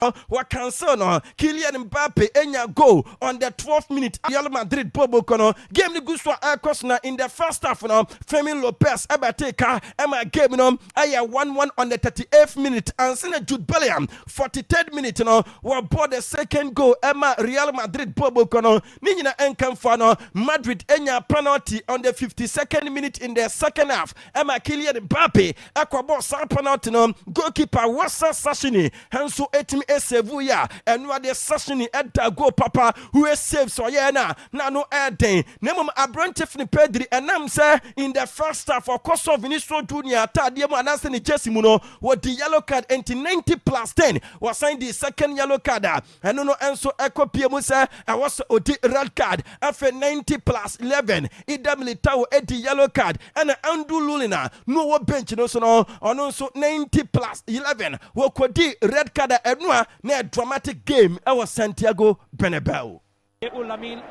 wa cancel no Kylian Mbappe enya goal on the 12th minute Real Madrid bobo kono game ni guswa akos na in the first half no Femi Lopez ebateka ema game no aya 1-1 on the 38th minute and sene Jude Bellingham 43rd minute no wa board the second goal ema Real Madrid bobo kono ni nyina enkamfa no Madrid enya penalty on the 52nd minute in the second half ema Kylian Mbappe Akwaaba sa penalty no goalkeeper Wasa Sashini hanso etimi esevu ya enu ade Sashini eda goal papa who is saved so yeah na no eden nemom Abrantev ni Pedri enam say in the first half of course of Vinicius Junior tade mu anase ni Chelsea mu no with the yellow card into 90 plus 10 was signed the second yellow card enu no enso ekopie mu say was odi red card after 90 plus 11 Ida Militao edi yellow card and Andrew Lulina no wo bench no so no ono so 90 plus 11 wo kodi red card enua na dramatic game was Santiago Bernabeu. Lamin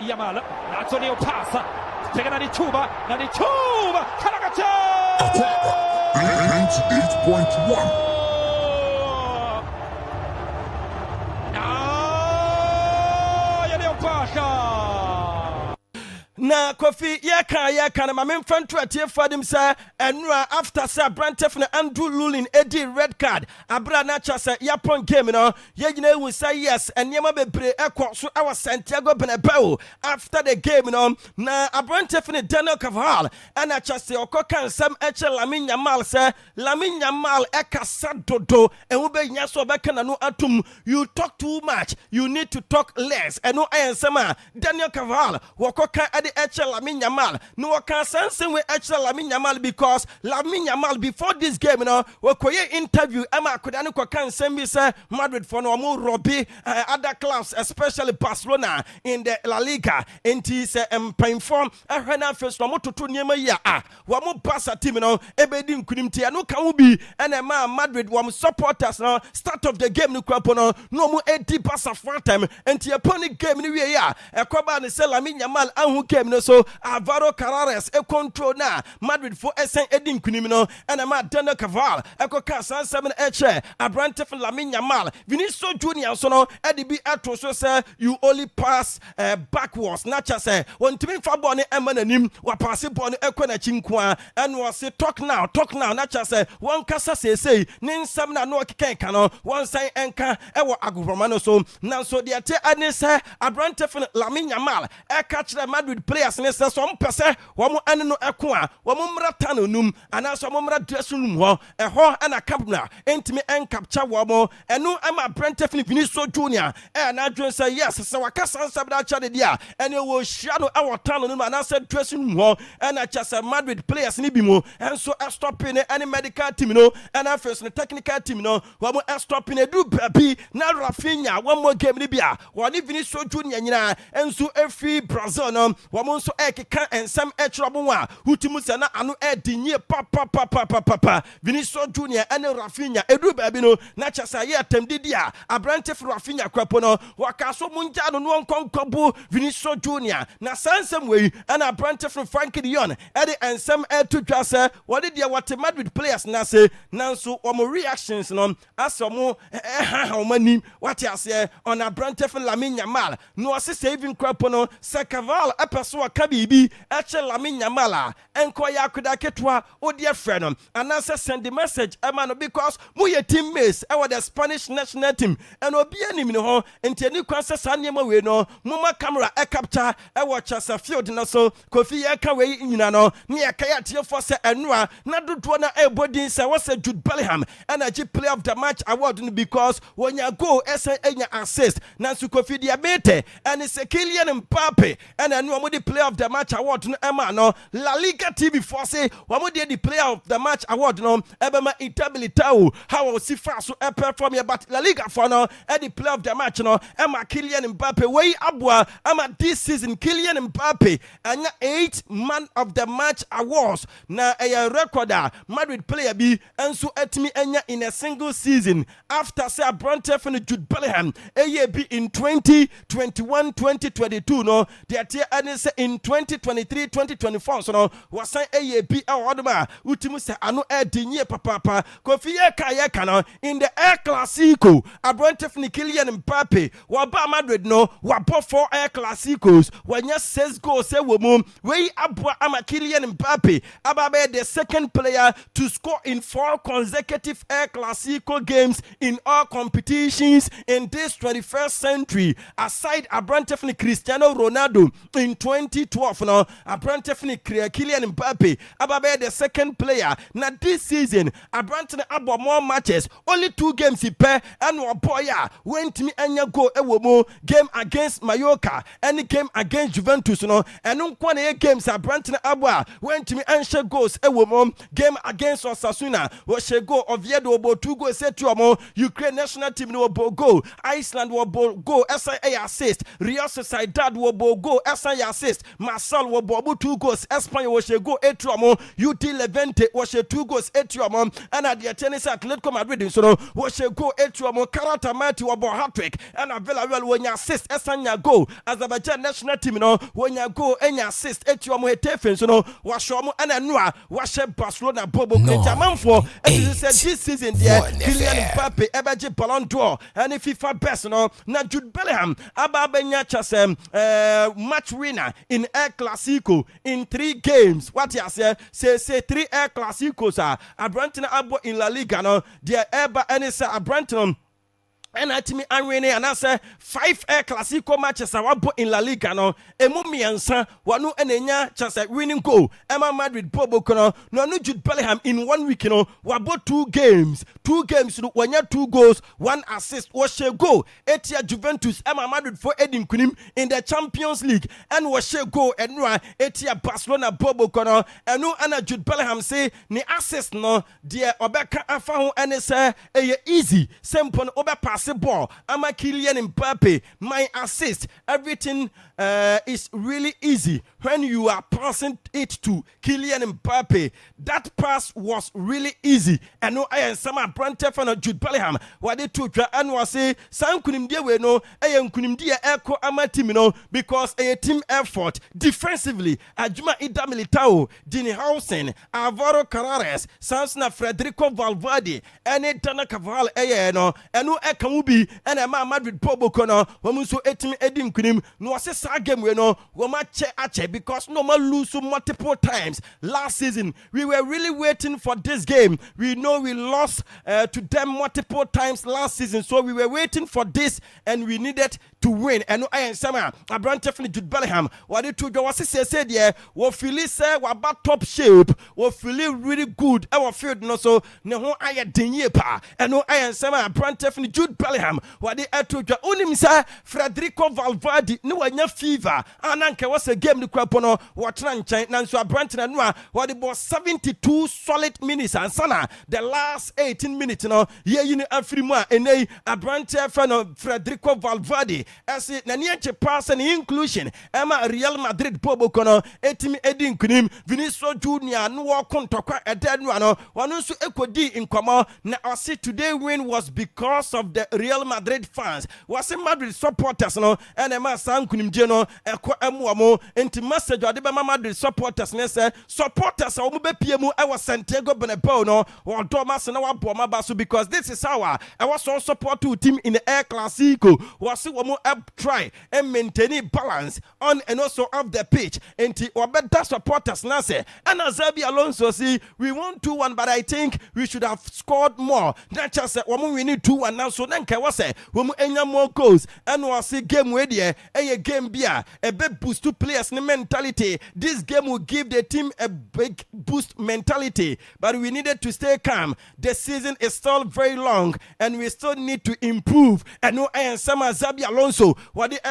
Yamal, Antonio passa, chega na Chuba, Karagacha! Akwaaba 98.1. Na Kofi yaka na mamen fantu atie fadim sa enura after sa Brantef na Andrew Lulin edi red card abra na cha sa yapon game no ye gina wu say yes enyema bebre ekọ so our Santiago Bernabeu after the game no na Brantef na Daniel Carvajal ana cha se okoka nsam eche Lamine Yamal sa Lamine Yamal ekasa dodo enwo be nya so beka na no atum you talk too much you need to talk less eno ayensema Daniel Carvajal wokoka Lamine Yamal no can sense we Lamine Yamal because Lamine Yamal before this game no we koye interview ama kodane ko kan sembi say Madrid for no mo robbie other clubs especially Barcelona in the La Liga enti say form ahwana first no mo toto niema ya wa mo Barca team no ebedi nkunim tia no kan bi na ma Madrid wa supporters no start of the game no kwapo no mo edi Barca for time enti upon the game ni we ya Akwaaba ni say Lamine Yamal anhu game no so Alvaro Carreras e control na Madrid for esen edin kunim no and ma Daniel Carvajal ekoka san 7 eche Abrantev Lamine Yamal Vinicius Junior so no e be atro so say you only pass backwards na cha say won timi fa ball ni emananim wa pass ball ni ekona chinkwa and was say talk now na cha say won kasa say ni nsam na no keka no won say enka e wo agoroma no so na so de ate ani say Abrantev Lamine Yamal e catch the Madrid players ne say some pese wo mo ane no eko a wo mo mra tano num ana so mo mra dressing room ho e ho ana captain entimi en capture wo mo eno ama Brentford Vinicius Junior e na dwen say yes say wakasa nsabda cha de dia ene wo hia no e wo tano num ana say dressing room ho ana cha say Madrid players ni bi mo enso stopping any medical team no ana first no technical team no wo mo stopping edu baby na Rafinha one more game ni bia wo ni Vinicius Junior nyina enso efi Brazil no wo mo nso ekeka ensam etrobo wa hutimu se na anu edinye papa Vinicius Junior ene Rafinha edu baby no na chasa ye atemdidi a Abrantev Rafinha kwapo no wakaso munja no no nkonkobu Vinicius Junior na sansem we ana Abrantev Frankie de Jong ede ensam etu dwase wode de what Madrid players na say nanso omo reactions no asomo omani what you say on Abrantev Lamine Yamal no se saving kwapo no Carvajal epeso aka bibi eche Lamine Yamal enko ya koda ketwa odi efre no anase send the message no because moye teammates e the Spanish national team and obi anim no ho enti kwanse sanema we no moma camera e capture e watch as a field na so Kofi ya ka we nyina no ne ya ka ya tie for se enua na dodo na e bodin se was Jude Bellingham energy player of the match award no because when you go esen enya assist na su Kofi dia bete and se Kylian Mbappe and enu mo the player of the match award no ema no La Liga TV for say wo the player of the match award no ebema Itabilitao how we see fast so perform here but La Liga for no the player of the match no ema Kylian Mbappe way abua ama this season Kylian Mbappe anya 8 man of the match awards na a recorder Madrid player bi enso etimi anya in a single season after say Brantford and Jude Bellingham be in 2021-2022 no the ate ane say say in 2023-2024 so no wasan AAB awadoma utimu se ano dinye papa Kofi yeka no in the El Clasico Abrantefni Kylian Mbappe waba Madrid no wabo 4 El Clasicos wanya 6 goals se womu we abwa ama Kylian Mbappe ababe the second player to score in 4 consecutive El Clasico games in all competitions in this 21st century aside Abrantefni Cristiano Ronaldo in 2012 no Abrantefni Kylian Mbappe ababe the second player na this season Abrantefni abo more matches only 2 games he pair and boya went me anya go ewomo game against Mallorca any game against Juventus no and nkwane games Abrantefni abo went me answer goals ewomo game against Osasuna was go Oviedo obo 2 goals set to omo Ukraine national team no obo go Iceland obo go SIA assist Real Sociedad obo go SIA assist Marcel obo 2 goals Espagne was go 8 to omo UT Levante was 2 goals 8 to omo and at the tennis Atletico Madrid so no was go 8 to omo Karata Mati obo hat-trick and a Villarreal when you assist Esanya go Azerbaijan national team no when you go and you assist 8 to omo Hetefen so no was omo and anua was Barcelona Bobo Jaman for and said this season there Kylian Mbappe ebeje Ballon d'Or and FIFA best no na Jude Bellingham ababenya chasem match winner in El Clasico in 3 games what you say 3 El Clasicos Abrantefni abo in La Liga no there eba any say Abrantefni and at me and Rene and I say 5 El Clasico matches I want in La Liga no emu miensa wanu enenya chance winning goal Emma Madrid Bobo kono no Jude Bellingham in 1 week no wabo 2 games no wanya 2 goals 1 assist was go etia Juventus Emma Madrid for Edin Kunim in the Champions League and was go enwa etia Barcelona Bobo kono enu ana Jude Bellingham say ni assist no dia obeka afa ho ene say easy simple no obe pass ball ama Kylian Mbappe my assist everything is really easy when you are passing it to Kylian Mbappe that pass was really easy and no I am some Abrantefni Jude Bellingham what they took and was say san kunimdie we no kunimdie eko ama team no because a team effort defensively Ajuma Ida Militao Dini Hausen Alvaro Carreras Sansna Federico Valverde and Dana Caval no eno ekamubi and a Madrid Bobo kono wamuso etim edim kunim no was sa game we no wama che because no man lose multiple times last season we were really waiting for this game we know we lost to them multiple times last season so we were waiting for this and we needed to win and I am sama Abrantefni Jude Bellingham what it to was say there we feel say we about top shape we feel really good our field no so ne ho aye denye pa and I am sama Abrantefni Jude Bellingham what they to unim say Federico Valverde no wanya fever ananke was a game the kwapo no watran nchen nanso Abrantefni no what the boss 72 solid minutes and sana the last 18 minutes no ye yini afrimu a enei Abrantefni no Federico Valverde as it na nienche pass and inclusion Emma Real Madrid Bobo kono etimi edin kunim Vinicius Junior no kontokwa eden no wanu so ekodi nkomo na ose today win was because of the Real Madrid fans was Madrid supporters no and Emma san kunim je no eko amuamo enti message ade be Madrid supporters ne say supporters o mu be pie mu e was Santiago Bernabeu no or Thomas na wa bo mabaso because this is our I was so support to team in the El Clasico was wo mu try and maintain balance on and also off the pitch enti obeda supporters na say and Xabi Alonso see we won 2-1 but I think we should have scored more not just say we need 2-1 now so then can say we mu enya more goals and we see game we there a game bia a big boost to players mentality this game will give the team a big boost mentality but we needed to stay calm the season is still very long and we still need to improve and no I am some Xabi Alonso what the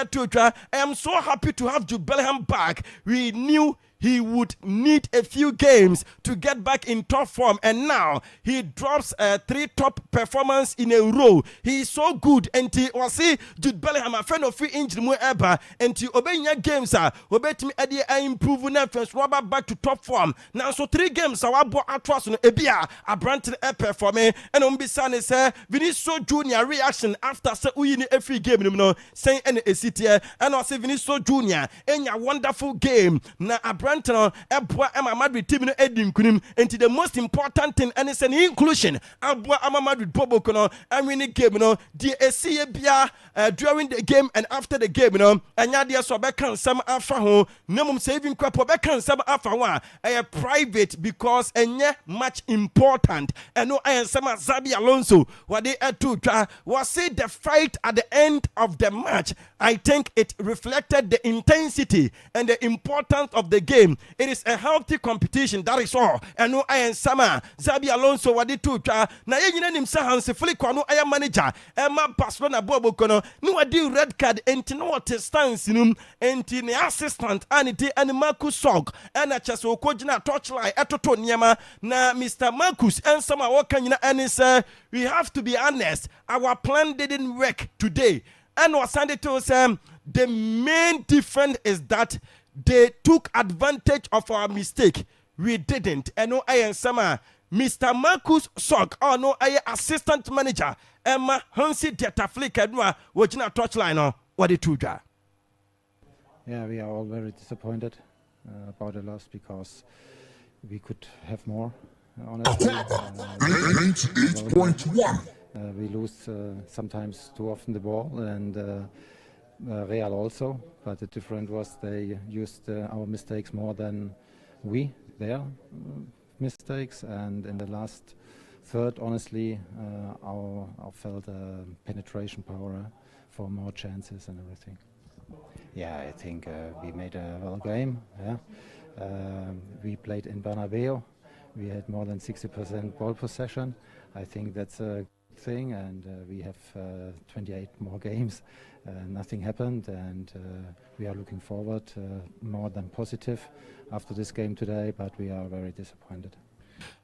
I am so happy to have Jude Bellingham back we knew he would need a few games to get back in top form, and now he drops 3 top performance in a row. He is so good, and he was see Jude Bellingham a friend of free injury mu ever, and he obeying games obetimi ade improve na first rubber back to top form. Now so 3 games wabo atwas no ebia abrante performing, and umbisa ne say Vinicius Junior reaction after say uyini every game no saying any esitie, and I say Vinicius Junior enya wonderful game na abrante no eboa Emma Madrid team no edin kunim, and the most important thing and it's an inclusion aboa Emma Madrid bobo kono and winning game no the esi bia during the game and after the game no anya dia so be kan sam afa ho nemum saving kwapo be kan sam afa ho a private because enye much important, and no I sam Xabi Alonso what they to was say the fight at the end of the match. I think it reflected the intensity and the importance of the game. It is a healthy competition, that is all. And no I sama Xabi Alonso what they to na yenyina nim sa Hansi Flick no I manager Emma Barcelona bobo kono no adi red card enti no what stance num enti ne assistant anity and Marcus Sog and a chase okogina touchline etoto niema na Mr. Marcus and some wakanyina and say we have to be honest, our plan didn't work today. And what Sunday to say the main difference is that they took advantage of our mistake. We didn't. And no I am sama Mr. Marcus Sog or no I assistant manager Emma Hansi Deta Flick and watching a touchline what they do. Yeah, we are all very disappointed about the loss because we could have more, honestly. 98.1. We lose sometimes too often the ball, and Real also, but the difference was they used our mistakes more than we, their mistakes, and in the last third, honestly, our felt penetration power for more chances and everything. Yeah, I think we made a well game. Yeah, we played in Bernabeu. We had more than 60% ball possession. I think that's a good thing, and we have 28 more games. Nothing happened, and we are looking forward more than positive after this game today, but we are very disappointed.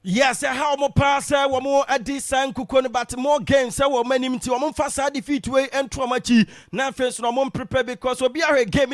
Yes, how more pass, one more at this and cookon, but more games, so many to one fast defeat way and traumachi. Now, first, no more prepare because we'll be a game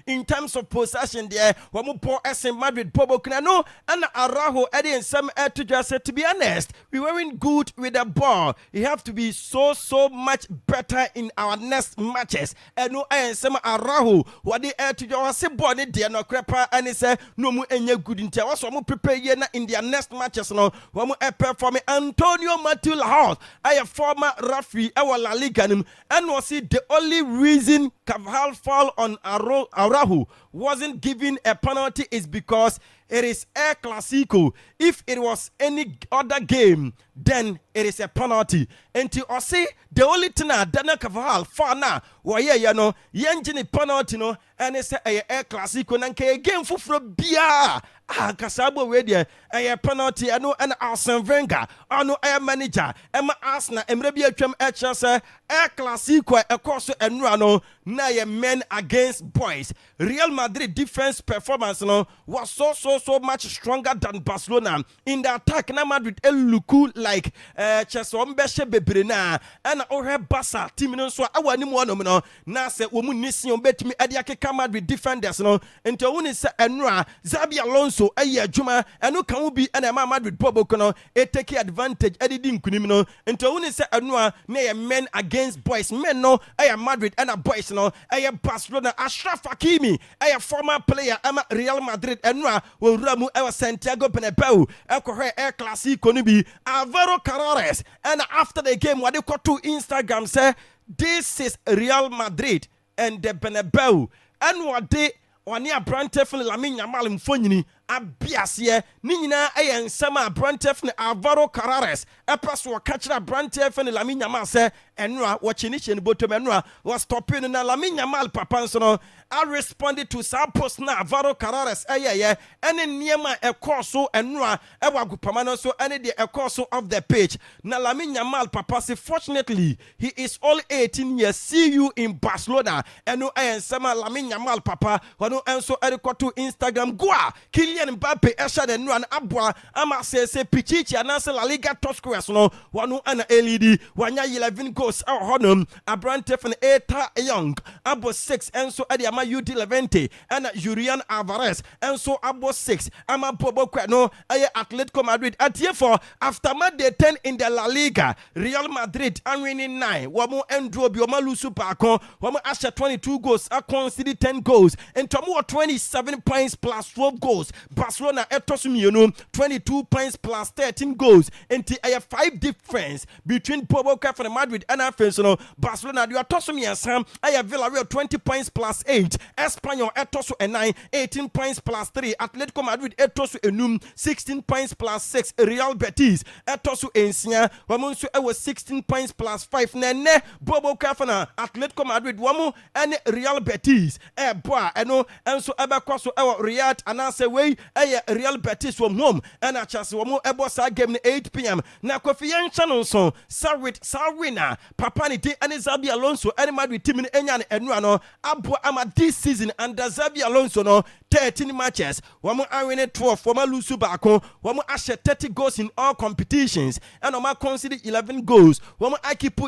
in terms of possession there. One more poor SM Madrid, Bobo Canano, and Araho, Eddie, and some to just say, to be honest, we weren't good with the ball. We have to be so much better in our next matches. And no, and some Araho, what they add to your say, bonnet, dear, no crapper, and it's no more any good in town. So, I'm prepare in their next matches. No, one more perform Antonio Matul House. I am former referee our La Liga and was it the only reason Carvajal fall on Araujo wasn't given a penalty is because it is El Clasico. If it was any other game, then it is a penalty. And to say the only thing that Daniel Carvajal for now, why you know, yenjini penalty no, and it's a El Clasico nanke game for bia. Kasabo radio a penalty. I know an Arsene Wenger. I know a manager. Emma Arsenal. Emrebia Tram Etchasa. El Clasico. A course and Rano. Now men against boys. Real Madrid defense performance no was so much stronger than Barcelona in the attack. Now Madrid luku like Chesombeshe Bebrina and Ore Bassa team no so awa ni mo no na se wo mu nisi obetimi adiake ka Madrid defenders no ento woni se enra Xabi Alonso ayi adwuma eno kan wo bi na Madrid bobo kono e take advantage edidi nkunim no ento woni se enra na ye men against boys men no ayi Madrid and boys no ayi Barcelona. Ashraf Hakimi ayi former player ama Real Madrid enra wo ramu e Santiago Bernabeu ekohwe El Clasico no bi Alvaro Carreras. And after the game what they got to Instagram say this is Real Madrid and the Bernabeu and what they Wania Branteful Lamine Yamal mfonyini abiaseɛ ne nyinaa ɛyɛ nsɛm a Brantef ne Alvaro Carreras ɛpɛ so wɔka kyerɛ Brantef ne Lamine Yamal sɛ ɛno a wɔkyinikyini bottom ɛno a wɔstɔpe no na Lamine Yamal papa nso no I responded to some post na Alvaro Carreras ɛyɛyɛ ɛne nneɛma ɛkɔɔ so ɛno a ɛwɔ agupama no so ɛne deɛ ɛkɔɔ so off the page na Lamine Yamal papa say fortunately he is only 18 years. See you in Barcelona ɛno ɛyɛ nsɛm a Lamine Yamal papa wɔno ɛnso ɛrekɔ to Instagram goa Kylian Mbappe ɛhyɛ de no an aboa ama sɛ pichichi anaasɛ La Liga top scorers no wɔno ɛna LED wanya 11 goals ɛwɔ hɔnom Brantef ne Eta Young abo 6 ɛnso ɛde ama UD Levante ɛna Julian Alvarez ɛnso abo 6 ama Bobo no ɛyɛ Atletico Madrid atie for after match day 10 in the La Liga Real Madrid winning 9 wɔn enduro bi wɔn lose baako wɔn ahyɛ 22 goals concede 10 goals and tomo 27 points plus 12 goals Barcelona ɛtɔ so mmienu 22 points plus 13 goals nti ɛyɛ 5 difference between Bobo and Madrid and afei no Barcelona they ɛtɔ so mmiɛnsa ɛyɛ Villarreal 20 points plus 8 Espanyol ɛtɔ so 9 18 points plus 3 Atletico Madrid ɛtɔ so enum 16 points plus 6 Real Betis ɛtɔ so ensia wɔn nso ɛwɔ 16 points plus 5 na ɛnɛ Bobo na Atletico Madrid wɔn ɛne Real Betis ɛbɔ a ɛno ɛnso ɛbɛkɔ so ɛwɔ Riyadh anaasɛ wei ɛyɛ Real Betis wɔn home ɛna kyerɛsɛ wɔn ɛbɔ saa game no 8 p.m. na Kofi yɛnhyɛ no nso Sarwina papa ne din ɛne Xabi Alonso ɛne Madrid team no ɛnya no ɛnura no aboa ama this season under Xabi Alonso no 13 matches wɔn awine 12 wɔn lose baako wɔn ahyɛ 30 goals in all competitions ɛna wɔn concede 11 goals wɔn keep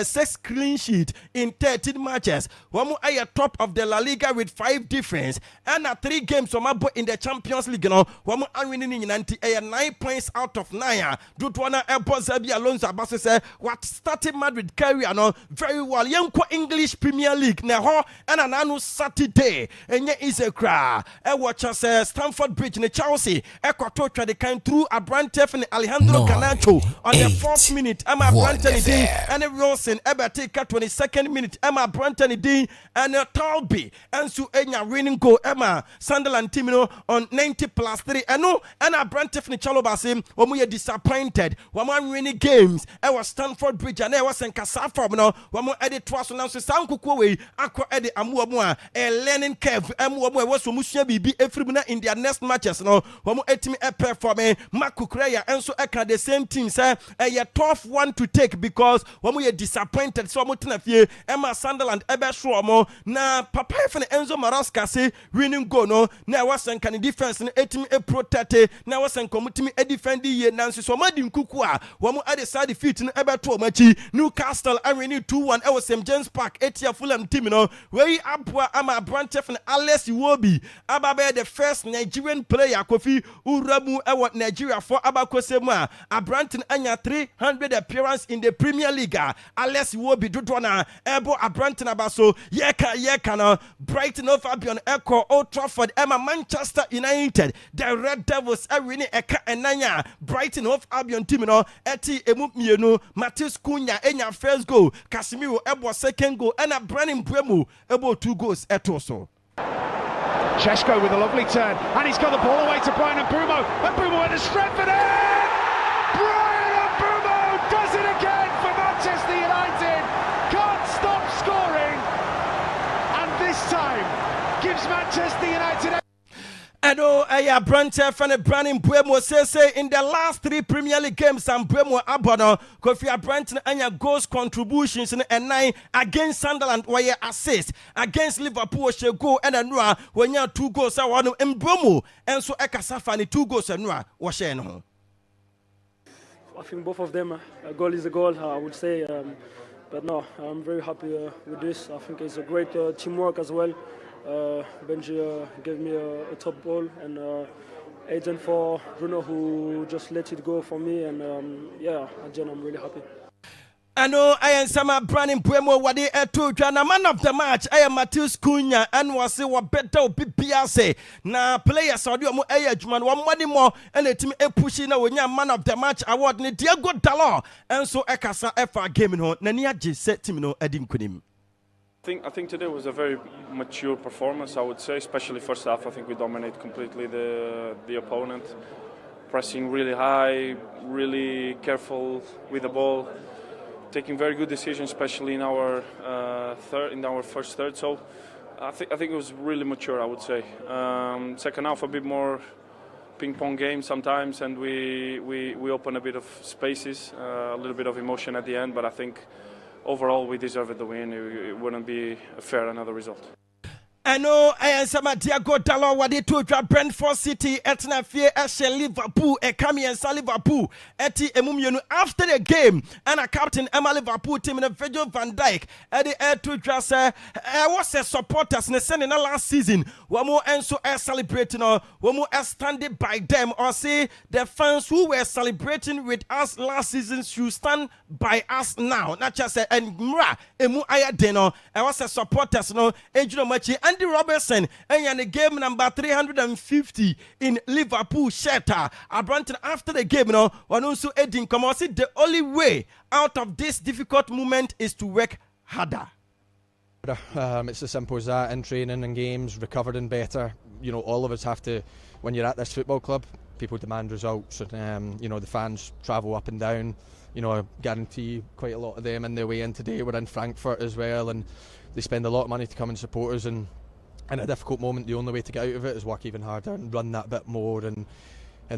6 clean sheet in 13 matches wɔn ayɛ top of the La Liga with 5 difference ɛna 3 games wɔn abɔ in the Champions League no wɔn awine ne nyinaa nti ɛyɛ 9 points out of 9 a dodoɔ na ɛbɔ Xabi Alonso abaso sɛ what started Madrid career no very well yɛnkɔ English Premier League na hɔ ɛna nanu Saturday ɛnyɛ easy kra ɛwɔ kyɛ Stamford Bridge ne Chelsea ɛkɔtɔ twɛde kan through Brantef ne Alejandro Garnacho on the 4th minute ɛma Brantef ne din ɛne Wilson ɛbɛte ka 22nd minute ɛma Brantef ne din ɛne Talby ɛnso ɛnya winning goal ɛma Sunderland team no on 90 plus 3 ɛno ɛna Brantef ne Chalobase wɔn yɛ disappointed wɔn winning games ɛwɔ Stamford Bridge ɛna ɛwɔ Senkasa form no wɔn ɛde toa so nanso saa nkukuo wei akɔ ɛde amuwa mu a learning curve ɛmu wɔn ɛwɔ so mu sua biribi efiri mu na in their next matches no wɔn ɛtumi ɛperform Marco Correa ɛnso ɛka the same team sɛ ɛyɛ tough one to take because wɔn yɛ disappointed so wɔn tena fie ɛma Sunderland ɛbɛhwɛ wɔn na papa efe ne Enzo Maresca se winning goal no na ɛwɔ sɛnka ne defense no ɛtumi ɛprotect na ɛwɔ sɛnka wɔn tumi ɛdefend yie nanso so wɔn adi nkuku a wɔn ɛde saa defeat no ɛbɛto wɔn akyi Newcastle ɛwini 2-1 ɛwɔ St James Park ɛtia Fulham team no wei aboa ama Brantef ne Alex Iwobi ababe the first Nigerian player Kofi Uramu ɛwɔ Nigeria for abakose mu a Abranten anya 300 appearance in the Premier League Alex Iwobi dodo na ɛbɔ Abranten abaso yɛka no Brighton of Albion ɛkɔ Old Trafford ɛma Manchester United the Red Devils ɛwini ɛka ɛnanya Brighton of Albion team no ɛti emu mienu Matheus Cunha enya first goal Casemiro ɛbɔ second goal ɛna Brandon Mbeumo ɛbɔ 2 goals ɛto so. Chesko with a lovely turn, and he's got the ball away to Brian Mbeumo. Mbeumo went to strength for it. Brian Mbeumo does it again for Manchester United. Can't stop scoring, and this time gives Manchester United. Edo Brantef and Brandon Mbeumo say in the last 3 Premier League games and Mbeumo abono Kofi Brantford anya goals contributions and 9 against Sunderland where assist against Liverpool she go and anua when you 2 goals I want Mbeumo and so Ekasafa ni 2 goals anua was share no. I think both of them a goal is a goal I would say but no I'm very happy with this. I think it's a great teamwork as well. Benji gave me a top ball and agent for Bruno who just let it go for me and yeah, again I'm really happy. I know I am some Brandon Mbeumo wadi etu na man of the match I am Matheus Cunha and was say what better BPS na players audio mo man one money more and the team e pushing na wonya man of the match award ni Diego Dalot and so ekasa efa game no na ni agye set team no edi nkunim. I think today was a very mature performance, I would say, especially first half. I think we dominate completely the opponent, pressing really high, really careful with the ball, taking very good decisions, especially in our first third. So I think it was really mature, I would say. Second half a bit more ping-pong game sometimes, and we open a bit of spaces, a little bit of emotion at the end, but I think overall we deserved the win. It wouldn't be fair another result. I know I am some Diego Dallo what they told Brentford City etna fear Liverpool Kami and Liverpool eti emumienu after the game and a captain Emma Liverpool team in a Virgil van Dijk at the air to dress was a supporters in the sending last season one more and so celebrating or one more standing by them or say the fans who were celebrating with us last season should stand by us now not just and mra emu aya deno I was a supporters no ejuro machi Andy Robertson and the game number 350 in Liverpool shelter. Abranton after the game, one also adding, come on, see the only way out of this difficult moment is to work harder. It's as simple as that. In training and games, recovering better. All of us have to. When you're at this football club, people demand results, and the fans travel up and down. I guarantee quite a lot of them in their way in today. We're in Frankfurt as well, and they spend a lot of money to come and support us, and in a difficult moment the only way to get out of it is work even harder and run that bit more and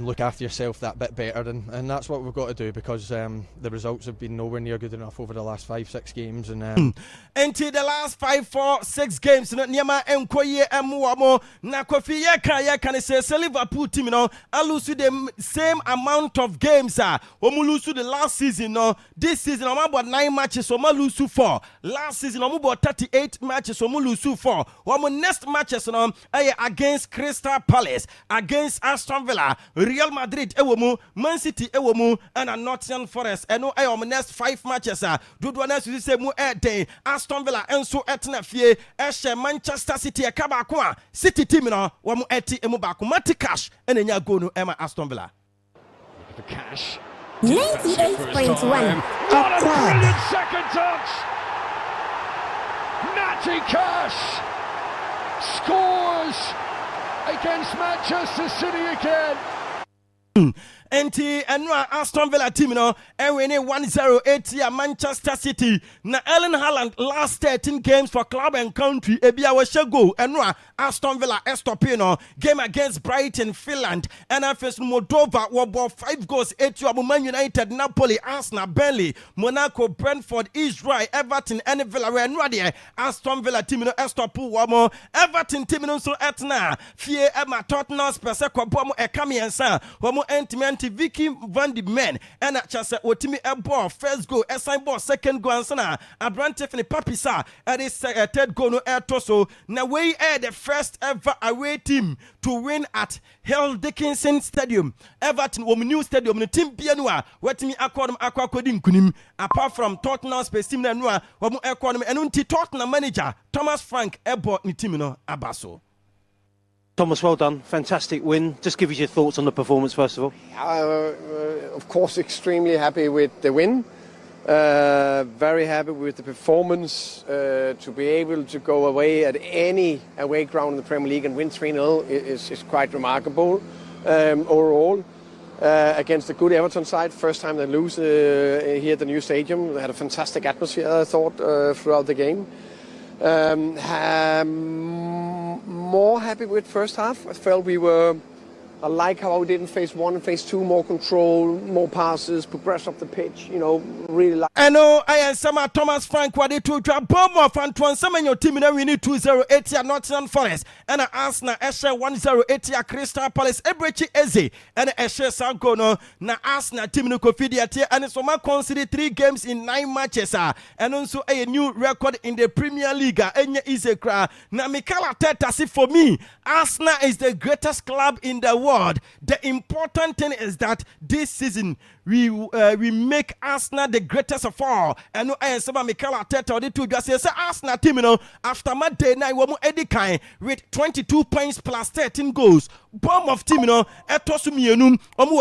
look after yourself that bit better, and that's what we've got to do because the results have been nowhere near good enough over the last 5-6 games and into the last 5-4-6 games Nyama Enkoye Emuamo na Kofi ya can say Liverpool team I lose the same amount of games lose the last season this season I'm about 9 matches so lose 4 last season I'm about 38 matches so lose 4 next matches against Crystal Palace, against Aston Villa, Real Madrid ewomu, Man City ewomu, and Nottingham Forest. And no next 5 matches do next we say mu day Aston Villa enso etna fie Manchester City kabakwa City team no wamu eti emu baku mati cash enya go no ema Aston Villa. The cash 98.1. What a brilliant second touch! Natty Cash scores against Manchester City again. And Aston Villa team and we need 1-0 Manchester City. Na Erling Haaland last 13 games for club and country. Ebia was go and Aston Villa estopino game against Brighton, Finland, and first Moldova were 5 goals 8 Man United, Napoli, Arsenal, Burnley, Monaco, Brentford, Israel, Everton, and Villarreal. And Aston Villa team estopu wamo Everton team so etna fie Emma Tottenham Spurs kwabomo ekami ensa wamo entiment Vicky Van de Men and Chasa Otimi a ball first goal, a ball second goal, and Sana Abrante Fini Papisa at his third goal no air toso. Now we are the first ever away team to win at Hill Dickinson Stadium. Everton new stadium the team Pianua wetimi Akwaaba kunim apart from Tottenham Space team na nua wamu economy and unti Tottenham manager Thomas Frank Ebo ni team no abaso. Thomas, well done. Fantastic win. Just give us your thoughts on the performance, first of all. Of course, extremely happy with the win. Very happy with the performance. To be able to go away at any away ground in the Premier League and win 3-0 is quite remarkable overall. Against a good Everton side, first time they lose here at the new stadium. They had a fantastic atmosphere, I thought, throughout the game. More happy with first half. I felt I like how we did in phase 1 and phase 2, more control, more passes, progress up the pitch, really like. I know I am some Thomas Frank what they to drop bomb off and transform your team we need 2-0 at Nottingham Forest and Arsenal Eshe 1-0 at Crystal Palace Ebrechi Eze and Eshe Sanko no na Arsenal team no Kofidia and so man consider 3 games in 9 matches and also a new record in the Premier League Enya Isekra na Mikel Arteta see for me Arsenal is the greatest club in the world. award. The important thing is that this season we make Arsenal the greatest of all. And no answer Mikel Arteta or the two just say Arsenal team, you know, after Monday night we Eddie Kine with 22 points plus 13 goals. Bomb of team, you know, Etosumienum,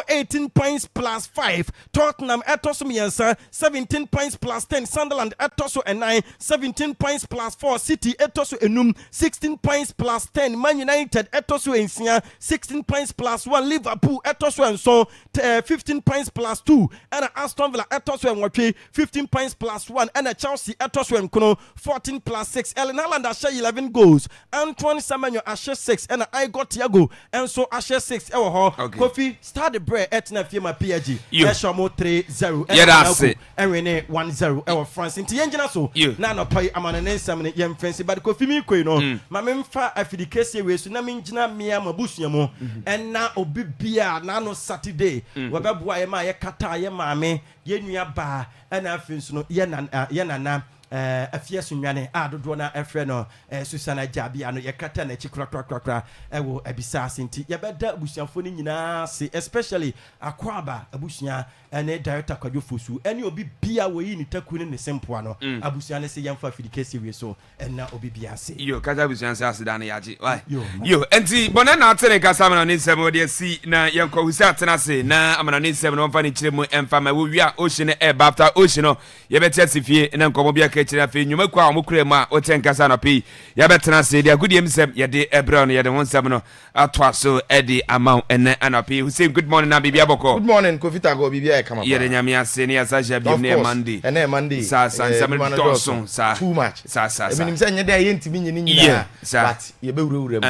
18 points plus 5. Tottenham Etosumiensa 17 points plus 10. Sunderland Etosu and 9, 17 points plus 4. City Etosu Enum 16 points plus 10. Man United Etosu Ensia 16 points plus 1. Liverpool Etosu and so 15 points plus 2. And Aston Villa Etosu and Wapi 15 points plus 1. And Chelsea Etosu and Kono 14 plus 6. Ellen Haaland Ashe 11 goals. Antoine Semenyo Ashe 6. And I got Thiago and so Ashe 6. Kofi start the break at na my PG. Eshamo 3-0. Yeah, that's it. And Rene 1-0. France into Engina so. Na no pay amana nensam yem fancy but Kofi mi ko no. Ma memfa afidikese we so na menjina mia mabusua mo. And na obi bia na no Saturday. Wabeboa ye ma ye kata ye maame ye nua ba na afin so no ye na afia sunwane dodo na efre no Susana Jabia no yekata na chikra ewo abisa senti yebeda abusuafo ni nyina se especially Akwaaba abusua ene director Kwadwo Fosu ene obi bia wo yi ni taku ne sempoa no abusua ne se yemfa fidikesi we so ena obi bia se yo kaza abusua se asida na yaji why yo enti bona na atene kasa na ne nsem de si na yenko husi atena se na amana ne nsem no mfa ne kire mu emfa ma wo wia ocean e after ocean no yebeti asifie na nkomo bia ka kire afi nyuma kwa omukure mu a oten kasa na pi yebetena se de agudie msem yede ebra no yede wonsem no atwa so edi amount ene anapi Hussein good morning na bibia boko good morning Kofita go bibia kama yede nyame ase ne yasa jabia ne Monday ene Monday sa nsem dɔson sa too much sa eminim se nyede ayentimi nyini nyina but yebewurawura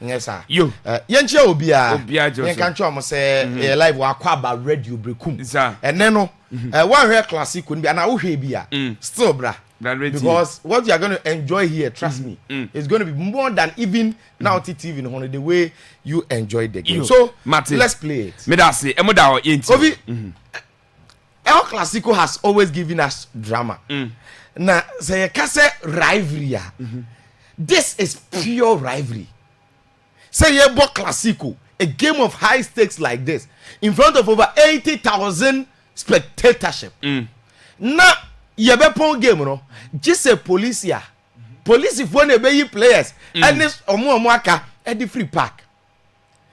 mu nyesa yo yenchia obia jo yenka ncho mo se live wa Akwaaba radio brekum ene no one hair classic ni na wo hwe bia still bra because what you are going to enjoy here, trust me, it's going to be more than even now TV in the way you enjoy the game. So, Martin, let's play it. Ovi, El Clasico has always given us drama. Now, say rivalry. This is pure rivalry. Say Clasico, a game of high stakes like this, in front of over 80,000 spectatorship. Now, yebepon game no just a police for na be players and this omo aka at the free park.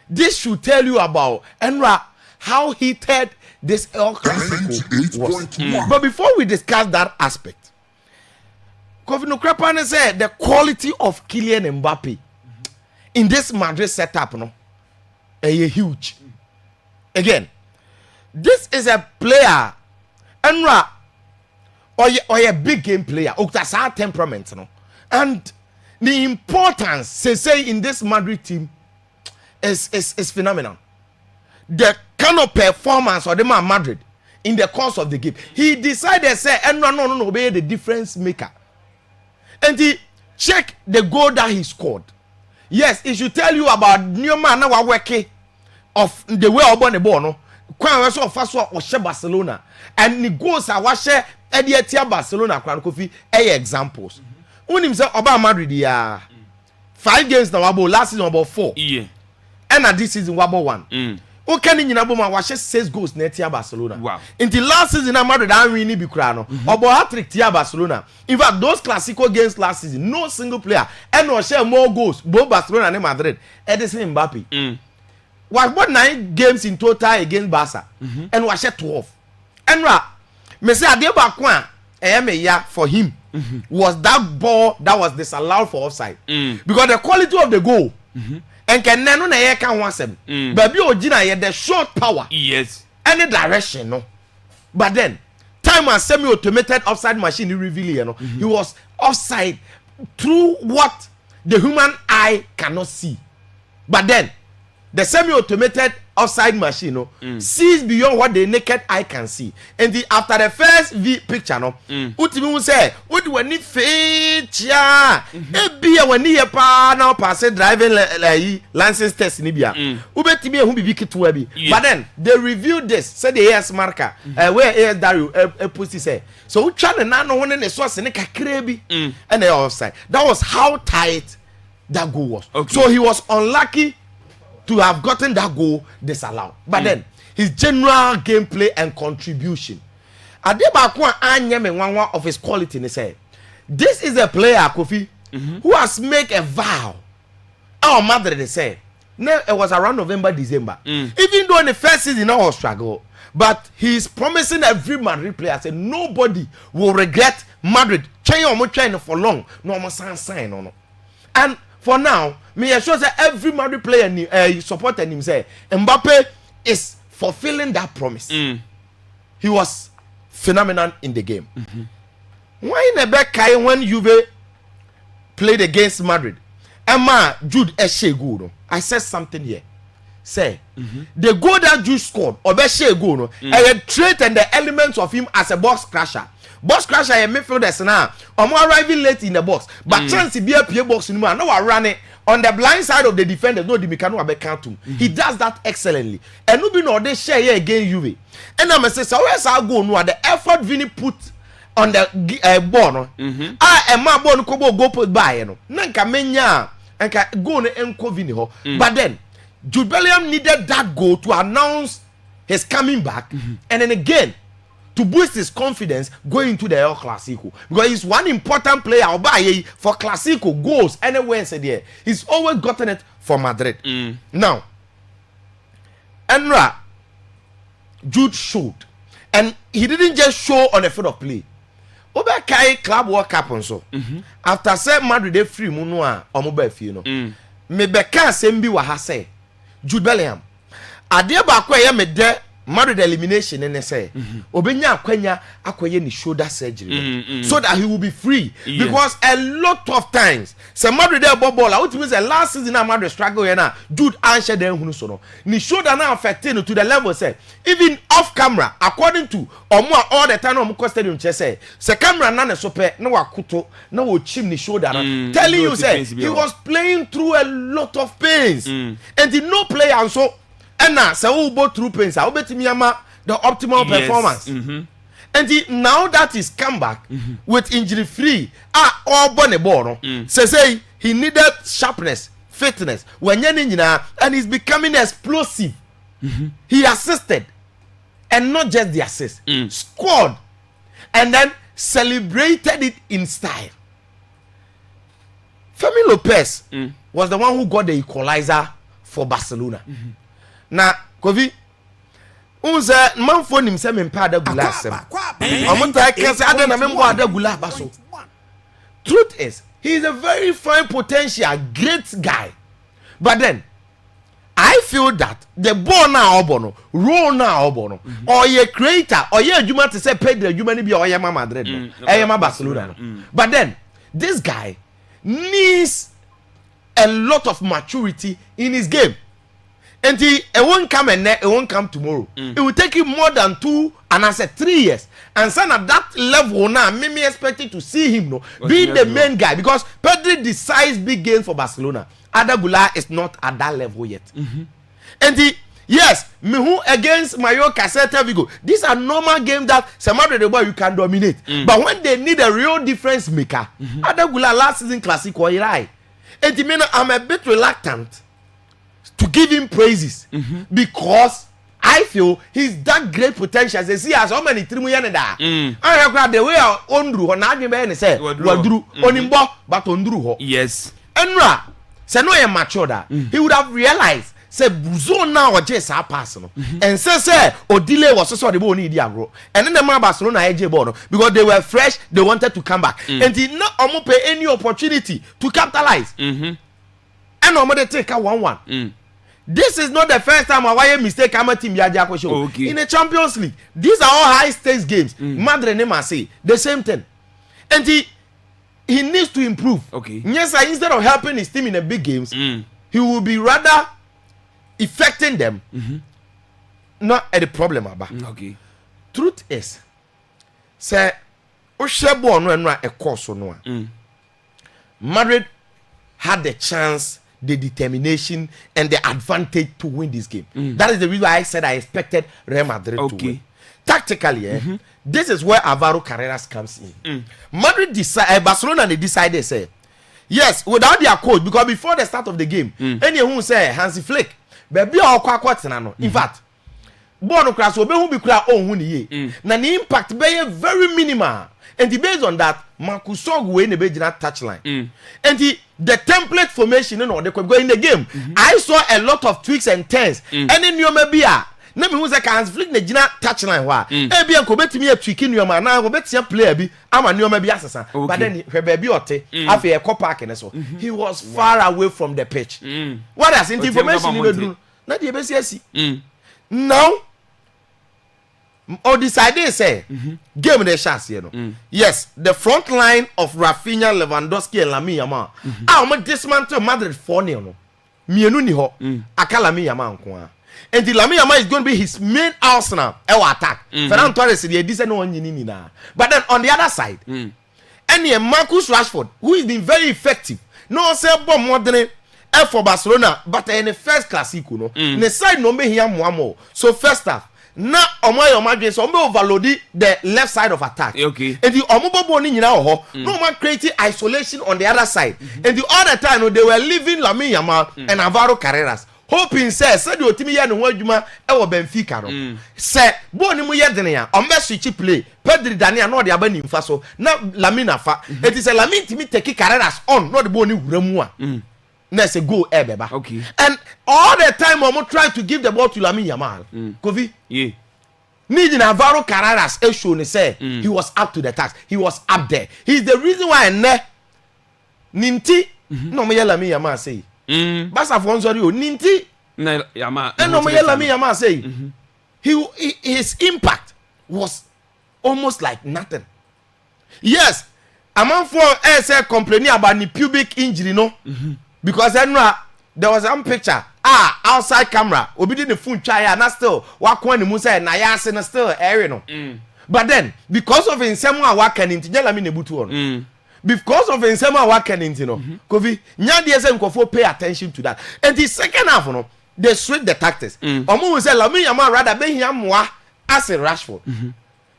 This should tell you about Enra how heated this El Clasico was. But before we discuss that aspect, Kovino Krepane said the quality of Kylian Mbappe in this Madrid setup no huge. Again, this is a player Enra or a big game player, Oktasa temperament, no, and the importance, say in this Madrid team, is phenomenal. The kind of performance of the man Madrid in the course of the game, he decided say, and no, be the difference maker, and he check the goal that he scored. Yes, it should tell you about new man now working of the way about the ball, no. Kwa weso first one o Barcelona and the goals are washe Edia Barcelona kwan Kofi examples. Unim say Oba Madrid ya 5 games na wabo last season about 4. Yeah. And at this season wabo 1. O kan nyina bo ma washe 6 goals na Etia Barcelona. Wow. Until last season na Madrid an win ni bi kura no. Obo hat-trick Tia Barcelona. In fact those Clasico games last season no single player and no share more goals both Barcelona and Madrid. Edison Mbappe. Was 9 games in total against Barca and was 12. And me say Adeba Kwan for him was that ball that was disallowed for offside because the quality of the goal and can no na can want them baby Ojina the short power any direction no but then time and semi-automated offside machine reveal he was offside through what the human eye cannot see but then the semi-automated offside machine sees beyond what the naked eye can see. And after the first picture, Utimu say, "What do we need feature? Be when you now pass driving license test Nibia. Ubetimi who be to But then they reviewed this, said the AS marker, where AS Dario pussy say. So China now one in the source and and the offside. That was how tight that goal was. Okay. So he was unlucky to have gotten that goal disallowed. But then his general gameplay and contribution. Adebakwa anyeme one of his quality ni say, this is a player Kofi who has made a vow. Our mother they say, no, it was around November, December. Even though in the first season I was struggle, but he's promising every Madrid player say nobody will regret Madrid. Trying for long, no sign on. And for now, me assure that every Madrid player supporting him say Mbappe is fulfilling that promise. He was phenomenal in the game. Why in the back when Juve played against Madrid? Emma Jude Esheguro. I said something here. Say the goal that Jude scored or Esheguro, a trait and the elements of him as a box crusher. Box crusher a midfielder now. I'm arriving late in the box, but chance to be a PA box in man. No, I run it on the blind side of the defender. No, the Mikano Abekantum. He does that excellently. And no be no they share here again Juve. And I'm say so where's our goal? No, the effort Vini put on the ball. No, and my ball go put by no. Nanka menya and go no enko Vini ho. But then Jude Bellingham needed that goal to announce his coming back, and then again to boost his confidence going into the El Clasico, because he's one important player for Clasico goals anywhere there. He's always gotten it for Madrid. Now, Enra Jude showed, and he didn't just show on the field of play. Obekai Club World Cup and so after say Madrid they free munua or mobile feel no. Me beka sembi wa ha say Jude Bellingham. Ade ba kwa ya me de Madrid elimination and say obenya akwanya akoye ni shoulder surgery so that he will be free, because a lot of times say Madrid dey ball which means the last season na Madrid struggle here na Jude answer dem hunu so no ni shoulder na affecting to the level say even off camera according to omo all the time omo stadium che say camera na so pe na wakoto na wo chim ni shoulder na telling you say he was playing through a lot of pains and he no play and so and now, so we both through pains. I bet me the optimal performance. And now that he's come back with injury free, all bonne ball. Say he needed sharpness, fitness. When and he's becoming explosive. He assisted, and not just the assist, scored, and then celebrated it in style. Fermin Lopez was the one who got the equalizer for Barcelona. Na Kovi unze manfo nim se mempa adagula asem omonta kese ada na membo adagula baso. Truth is he is a very fine potential great guy, but then I feel that the ball now obono role now obono or ye creator or ye adwuma to say Pedro adwuma ni bia oyema Madrid no oyema Barcelona no. But then this guy needs a lot of maturity in his game. And it won't come and it won't come tomorrow. It will take him more than 2 and I said 3 years. And son at that level now, me expected to see him being the main guy, because Pedri decides big games for Barcelona. Adagula is not at that level yet. And yes, me who against Mallorca, Celta Vigo, these are normal games that some other the boy you can dominate. But when they need a real difference maker, Adagula last season Clasico, right? And I'm a bit reluctant to give him praises because I feel he's that great potential. They see as how many 3 million da. I have the way Ondru on Adjime say Wadru Onimbo but Ondru ho. Yes. Enra say no you mature that. He would have realized say zone now or just a personal. And say Odile was so the ball need agro. And then the man Barcelona AJ ball because they were fresh, they wanted to come back. And he not almost pay any opportunity to capitalize. And almost take a 1-1. This is not the first time a mistake I'm a team show. In the Champions League. These are all high stakes games. Madrid and Marseille, the same thing. And he needs to improve. Yes, instead of helping his team in the big games, he will be rather affecting them. Not at the problem about. Truth is, say Oshebo no a course no. Madrid had the chance, the determination and the advantage to win this game. That is the reason why I said I expected Real Madrid to win. Tactically, this is where Alvaro Carreras comes in. Madrid Barcelona they decided say yes without their coach, because before the start of the game, anyone who say Hansi Flick baby okwa tena no in fact born kra so obehu bi kra onhu ne ye na the impact be very minimal and based on that Marcusog we ne be gina touchline and the template formation no dey go in the game I saw a lot of tweaks and turns any new maybe na me hu say can flick ne gina touchline wa e bia ko betimi atwiki nneoma na ko betia player bi ama nneoma bi asesa but then hwe ba bi ote afi e park ne so he was far away from the pitch what has information ni do na dey be see now or decided say game the chance you know yes the front line of Rafinha, Lewandowski and Lamine Yamal am dismantle Madrid 4-0 no mienu ni ho aka Lamine Yamal nko and the Lamine Yamal is going to be his main arsenal attack Fernando Torres dey decide no nyini na but then on the other side any Marcus Rashford who is been very effective no say bomb modern for Barcelona but in the first classico no the side no be here mo so first half na omo so omo overload the left side of attack okay and the omo bobo ni nyina ho no man creating isolation on the other side and the other time no, they were leaving Lamine Yamal and Alvaro Carreras hoping say the otimi ye ne ho adwuma e wo Benfica no say bo ni mu ye dene ya o me switch play Pedri Daniel no de aba ni mfa so na Lamine afa it is a Lamine timi take Carreras on no de bo ni wura mu a na say go ebeba okay and all the time omo try to give the ball to Lamine Yamal Kofi yeah needing Alvaro Carreras show ne say he was up to the task he was up there he's the reason why ninti no me Lamine Yamal say basa for sorry o ninti na Yamal no me Lamine Yamal say his impact was almost like nothing yes a man for say complaining about the pubic injury no because there was one picture outside camera obi did the phone try and still wakwan mu say na ya se no still area no but then because of insemu a wakan into Lamine Nebutu on because of insemu a wakan into no Kofi nya dey say nkofo pay attention to that and the second half no they switch the tactics omo say Lamine Yamal rather be him moa as a Rashford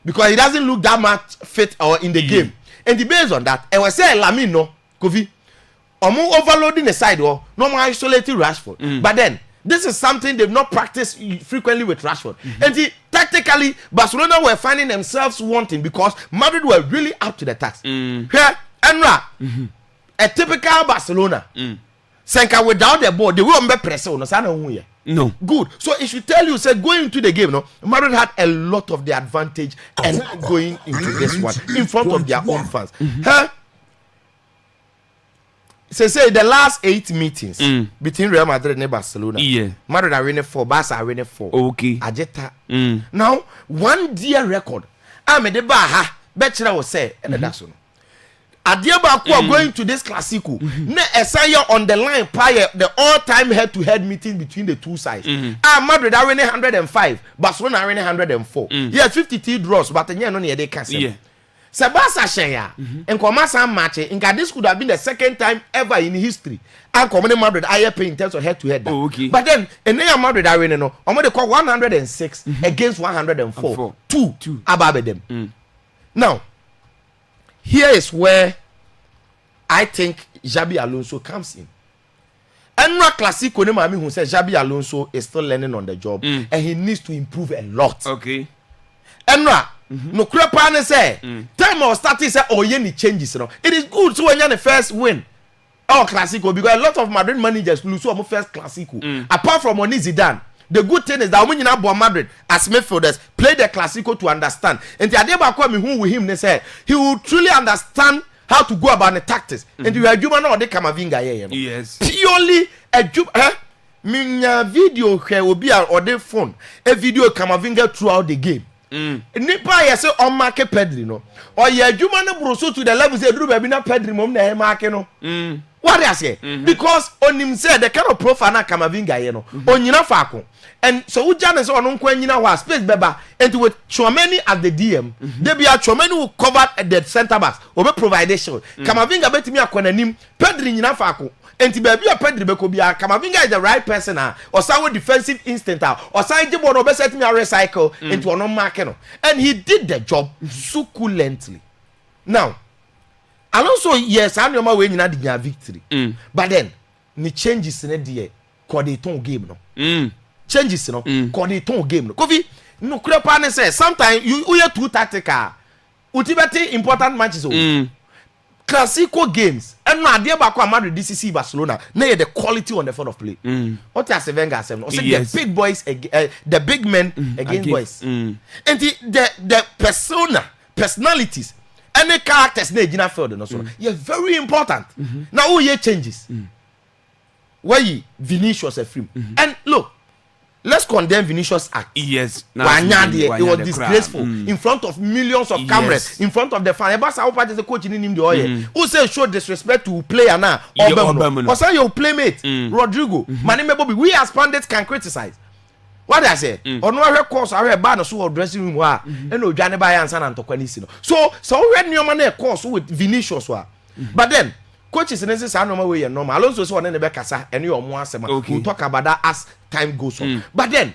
because he doesn't look that much fit or in the game and the based on that I was say Lamine no Kofi omo overloading the side or no more isolating Rashford but then this is something they've not practiced frequently with Rashford and tactically Barcelona were finding themselves wanting because Madrid were really up to the task here Enra a typical Barcelona Senka without the ball they will be press on no good so it should tell you say going into the game no Madrid had a lot of the advantage and going into this one in front of their own fans say the last 8 meetings between Real Madrid and Barcelona. Yeah. Madrid are winning 4, Barca are winning 4. Okay. Ajeta. Now, 1 year record. The Baha, Betchera was say, and that's one. Adiaba are going to this Classico. Ne Esaya on the line prior the all-time head-to-head meeting between the two sides. Madrid are winning 105, Barcelona are winning 104. Yes, 53 draws, but then no they can't say. Sebasa Shaya and Komasa match in this could have been the second time ever in history. And Common Madrid I pay in terms of head to head. Okay. But then in Madrid I win no. I'm gonna call 106 against 104. 2 above them. Now here is where I think Xabi Alonso comes in. Enra Classico ne mami who says Xabi Alonso is still learning on the job and he needs to improve a lot. Okay. Enra no crepa ne say time of starting say oh any changes no it is good so when you the first win Classico because a lot of Madrid managers lose so first Classico apart from Oni Zidane the good thing is that when you now Madrid as midfielders play the Classico to understand and the Adeba come who with him they say he will truly understand how to go about the tactics and you are human or the Camavinga here yes purely a minya video here will be on the phone a video Camavinga throughout the game nipa ye say on market Pedri no or ye adwuma no broso to the level say duru baby na Pedri mom na he market no what I say because onim say the kind of profile na Camavinga ye no onyina faako and so ujane say ono nko anyina wa space beba and with Chouameni at the DM they be a Chouameni who covered the center backs obe providation Camavinga betimi akonanim Pedri nyina faako enti baby a Pedri beko bia Camavinga is the right person or some defensive instinct or some jibo no be set me a recycle into ono market no and he did the job succulently. Now Alonso yes I know my way nyina di victory but then ni changes in the coordinator game no changes no coordinator game no Kofi no kura pa ne say sometimes you too tactical ultimately important matches classical games and no ade ba ko Madrid DCC Barcelona na the quality on the front of play what as Wenger say no say the big boys the big men against boys and the personalities any characters na gina field no so you're very important now who ye changes where you Vinicius a film and look let's condemn Vinicius act. Yes. It was disgraceful in front of millions of cameras, in front of the fans. About how part is the coach in him the oil. Who say show disrespect to player now? Or say your playmate, Rodrigo. My name Bobby. We as pundits can criticize. What I say? On no course, I read ban so dressing room wa. And no Johnny by and San Antonio. So we read new man course with Vinicius wa. But then coaches in this normal way and normal. Alonso so on the Bekasa and you more we'll talk about that as time goes on. But then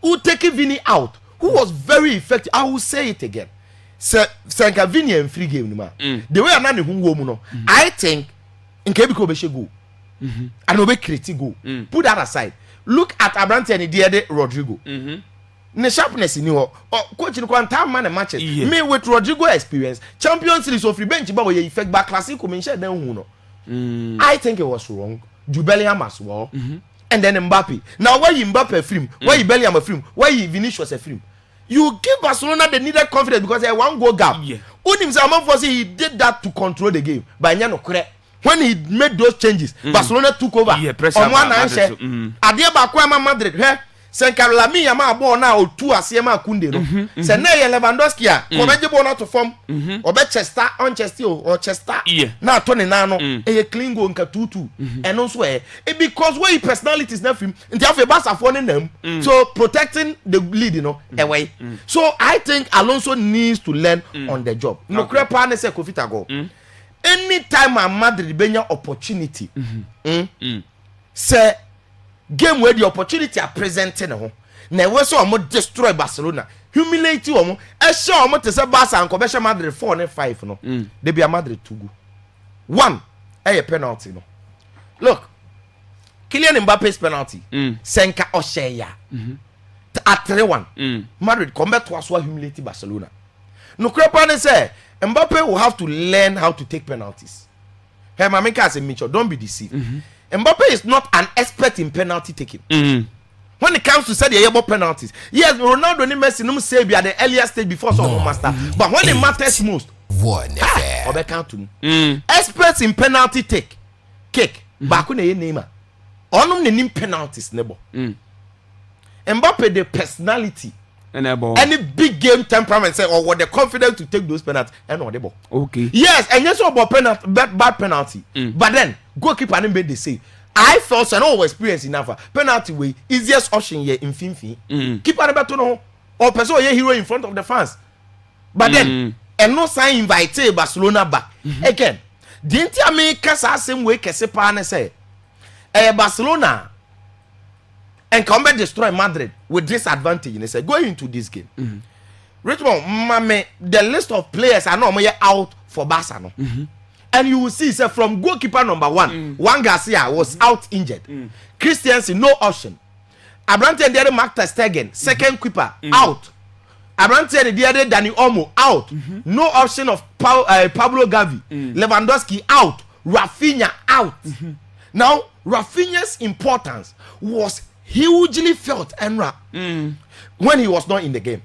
who take Vini out? Who was very effective? I will say it again. Sanka Vini and free game the way anani who no. I think in Kebiko Beshe go. And obey critic go. Put that aside. Look at Abrante and Diede Rodrigo. Ne sharpness in you coach in quantum man matches me with Rodrigo experience Champions League so free bench but we effect back classic come share then who no I think it was wrong Bellingham as well and then Mbappe now why Mbappe a film why you Bellingham a film why you Vinicius a film you give Barcelona the needed confidence because they one goal gap he did that to control the game but when he made those changes Barcelona took over on one hand Adia Bakwema Madrid Senka Lami yama ball na o two asiema kunde no se na ye Lewandowski a ko beje ball na to form o be Chester on Chester or Chester na to ne na no e clean go nka 2-2 eno so because where personalities na film nti afa Barca for ne nam so protecting the lead you know away so I think Alonso needs to learn on the job no crepa ne se Kofi go anytime a Madrid benya opportunity say game where the opportunity are presenting ho na we so omo destroy Barcelona humiliate omo e show omo te say Barca and Cobesha Madrid 4 and 5 no they be a Madrid 2 go 1 a penalty no look Kylian Mbappe's penalty Senka Osheya at 3-1 Madrid come back to us humiliate Barcelona no crepa ne say Mbappe will have to learn how to take penalties hey mameka as a Mitchell don't be deceived Mbappe is not an expert in penalty taking. When it comes to say the able penalties, yes, Ronaldo and Messi no say be at the earlier stage before some master. But when it matters most, experts in penalty kick. Baku ne name. Onum ne nim penalties nebo. Mbappe the personality. Any big game temperament say or what the confidence to take those penalties and on the ball. Okay. Yes, and yes about penalty bad penalty. But then goalkeeper and made the save. I felt and all experience enough penalty way easiest option here in Finfi. Keeper never to know or person here hero in front of the fans. But then and no sign invite Barcelona back. Again, didn't you make us same way Kesepa say Barcelona and come back destroy Madrid with disadvantage. And they say, going into this game. Richmond, mame, the list of players are not out for Barca. No? And you will see, say, from goalkeeper number 1, Juan Garcia was out injured. Christiansen, no option. Abrante and the other Mark ter Stegen, second keeper, out. Abrante and the other Dani Olmo, out. No option of Pablo Gavi. Lewandowski, out. Rafinha, out. Now, Rafinha's importance was hugely felt Enra when he was not in the game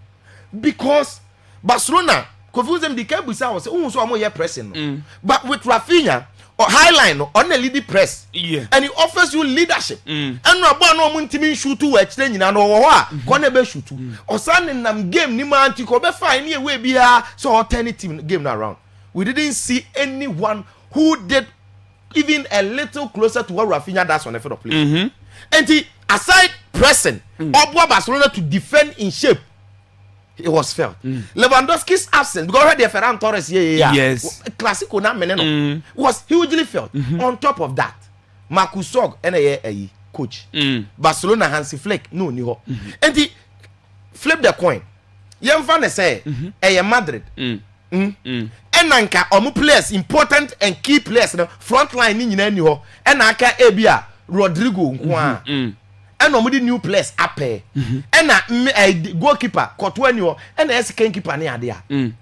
because Barcelona confused them the Kebusa was say so am pressing but with Rafinha or highline on the leading press and he offers you leadership and no one team shoot to exchange na no corner be shoot or sudden nam game ni man ti ko be fine here we be so alternative game around we didn't see anyone who did even a little closer to what Rafinha does on the field of play and he aside pressing Barcelona to defend in shape it was felt Lewandowski's absence because already Ferran Torres yes classical na meneno was hugely felt on top of that Marcus Sog and coach Barcelona Hansi Flick no ni ho and he flip the coin yemfa say Madrid and nanka omu players important and key players no front line ni nyina ni ho and aka ebia Rodrigo nkwa and omudi new players ape and na goalkeeper Kotwani o and the second keeper ne ade a and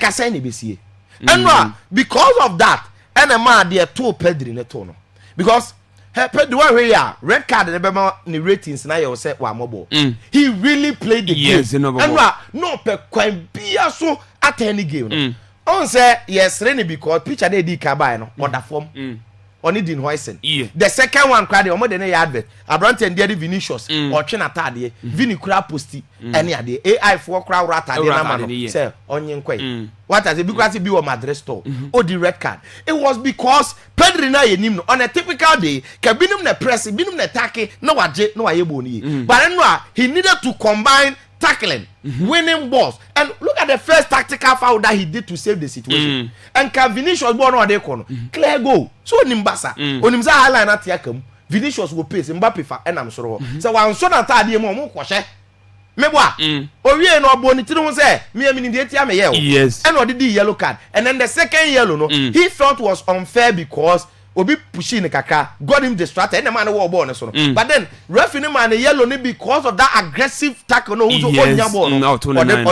ka say ne besie and because of that and a man there to Pedri ne to no because the one where ya red card the bema ni ratings na you say wa mobo he really played the game and no pe kwan bia so at any game no on say yes Rene because picture dey ka buy no order form on it in Hoisen. The second one cried the more than a advert. Abrant and Daddy Vinicius or Chenatadi, Vini Crab Posty, any of the AI 4 crowd rat say onion quay. What has it because it be a Madrid store? Oh, the red card. It was because Pedrina him on a typical day, Cabinum the press, binum the tacky, no jet, no ayeboni. But anyway, he needed to combine tackling, winning balls, and look at the first tactical foul that he did to save the situation. And Vinicius born on the corner, clear goal. So Nimbasa, Onimza highline at Yakum, Vinicius will pace Mbappe for and I'm sure. So I'm so not tired more quashe. Meboa, or we no bonity say, me a minute yellow. Yes, and what did the yellow card? And then the second yellow, no, he felt was unfair because Obi pushing kaka got him distracted and the man was born so. But then referee man the yellow because of that aggressive tackle no who's on your ball or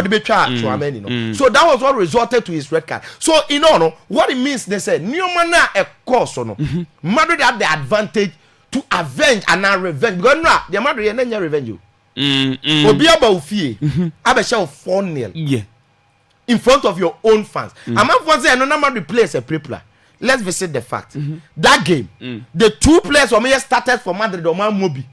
the betra so that was what resulted to his red card. So in all what it means they said new man a course no Madrid had the advantage to avenge and now revenge because now the Madrid and revenge you Obi abofie abesha 4-0 in front of your own fans. I'm not for say no Madrid plays a pre-plan. Let's visit the fact. That game, the two players who started for Madrid or Man Mobi.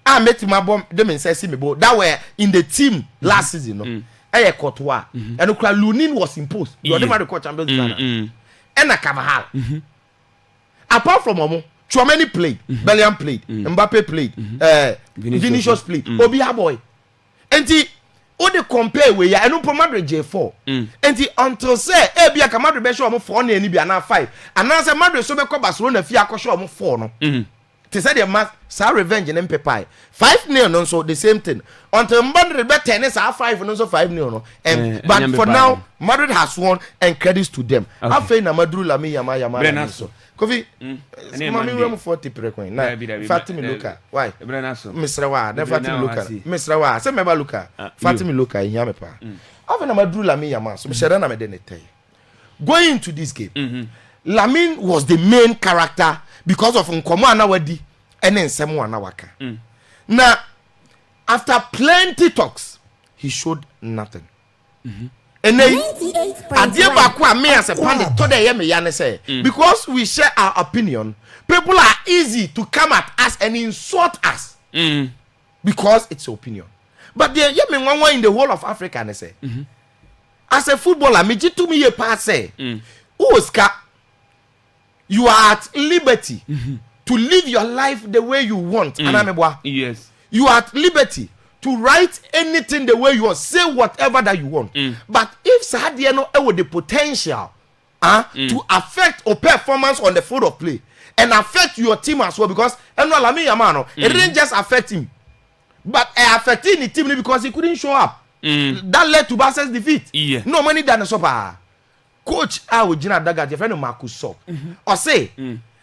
I met my bomb them and say that were in the team last season. No, Eye Courtois and Lunin was imposed. You are the coach Champions League. And a Carvajal. Apart from Omo, Chouameni played, Bellingham played, Mbappe played, Vinicius played, Obi boy, and o de compare we ya eno Madrid J4 enti until say e bia ka Madrid be show am 4 na eni bia na 5 and say Madrid so be ko Barcelona fi akosho am 4 no te say the match sa revenge na mpepai 5-0 no so the same thing until Madrid be 10 sa 5 no so 5-0 no but for now Madrid has won and credits to them afei na Madrid la me yama so Kofi, mami we mu 40 precoin. Na Fatimi Luka. Why? Mr. Wa, na Fatimi Luka. Mr. Wa, say meba Luka. Fatimi Luka in me pa. Ave na Madru Lami Yama, so Mr. na me den tell. Going into this game, Lamin was the main character because of nkomo anawadi and nsemo anawaka. Now, after plenty talks, he showed nothing. And then because we share our opinion, people are easy to come at us and insult us because it's opinion. But there you mean one in the whole of Africa and say as a footballer, me to me a pass say Oscar, you are at liberty to live your life the way you want. Yes, you are at liberty to write anything the way you want, say whatever that you want. But if Sadia no with the potential to affect your performance on the field of play and affect your team as well, because it didn't just affect him, but it affected the team because he couldn't show up. That led to Barca's defeat. No money than a sopa. Coach, I would Gina Daga, your friend Marcus so or say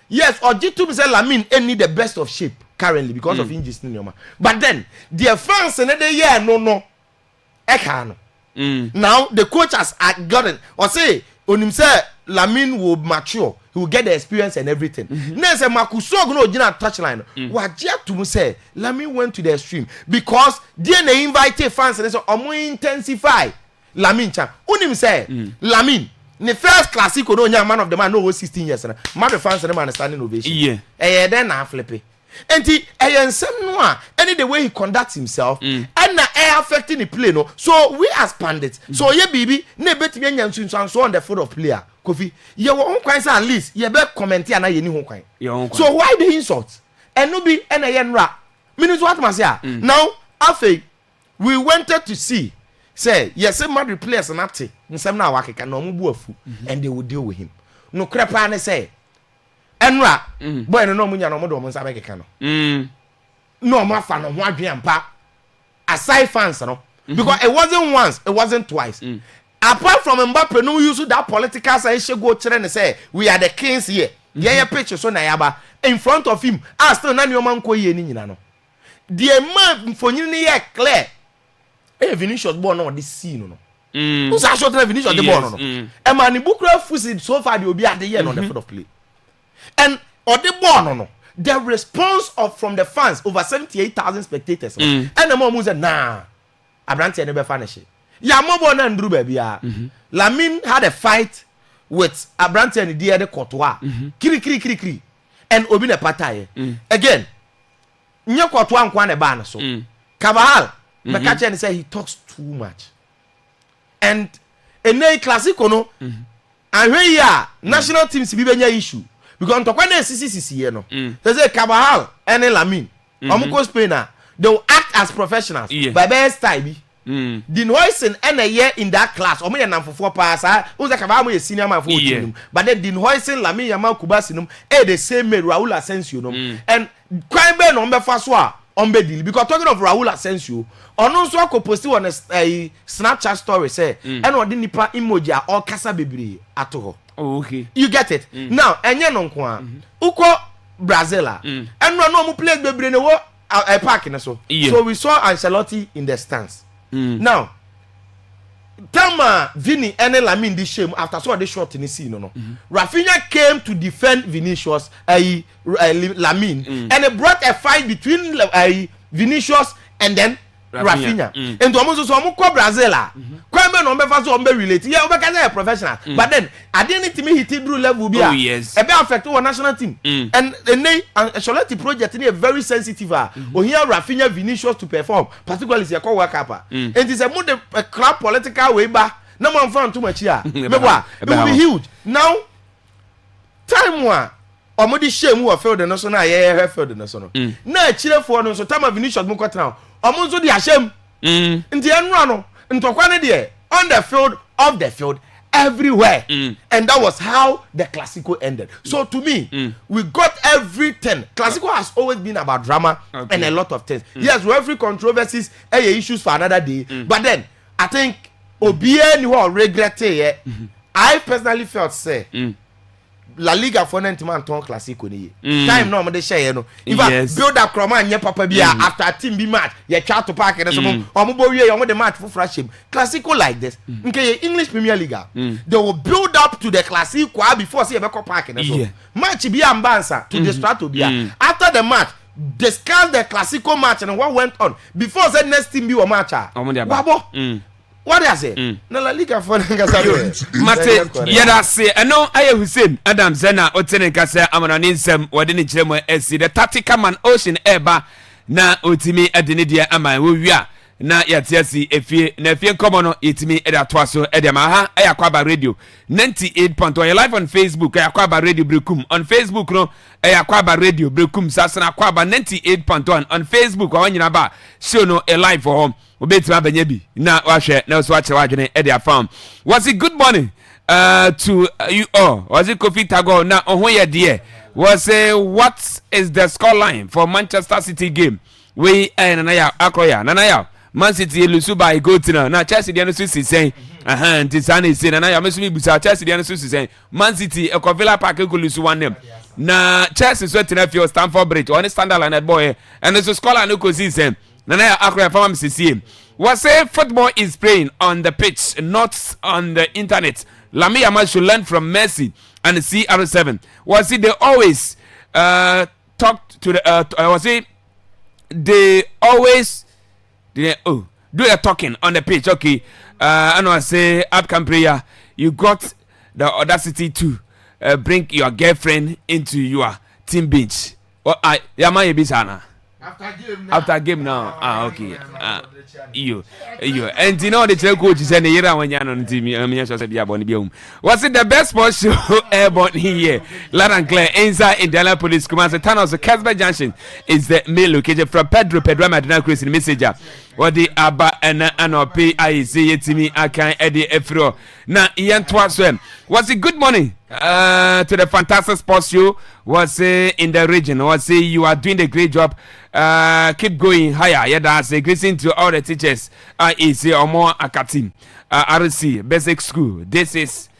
yes, or G2 say Lamin need the best of shape currently because of injuries. But then the France another year no ekano. Now the coach has gotten or say on him say Lamin will mature, he will get the experience and everything. Then say Marcus no Gina touchline. What yet to say Lamin went to the extreme because then they invited fans and so intensify Lamin chan. On him say Lamin the first classic no man of the man no 16 years na Madrid fans and man standing ovation. Then na flippy. And he any the way he conducts himself and affecting the play no. So we as pundits, so yeah baby, ne bet me nyansu so on the field of player. Kofi, you won quite at least you be comment na ye ni ho kwan. So why the insult? And no be na ye nra. Means what must ya? Now after we wanted to see say yes Madrid players na ate nsem na wakeka na omubu afu and they will deal with him. No crepa ne say enra boy no munya no mo do mo nsa bekeka no no ma fa no ho adwen ampa aside fans no because it wasn't once, it wasn't twice. Apart from Mbappe no use that political say she go chere ne say we are the kings here yeah pitch so na yaba in front of him still na nyoma nko ye ni nyina no the man mfonyin ni ye clear Vinicius ball no this scene no who's a shot Vinicius the ball no e man ni bukra fusi so far the obi ade here on the field of play and or the ball no the response from the fans over 78,000 spectators and the mom said nah Abrante ne be finish ya mobo na nduru ba bia Lamine had a fight with Abrante and the other Courtois kiri and obi na pataye again nye Courtois nkwa na ba na so Carvajal Mekache and say he talks too much and a classico no and here national teams bi benya issue because ntokwa na sisi here no say Carvajal and Lamine omuko Spain they will act as professionals by best time the Hoysen and a year in that class omo ye namfofo pass who say Carvajal ye senior man for team but then the Hoysen Lamine Yamal Kubasinum the same Raul Asensio no and kwan be no mbefa so a deal because talking of Raul Asensio ono so akoposti on a Snapchat story say and odi nipa emoji a all kasa bebre ato ho. Oh, okay. You get it? Now enye no nko a uko Brazil and no mu play bebre ne wo a park na so so we saw Ancelotti in the stands now Tama Vini and Lamine this shame after so the shot in the scene no Rafinha came to defend Vinicius Lamine and it brought a fight between Vinicius and then Rafinha and to almost so ko Brazil kwa me no be fa so be relate yeah we can say professional but then at the end to me hit through level be e be affect our national team and the Ancelotti project is very sensitive o here Rafinha Vinicius to perform particularly say World Cup and it's a more the club political way ba na man fan too much here me boy it will be huge now time one omodi shame who failed the national yeah failed the national na chire for no so time Vinicius mo kwatra omonzo di ashem nti enra no ntokwa ne de on the field off the field everywhere and that was how the Clasico ended so to me we got everything. Clasico has always been about drama and a lot of things yes referee controversies issues for another day but then I think obie ni who regret it I personally felt say La Liga for man ton Clasico ni time no mo de share no if build up kroma anye papa bia after team be match ye try to park and so omo bo wie omo the match for frashim Clasico like this nke English Premier League they will build up to the Clasico before say be park and so match be ambansa to the strato bia after the match discuss the Clasico match and what went on before say next team be o match wabo what is it? Na La Liga for Mate, yada say, no, I Hussein Adam Zena, Otene Kasa, Amananism, Wadini Chemo, SC, the tactical man, Ocean Eba, na Utimi Adinidia, Ama, we are. Na yatiasi efie na efie komono itimi eda twaso edemaha Akwaaba radio 98.1 live on Facebook Akwaaba radio brekum on Facebook no Akwaaba radio brekum sasana Akwaaba 98.1 on Facebook wa nyina ba show no a live for home obetima banyabi na wahwe na so ache wadwene ede afam was it good morning to you all was it Kofi Tago na ohoye de was what is the score line for Manchester City game we nanaya akoya nanaya Man City lusu by go to na Chelsea the so say ntisane say na ya mesu busa Chelsea the so say Man City e Villa Park go lusu one them na Chelsea so tena fi Stamford Bridge on standard line boy and so scholar no ko see say na ya akra fam CC was say football is playing on the pitch not on the internet. Lamine Yamal should learn from Messi and CR7 was it they always talk to the was it they always do the talking on the pitch, okay? And I say, outcome prayer, you got the audacity to bring your girlfriend into your team bench. Yama Bisana. After game now. Okay. You. And you know the coach is saying year when you're on team. Was it the best sports show airborne here? Loud and clear inside Indianapolis. Commander Thanos, Casper Junction is the mail located from Pedro Madina Chris in Messenger. What the Abba and Anope I say it to me. I can't Eddie Efro. Now Ian Twaswem. Was it good morning to the fantastic sports show? Was in the region. Was you are doing a great job. Keep going higher. Yeah, that's a greeting to all the teachers. IEC or more Akatim, RC Basic School. This is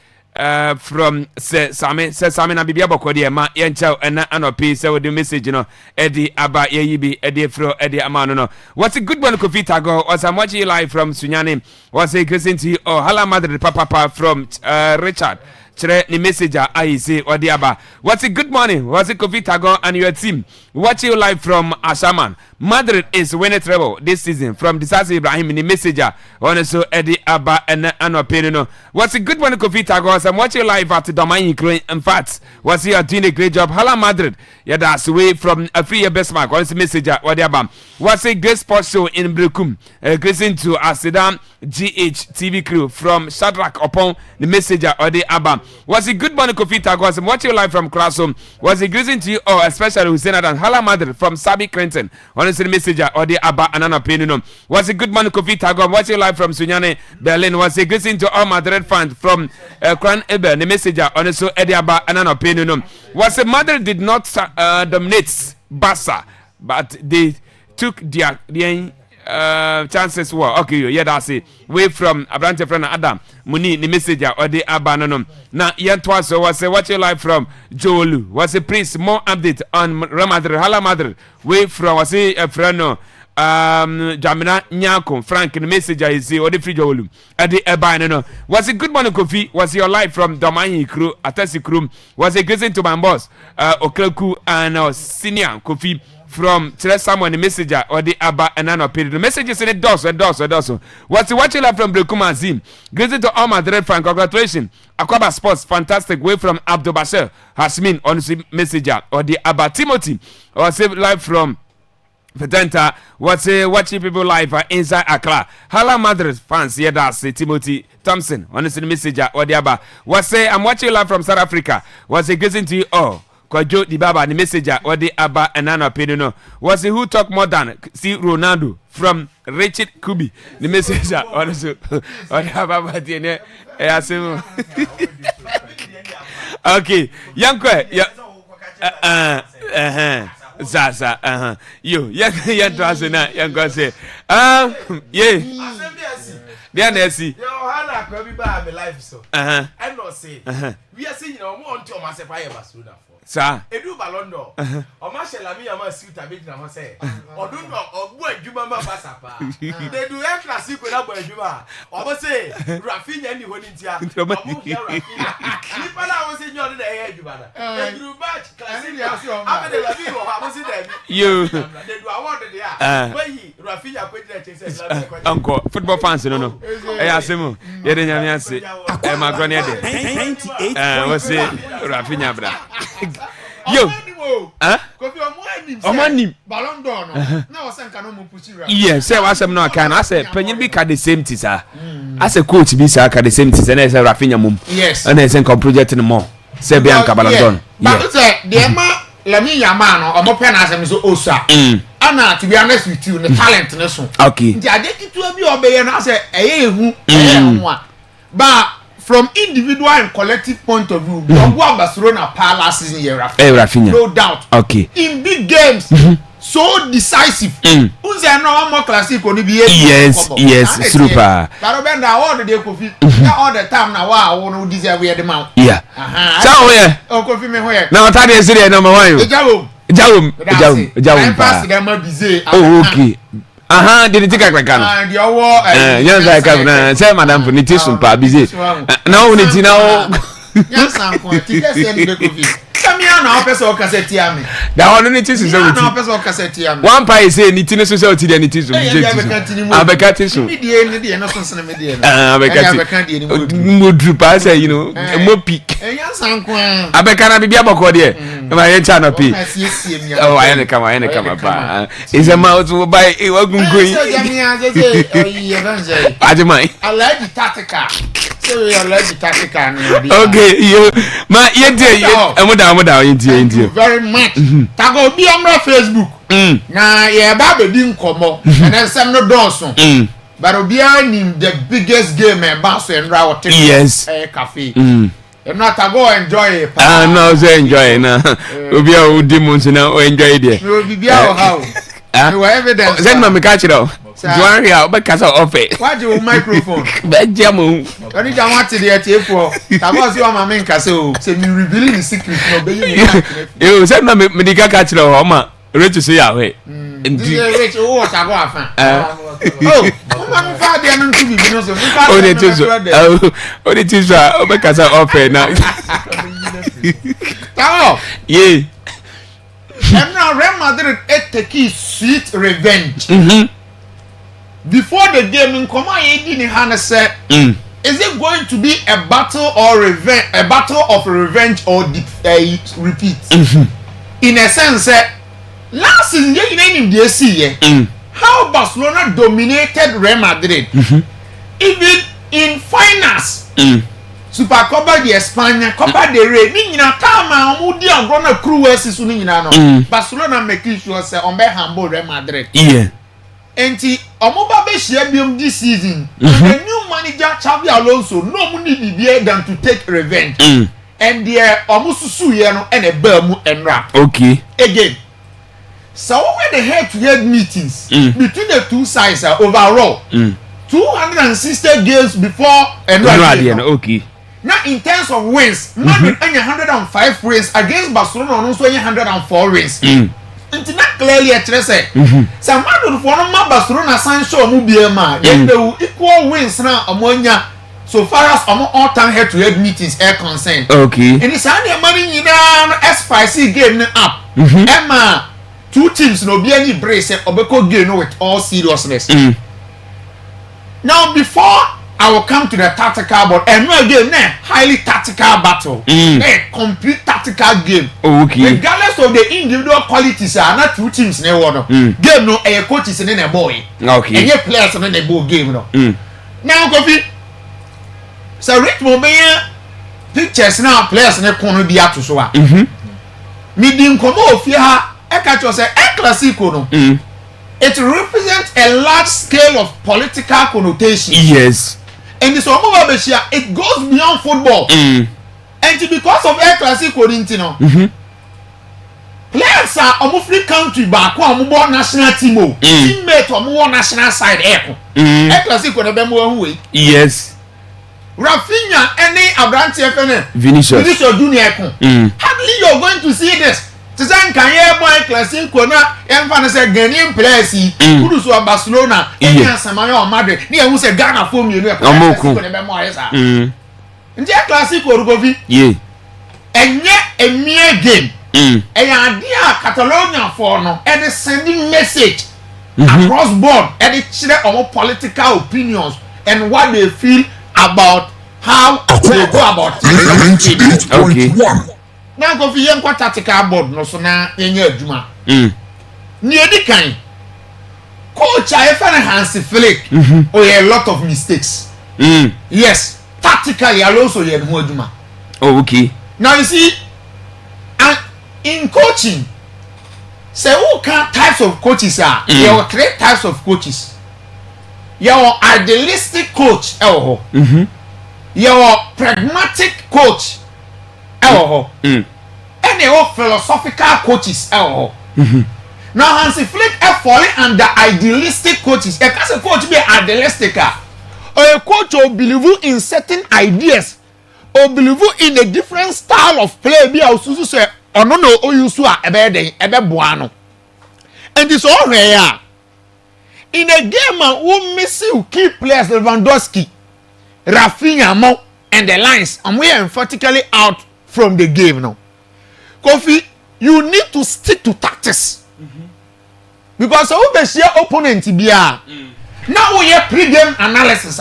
from Sami na bibia bokodi ma yenchao ena anopi se with the message no Eddie aba yeyibi Eddie fro Eddie amano no. What's a good one Kofi Tago? Was I'm watching you live from Sunyani. Was a greeting to you Hala Madrid Papa from Richard. Chere ni messenger I say Odiaba. What's a good morning? Was it Kofi Tago and your team? Watching you live from Ashaman. Madrid is winning treble this season from Disasi Ibrahim in the messenger. Also Eddie Abba and Anopino. What's a good one Kofi Tago? I'm watching you live at Domain Ukraine. In fact, was he doing a great job? Hala Madrid. Yeah, that's away from a 3-year best mark. What's the messenger? Odiaba. What's a great sports show in Brukum? Greeting to Asidam GH TV crew from Shadrach upon the messenger Odiaba. Was it good morning Kofi Tago? I'm watching you live from Classroom. Was it greeting to you all, especially Hussein Adan Hala Madrid from Sabi Clinton. Honestly, the messenger or the Abba Anana Penino. Was a good morning Kofi Tago? I'm watching you live from Sunyane, Berlin. Was a greeting to all Madrid fans from Kran Eber, the messenger honestly Eddie Abba Anana Penino. Was a Madrid did not dominate Barca, but they took their chances were okay. Yeah, that's it. Way from Abrante friend Adam Muni, the messenger or the Abanonum. Now, yet twice was a watch live from Joelu. Was a priest more update on Real Madrid, Hala Madrid. Way from was a friend Jamina Nyako, Frank, the messenger is or the free Joelu. At the Abanano. Was a good morning Kofi? Was your live from Domain crew, Atasi crew? Was a greeting to my boss, Okleku and senior Kofi. From someone the messenger or the Abba and Nano period. The messages in it does. What's watching live from Brekuma Zim? Greeting to all Madrid fan. Congratulations. Akwaaba Sports, fantastic way from Abdul Bashir Hasmin on the messenger or the Abba Timothy. Or say live from Petenta. What's watching people live inside Accra. Hala Madrid fans, yeah, that's Timothy Thompson on the messenger or the Abba. What's I'm watching live from South Africa. What's greeting to you all. Kwajo the Baba the messenger or the Abba and Nana Pedino was he who talk more than see Ronaldo from Richard Kubi the messenger also or the Baba the okay Yankwe Zaza you yan to na Yankwe say yeah Nancy Hana Kwabi ba me life so I not say we are saying more on to myself I ever soon Sir, Edu Balondo. O ma she la mi ama suit abi na ho say. Odun no ogbu adwuma ma basa pa. They do air classic na bo adwuma. O bo say Rafinha ni ho ni ntia. O bo ya Rafinha. Ni pa na wo say nyo na e adwuma na. They do batch classic. Abi de la bi ho ha bo say dem. You. They do award de ya. Wey Rafinha ko dire say la bi ko. Uncle football fans no. Eh asemu. Ye de nyame ase. Eh magroni de. 98. We say Rafinha bra. Yo, Omanim Ballon d'Or no. Na osenka no mo pushi ra. Yes, say wasem no kan. I say penyin bi ka the same thing sir. I say coach bi say ka the same thing. Na say Rafinha mum. Yes. And say come project no more. Say be anka Ballon d'Or. But say the ma Lamine Yamal no omo pe na asem so osa. Ana to be honest with you, the talent ne so. Okay. Nti ade kitu abi obeye na say eye ehu ho a. But from individual and collective point of view, Barcelona last season here, Rafinha. No doubt. Okay. In big games, so decisive. Who's no more classic on the Yes, super. But when the all the day Kofi, all the time now, wow, who deserve the amount. Yeah. So yeah. Oh, Kofi me where? Now what is it number 1? Jawum. Oh, okay. Didn't take a crack. And your war, yes, I can say, Madame, for Nitisum, pa busy. Now, yes, I'm going to get Come here now, person cassette me. The only thing is cassette. One pie say Nitin society and it is Abacatisu. Mudrupa say, you know, more peak. Abacana be Abacodia. My channel. Oh, I come up. Is a mouth will buy a welcome green. I like the Tatica. Okay, you my thank you very much. Tago be on my Facebook. Na ye ba be di nkomo. And then some no donso. But obia nim the biggest game e ba so enra wote. Yes. Cafe. And not go enjoy it. No, say enjoy na. Obia udi munsi na o enjoy there. No bibia o how. You evidence. Send me catch it out. Juari a obekasa ofe. What do microphone? Bejamu. Oni ja want the atiefo. Tabos you ma men kase o. Say me revealing the secret no be you. Yo, say na me dika ka kire ho ma. Rich say ya we. Ndi rich o what go afan. Oh, mama fa de no ntu bibi no so. O de tizo. O de tizo obekasa ofe na. Tawo. Yeah. And now Real Madrid take sweet revenge. Before the game in Koma Yedi Hana said, is it going to be a battle or revenge, a battle of revenge or repeat? In a sense, last season you see how Barcelona dominated Real Madrid. Even in finals. Super Copa de España, Copa del Rey, ni na tama omudi agona crew sisu ni na no. Barcelona make sure say on be humble Real Madrid. Yeah. Enti omoba be share biom this season. The new manager Xavi Alonso no mu need be than to take revenge. And there omususu ye no and a bamu enra. Okay. Again. So when the head-to-head meetings between the two sides are overall 260 games before enra. Okay. Now in terms of wins, Madrid any 105 wins against Barcelona and also 104 wins. It's not clearly a trace. Some Madrid for no Barcelona sign show mu biema. Then they will equal wins now ammonia so far as all-time head-to-head meetings are concerned. Okay. And it's only money in S5C game up. Emma, two teams no be any brace obeko game with all seriousness. Now before I will come to the tactical board and again highly tactical battle. A complete tactical game. Okay. Regardless of the individual qualities are not two teams ne one. Game no a coach is in a boy. Okay. And your players in a ball game no. Now Kofi. So Rich Mobile pictures now players in a corner be out to so. Meeting komo ofia e catch us a classico no. It represents a large scale of political connotation. Yes. And this it goes beyond football. And because of El Clasico, players are almost free country back on national team. Teammate or national side. El Clasico never way. Yes. Rafinha, any Abranti FN, Vinicius Junior. Hardly you're going to see this. Tizan kanye boy classic kona emfa say Ghanaian players kudu so Barcelona enya Samaya o Madrid ni ehun say Ghana form you know Omoku ko ne be mo ayesa nje classic orugovi yeah enye emie game eya dia Catalonia for no and sending message across board and it share our political opinions and what they feel about how they go about it. Okay. Now go for young tactical board no so na yenye adwuma. Ni edikan. Coach Ayefana Hansi Flick a lot of mistakes. Yes, tactically Alonso ye ho adwuma. Oh okay. Now you see in coaching say who can types of coaches are there are three types of coaches. Your idealistic coach your pragmatic coach and they are philosophical coaches. Now Hansi Flick falling under idealistic coaches. A coach be idealistic or a coach who believe in certain ideas or believe in a different style of play. Be also say or no you ebe buano. And it's all rare. In a game who miss you key players Lewandowski, Rafinha, and the lines, and we are emphatically out from the game now. Kofi, you need to stick to tactics. Because who be share opponent bia. Now we have pre-game analysis.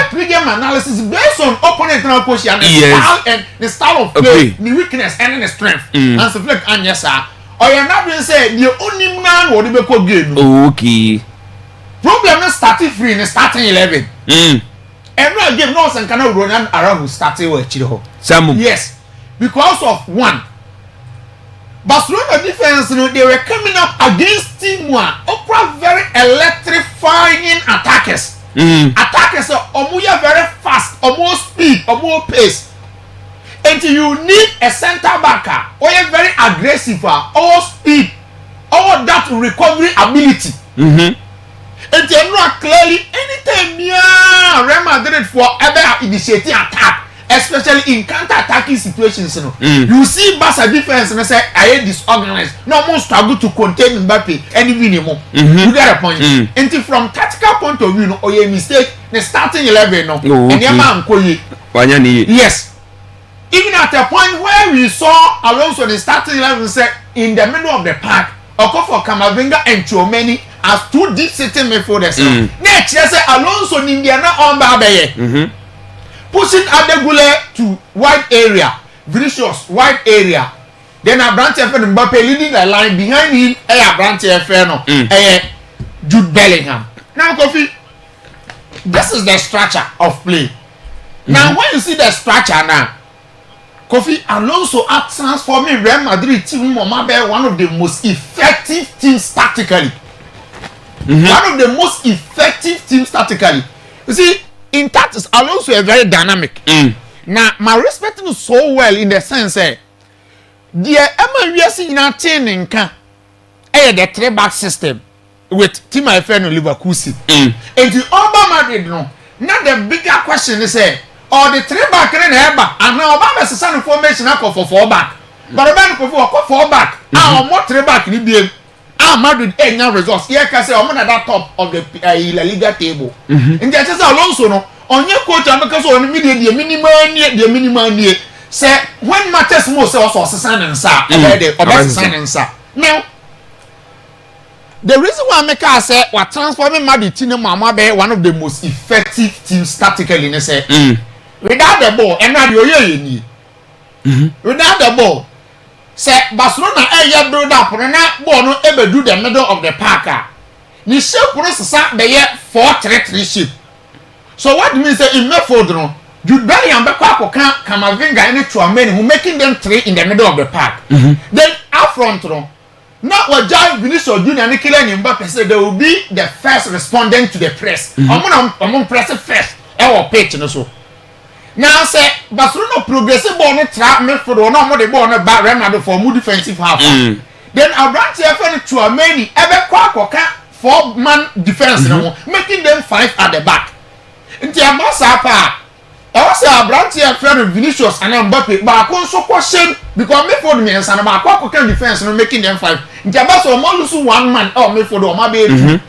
Pre-game analysis based on opponent and position and the style of play, the weakness and the strength. And so like Anyasa. Or you're not going to say the only man will be called game. Okay. Problem is starting free in the starting 11. Every game knows and cannot run around who started with Chido. Yes. Because of one. Barcelona defense, they were coming up against Team One. Opera very electrifying attackers. Attackers are almost very fast, almost speed, almost pace. And you need a center backer or a very aggressive, all speed, all that recovery ability. And you know clearly anytime Real Madrid for ever initiating attack, especially in counter-attacking situations, you see Barca defense and say I hate disorganized. No more struggle to contain Mbappe and win him. You get a point. And from tactical point of view, or your mistake, the starting 11 and your man yes. Even at a point where we saw Alonso the starting 11 say in the middle of the park, Okofo, Camavinga and Tchouameni as two deep sitting midfielders. Next, yes, Alonso Nindiana on Barbe. Pushing Adegule to wide area, Vinicius wide area. Then Abrante and Mbappe leading the line behind him. Abrante Jude Bellingham. Now, Kofi, this is the structure of play. Now, when you see the structure now, Kofi Alonso are transforming Real Madrid team one of the most effective teams tactically. One of the most effective teams tactically. You see, in tactics, Alonso is very dynamic. Now, my respect him so well in the sense that the MLS in a training can the 3-back system with Team IFN Liverpool. And the Alba Madrid, no. Now the bigger question is or the 3-back and now Obama is a formation for 4-back. But Obama for 4-back. Our more 3-back in the Madrid any results. Here can say I'm at that top of the La Liga table. And that's Alonso no. On your coach and because on the minimum say when matters most also sign and sa now the reason why I make us say we're transforming Madrid team Mama be one of the most effective teams tactically in say without the ball and now you without the ball say Barcelona build up na ball no ever do the middle of the park ni shape process be 4-3-3 shape. So what means in midfield no Jude Bellingham Camavinga and Tchouameni who making them 3 in the middle of the park. Then up front no now what Vinicius Junior and Kylian Mbappe said they will be the first respondent to the press. I'm press first our pitch no so. Now say Barcelona progressive ball no trap midfield no more the ball no back Real Madrid for more defensive half. Then Abrante and Tchouameni ever 4-man defense no making them 5 at the back. Nti amasa pa I say Abrante and friend Vinicius and Mbappe but I so question because me for me and ba can defense no making them 5. Nti amasa o mo lose 1 man or me for do o ma be 2.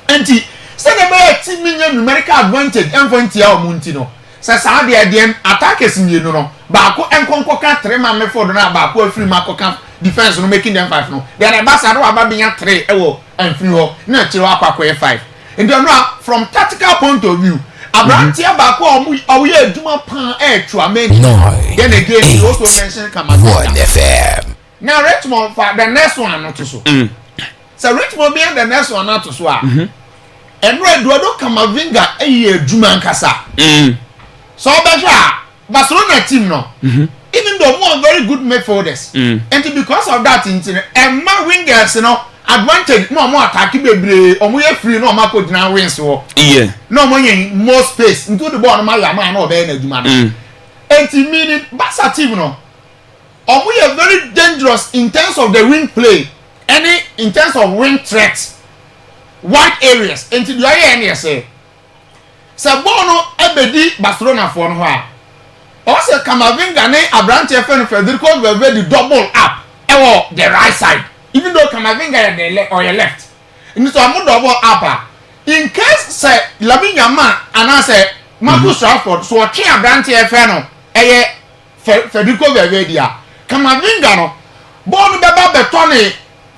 Nti say the be team million numerical advantage enfanti a o munti no. Say sa de dem attackers ni no ba ko enkonko kan 3 man me for do na ba ko afiri ma ko kan defense no making them 5 no. Then amasa do aba be 3 e wo amfiri ho na chiro akwa 5. And then from tactical point of view Abrante back or we are Juma Pan Tchouameni. Then again, you also mentioned Camavinga. FM. Now, Richmond for the next one not to so. So, Richmond being the next one not to so. And where do I do Camavinga a Juma Kasa? So, Barcelona team no. Even though more very good midfielders. And because of that, and my wingers, you know. Advantage no more attack bebre omo ye free no ma ko gina wins wo no more more space into the ball no ma ya man no be na aduma no enti meaning Barca team no omo ye very dangerous in terms of the wing play any in terms of wing threats wide areas enti do ye any say ball no ebedi Barcelona for no ha o se Camavinga ne Abrante Federico Valverde double up the right side. Even though Camavinga or your left, and so I'm double upper. In case say Lamine Yamal and I say Marcus Rashford, so a chair Abrante Federico Valverde, Camavinga no, born baba betone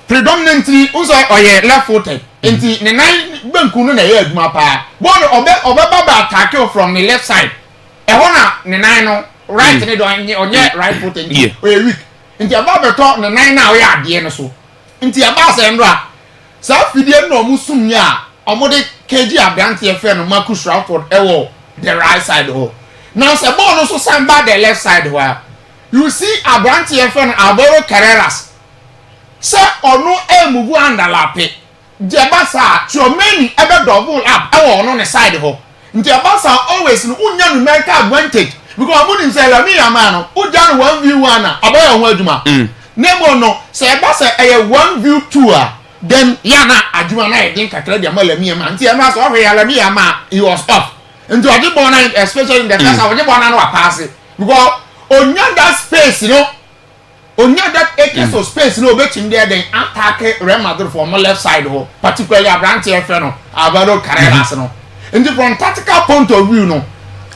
predominantly also or your left footed. Enti the 9 Benkunu na ye aduma pa. Born obeba attack from the left side. E hona the 9 no right ne do onye right footed. O ye weak. Enti aba beto the 9 na o ye ade no so. Nti aba se ndra sa fidie no musum ya omode KG Abrante no Marcus Rashford the right side ho now se ball no so samba the left side ho you see Abrante no Alvaro Carreras se ono move underlape Jebasa Tchouameni ebe double up ono ne side ho nti Jebasa always no unya numerical advantage because amuni se Lamine Yamal no uja no 1v1 na aboya ho aduma Nemo no say Barca a 1v2 then yana adwuma na yɛde kakra de ama Lamine Yamal nti ɛma so ɔhwɛ Lamine Yamal he was off nti ɔde ball na especially in the first half ɔde ball na pass because onya that space onya that acres of space no obetim there then attack Real Madrid from left side ho particularly Abrante Efe no Alvaro Carreras no nti from tactical point of view no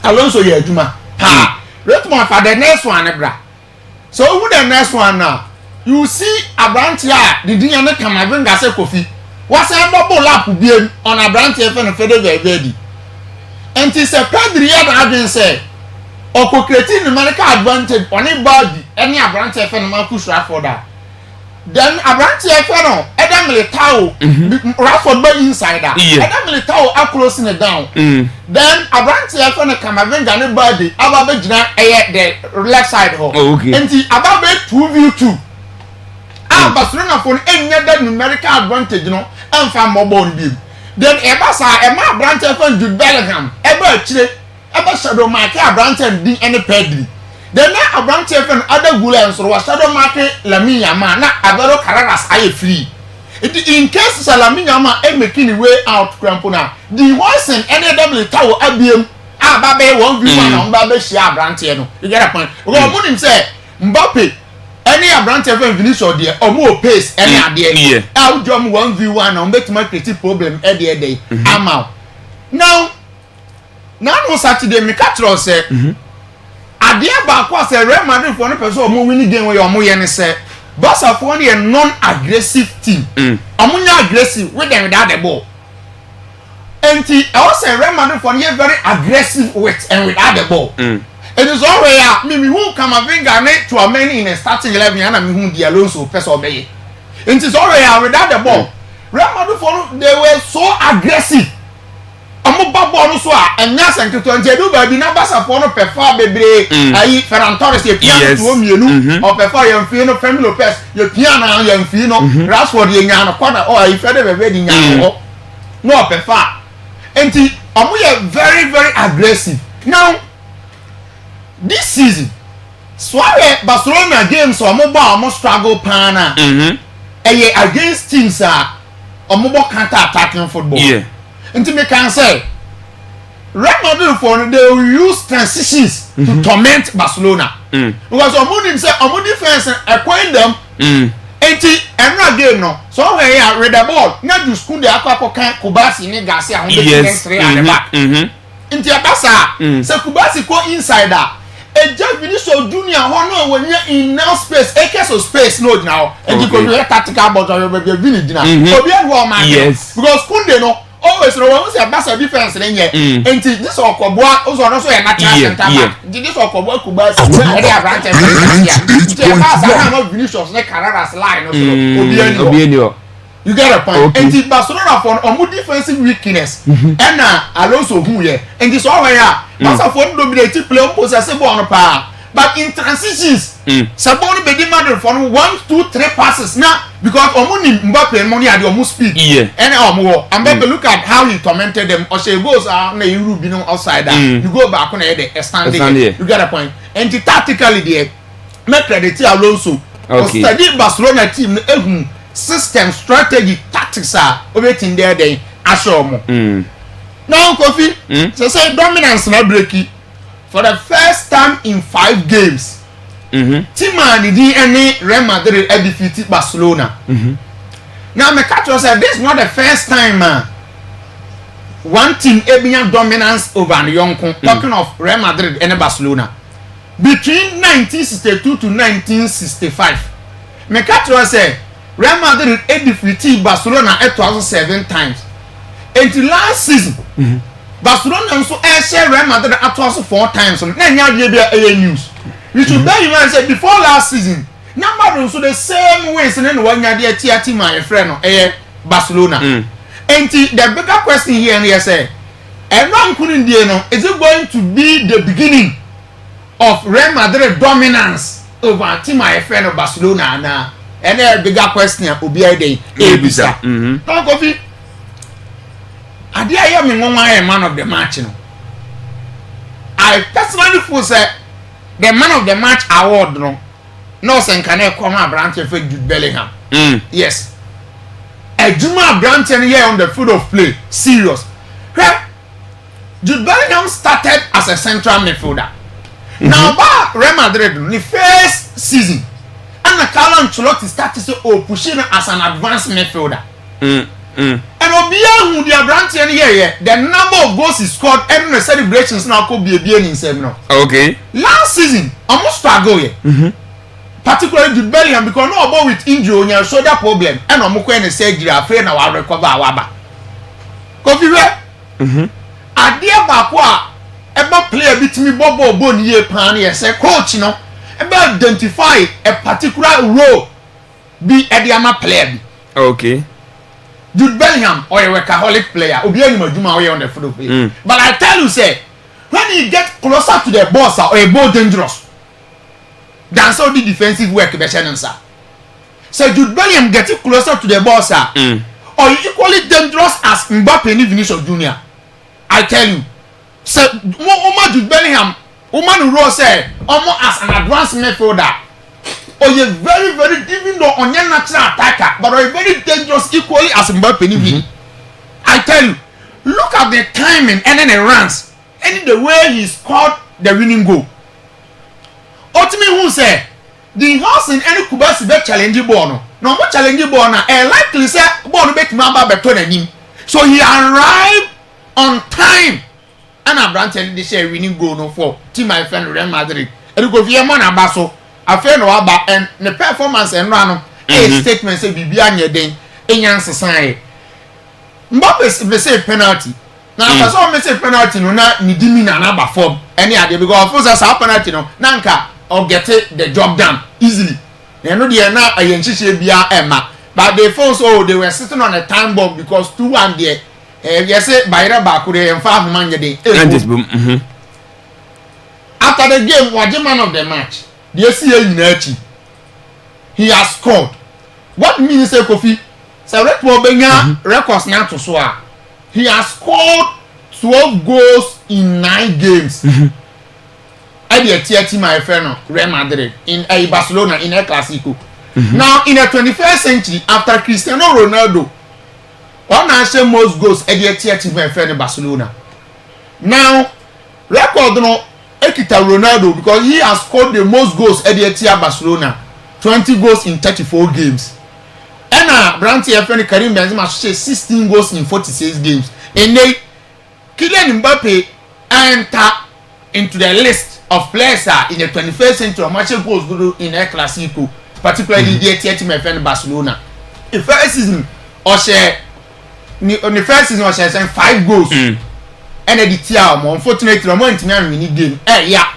Alonso yɛ adwuma ha Redmond for the next one bra so who the next one now you see Abrante the dinya ne Camavinga se Kofi was a double up bien on Abrante Efe no Fede Valverde and it's a Pedri that been say or creating numerical advantage on a body any Abrante Efe no Marcus Rashford then Abrante Efe no Eden Militao Rashford by insider Eden Militao up closing it down then Abrante Efe no Camavinga ne body ababe gina the left side ho and ababe 2v2 Barcelona for any other numerical advantage no and from mobile beam then Ebasa Emma Abrante Efe Jude Bellingham ever shadow market Abrante and any Pedri then now Abrante Efe other Gulens or shadow market Lamine Yamal na Alvaro Carreras are free in case Lamine Yamal making way out crampona the ones and any other tower abm Babe 1v1 on Babe share Abrante no you get a point because him say Mbappe any Abrante Efe Vinicius there or more pace any idea out jump 1v1 on make my creative problem every day I'm out now no Saturday me catch us say adia ba kwa say Real Madrid for no person o win game wey o mo ye ne say Barca for a non-aggressive team omunya aggressive with them without the ball and I was say Real Madrid for very aggressive with and without the ball it is already me who Camavinga to a man in a starting 11 and me who the Alonso person obey it is already without the ball Real Madrid for they were so aggressive amu babo no so a enya senketo nje do ba bi na Barca for no perform bebre ayi Ferran Torres ye pia to mienu o perform ye mfi no Fermin Lopez ye pia na ye mfi no Rashford ye nya no corner o ayi Fede bebe di nya no no perform enti amu ye very very aggressive now this season Suarez Barcelona games o amu ba amu struggle pana against teams amu bo counter attacking football Until me can say, Real Madrid for they will use transitions to torment Barcelona. Because Omudi say Omudi defense acquaint them. Enti enra game no. So when you read the ball, na do school the Akwaaba kan Kubasi ni Garcia on the next three at the back. Enti abasa say Kubasi go insider. Just Vinicius Junior hono when you enough space, acres of space no now. And you go tactical but you be Vini dina. Obi and man. Yes. Because Kunde no always no one say Barca defense in here. And this Okobwa also no so a natural center back. This Okobwa Kubasi e dey Abrante here. Barca no Vinicius na Carreras line also. Obi you get a point. And the Barcelona for omu defensive weakness. And Alonso who here. And this all where Barca for dominate play possessive on pa. But in transitions, Saboni be demanded for 1, 2, 3 passes now because Omuni Mbappe money at the speed. And Mbappe look at how he tormented them. Or she goes na you be no outside. You go back on the standing. You get a point. And tactically there, make credit to Alonso. Study Barcelona team system, strategy, tactics are waiting there. They assure mo. Now, Kofi, so say dominance na breaky. For the first time in 5 games, team and Real Madrid defeated Barcelona. Now, my catch said this is not the first time one team having dominance over the young talking of Real Madrid and Barcelona. Between 1962 to 1965, my catch said Real Madrid defeated Barcelona 8,007 times. Until last season, Barcelona also share Real Madrid at 4 times. Now news. You should bear in mind say before last season, number also the same ways and then one year team my friend Barcelona. And the bigger question here and here say, everyone couldn't is it going to be the beginning of Real Madrid dominance over team my friend of Barcelona now? And the bigger question will be a day. Now, Kofi. I am a man of the match. I personally feel say the man of the match award no sense can come Abrante for Jude Bellingham. Yes. Ejuma Branton here on the field of play. Serious. Jude Bellingham started as a central midfielder. Now, about Real Madrid, the first season, and Carlo Ancelotti started to pushing as an advanced midfielder. And Obia, who the Branton here, the number of goals he scored and the celebrations now could be a being in 7. Okay. Last season, almost struggle here. Particularly Jude Bellingham because no about with injury on your shoulder problem and I'm going to say you're afraid now I'll recover Akwaaba. Coffee where? Adia Bakwa ever play a bit me bobo bone ye pan ye say coach no ever identify a particular role be a diama player. Okay. Jude Bellingham or a workaholic player obi anima juma on the field play. But I tell you say when he get closer to the boss or a more dangerous than so the defensive work be sir. So Jude Bellingham getting closer to the boss or equally dangerous as Mbappe and Vinicius Junior. I tell you, so Jude Bellingham, woman who say almost as an advanced midfielder, or you very even though on your natural attacker, but are very dangerous equally as Mbappe and Vinicius. I tell you, look at the timing and then the runs and the way he scored the winning goal. Ultimately, who say the house in any Kubasi be challenging ball no more challenging ball now likely say ball bet mamba beton him. So he arrived on time and a Branton this year winning goal no for team my friend Real Madrid. And go via man abaso a friend no aba and the performance and run a statement say bibia nye den enyanse san Mbappe be say penalty. Now after so me say penalty no na ni dimi na aba form any ade because for say penalty no nanka or get the job done easily. They know they are now a yenchiche bia emma. But they force they were sitting on a time bomb because 2-1 there. Yes, Bayra Bakure and 5 man a day. After the game, was the man of the match. The SCA he has scored. What means a coffee? So Red Benya records now to swear. He has scored 12 goals in 9 games. I did team my friend Real Madrid in a Barcelona in a Clasico. Now in the 21st century, after Cristiano Ronaldo, one answer most goals at the team my friend Barcelona. Now record no Ekita Ronaldo because he has scored the most goals at the team Barcelona, 20 goals in 34 games. And Branty friend Karim Benzema 16 goals in 46 games. And they Kylian Mbappe enter into the list of players in the 21st century matching goals in El Clasico, particularly the team my friend Barcelona. The first season or share on the first season was 5 goals. And the team unfortunately I'm going to win game. Yeah.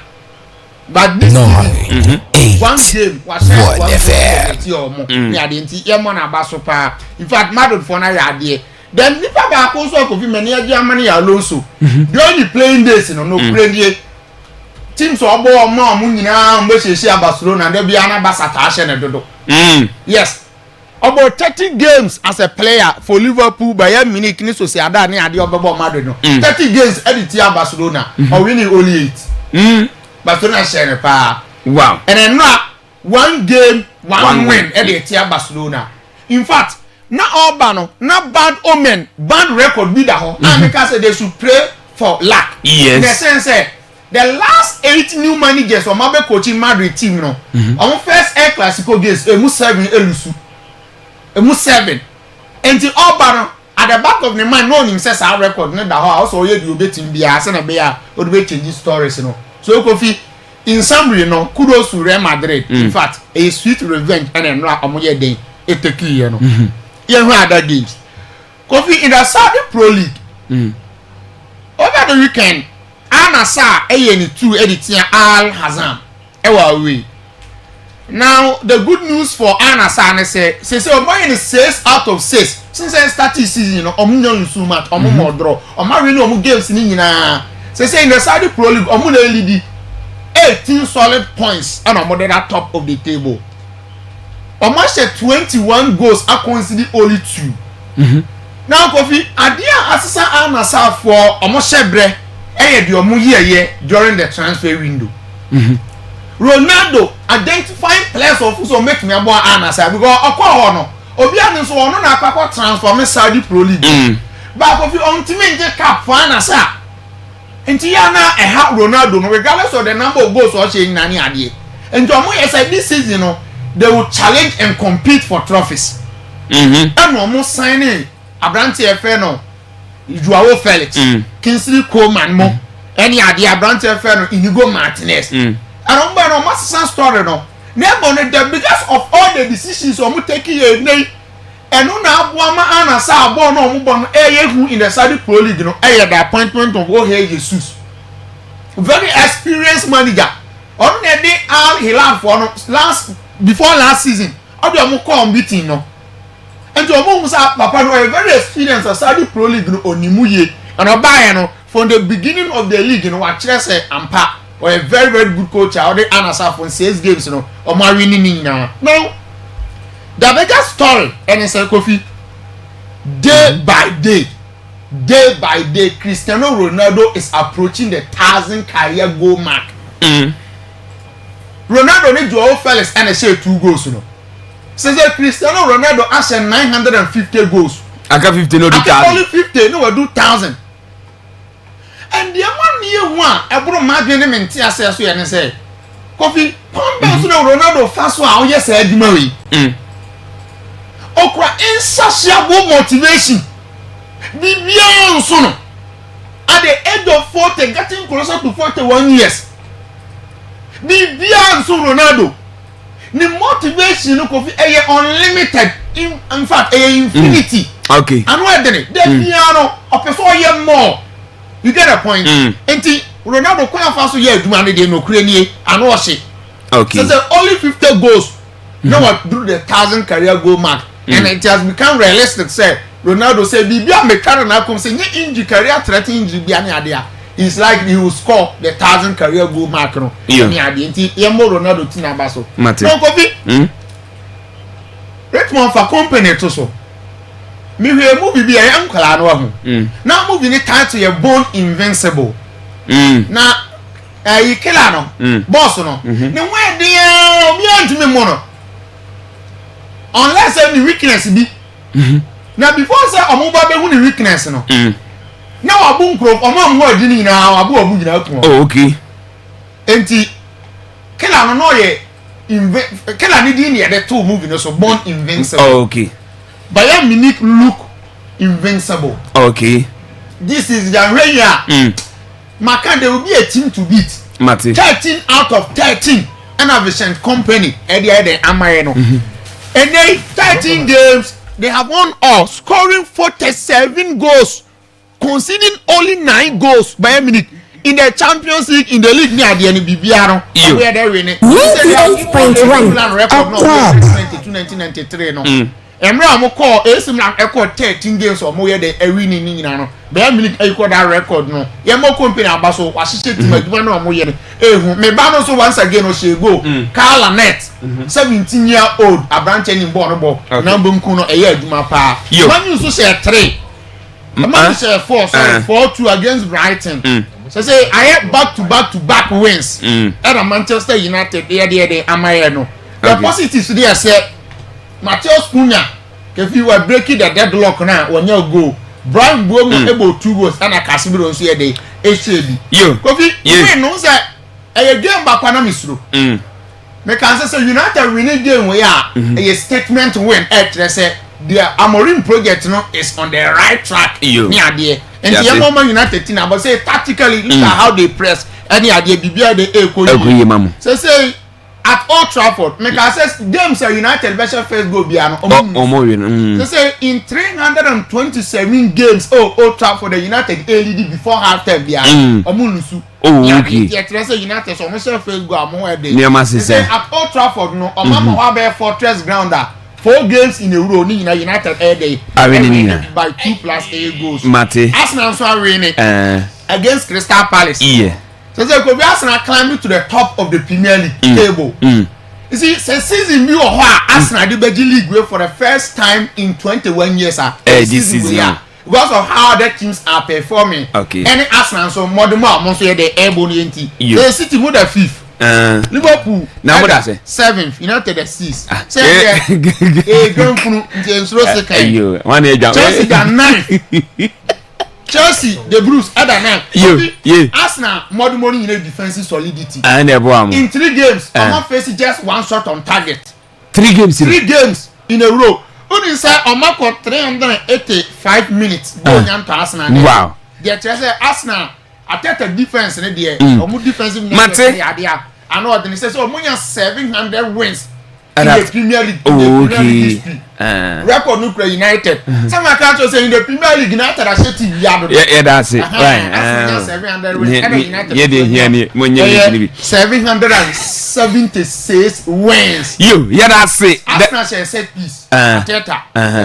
But this one game was in fact Madrid for now then Nipa ba ko so ko fi mani Germany Alonso the only playing days no play teams obo omo nyina mbe sheshia Barcelona de bia na Barca ta she ne dodo. Yes. About 30 games as a player for Liverpool, Bayern Munich, ni Sociedad ni ade obebo Madrid no. 30 games editia Barcelona or winning only 8. Barcelona share pa. Wow. And then now 1 game, 1 win editia Barcelona. In fact, na all bad na bad omen, bad record be that ho. And because they should pray for luck. Yes. In the sense the last 8 new managers on Mabe coaching Madrid team no. On first El Clasico games, emu 7 elusu. Emu 7. And the all bad at the back of the mind no him says our record no that also you do betin bia say na bia o do change stories no. So Kofi in summary no kudos to Real Madrid. In fact, a sweet revenge and no amoye den e take here no. Here who other games. Kofi in the Saudi Pro League. Over the weekend Anasa AN2 editing Al Hazam ewa away. Now the good news for Anasa say Omoyen is 6 out of 6 since I started season omunyo lusu match omo draw omo really omo games ni nyina say in the Saudi Pro League omo na lead 18 solid points and omo dey at top of the table. Omo share 21 goals I consider only 2. Now Kofi adia asisa Anasa for omo shebre during the transfer window. Ronaldo identifying players of who make me about Anasa because obi anu so ono na akwa transform Saudi Pro League ba ko fi on team nje cap fan sa enti ya na ha Ronaldo no regardless of the number of goals or change nani ade enti omo yes this season no they will challenge and compete for trophies and omo signing Abrante Efe no Joao Felix Kingsley Coleman mo any ade Abrante Efe no Inigo Martinez and omo no massive story no never the because of all the decisions omo taking a and na aboama anasa abo no omo bon who in the Saudi Pro League no the appointment of Jorge Jesus, very experienced manager. On the day Al Hilal for no before last season obi omo come beating no and omo musa papa no very experienced Saudi Pro League no onimuye and obaye no from the beginning of the league no wa kire say ampa or a very very good coach out there anasa for 6 games no omo winning now. The biggest story and it's a coffee day by day Cristiano Ronaldo is approaching the 1,000 career goal mark. Ronaldo need Joao Felix and say 2 goals no. Says Cristiano Ronaldo has 950 goals. I got 50 no do 1,000. Only 50 no do 1,000. And the one year one I brought my agreement here say coffee pound so Ronaldo fast one yes I marry. Okra insatiable motivation. Bibian sono. At the age of 40, getting closer to 41 years. Bibian so Ronaldo. The motivation no coffee unlimited. In fact, infinity. Okay. And what then? The piano of a more. You get a point. Enti Ronaldo quite fast so yeah, do money they no create and wash it. Okay. So only 50 goals. No one do the 1,000 career goal mark. And it has become realistic. Say Ronaldo say, "Bibia me carry na come say, injury career threatening injury be any idea." It's like he will score the 1,000 career goal mark no. Any idea? Inti yemo Ronaldo tina baso. No coffee. Richmond for company to so. Me we movie be a nkala no ho. Now movie ni title ye Born Invincible. Na you killer no. Boss no. Ne we dey me antime mo no. Unless any weakness be now before say omoba be hu ni weakness no now abu nkro omo adi ni na abu nyina ku oh okay enti killer no ye killer ni di ni the two movie no so Born Invincible. Oh okay. Bayern Munich look invincible. Okay. This is the Raya. Maka there will be a team to beat. Mate. 13 out of 13 and a Vicent company the Amayeno. And they 13 games, they have won all, scoring 47 goals, conceding only 9 goals by a minute in the Champions League, in the league near the NBBR. Where they win it. 98.1 Akwaaba 1992-1993 no. Emra mo call Esimlan record 13 games or more the winning no. By a minute equal that record no. Ye mo company abaso wasise team aduma no mo ye me ba no so once again o she go Carla Net 17-year-old Abrante ni ball no ball na mbom no eye aduma pa man you so say 3 man say 4 so 4-2 against Brighton so say I back to back wins at Manchester United there amaye no the positives there say Mateus Cunha if you were breaking the deadlock now when you go Brian Bomo able 2 goals and a Casemiro so dey HAB Kofi you know say a game back na misro me can say United winning game we are a statement win say the Amorim project no is on the right track near there and the Yamama United team but say tactically look at how they press any idea bibia dey mamu say at Old Trafford, make us games are United versus first goal biano. They say in 327 games, Old Trafford the United lead before halftime biano. Omulusu. Oh, okay. They say United so much first goal among them. They say at Old Trafford no, Omama wabe fortress grounder. 4 games in a row, ni United day. By 2+8 goals. Mate. Arsenal so winning against Crystal Palace. Yeah. So they could be Arsenal climbing to the top of the Premier League table. You see, since season we Arsenal the Belgian league for the first time in 21 years. This season, because of how the teams are performing. Okay. Any Arsenal so more than more, they able to. The City would have 5th. Liverpool now what I say 7th, United 6th. Say a grand James Rose you one Chelsea got 9th. Chelsea, the Blues, other 9th. Arsenal, more money in defensive solidity. In 3 games, I'm not facing just 1 shot on target. 3 games. 3 games in a row. Only say on mark 385 minutes. Wow. The Chelsea Arsenal attack the defense in the defensive. I know they say so. 700 wins in the Premier League. Okay. Record Nuclear United. Some can't say in the Premier League United are setting yard. Yeah, that's it. Right. 700 wins. 776 wins. Yeah, that's it. Arsenal set piece. Ateta.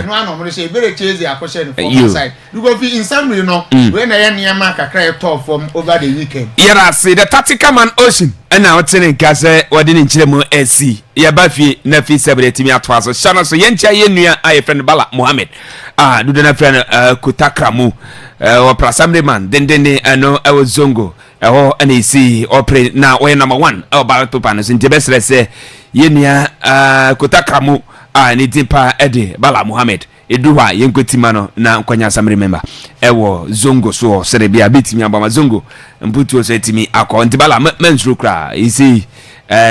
No one say very chase a question for side. You go be in some you know when I near mark a cry top from over the weekend. Yeah, that's it. The tactical man Ocean. And now it's in Casa, what didn't Chilemo SC. Yabafi, Nefi celebrate me at Twazo. Shana so Yencha Yenia, I friend Bala Mohammed. Do the friend Kutakramu, or Prasamde man, then I know I was Zongo, or NEC, or pray now, way number 1, or Ballot Papanas in Tibes, let's say Yenia Kutakramu, Nitimpa Eddie, Bala Mohammed. Eduwa yenkotimano na kwanya sam remember ewo zongo so serebia bitimi abama zongo mputu so etimi akọ ntibala mensuru kra isi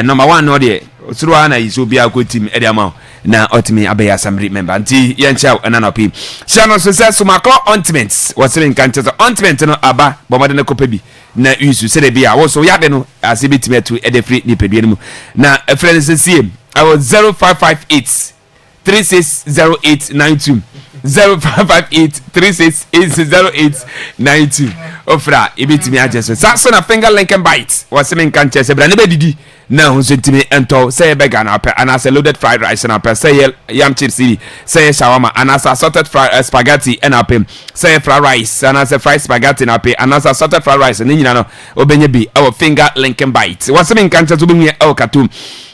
number 1 no de osuru ana iso bia akotim ede ama na otimi abeya sam remember nti yencha ananopi shano success makọ ointments wasere nkanche so ointment no aba bomade na kopa bi na usu serebia wo so yade no asibitimi atu ede free ni pedue mu na friends see I was 0558 360892 0558 360892 ofra ibitimi ajeso so na finger link and bite waseme kan chese bra ne bedidi na hunso timi ento say bega na pa and as loaded fried rice na pa say yam chips say shawarma and as assorted fried spaghetti and apem say fried rice and as fried spaghetti na pa and as assorted fried rice ni nyina no obenye bi our finger link and bite waseme kan chese obenye e katum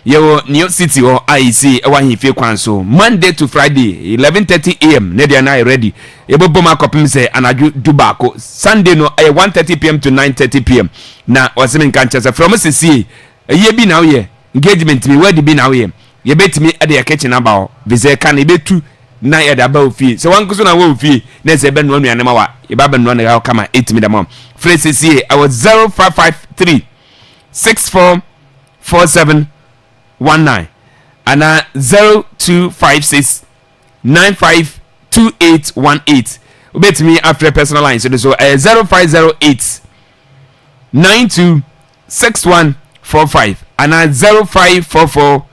Yo New City or IEC one if you so Monday to Friday 11:30 a.m. Nedia na ready. Ebo boma kopim say anaju dubako Sunday no 1:30 p.m. to 9:30 p.m. Na wasem kancha from CC ye bi now ye engagement me where be now ye ye betimi ade ya kitchen about vize kan betu na ya da ba ofi so wan kuso na wa ofi na se be no anu anema wa ye ba be no na kama 8 me da mom phrase CC I was 0553 644719 and 0256 952818 obet me after personal line so 0508 926145 and 0544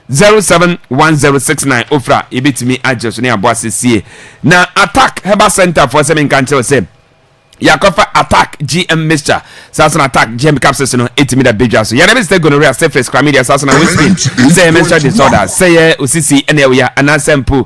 071069 ofra ebet me adjust ne aboase sie na attack herbal center for seven cancer say Yakofa attack GM mixture Sasson attack GM capsules no 8 meter big so ya never stay gonorrhea surface chlamydia Sasson whispering say menstrual disorder say osisi ene ana sample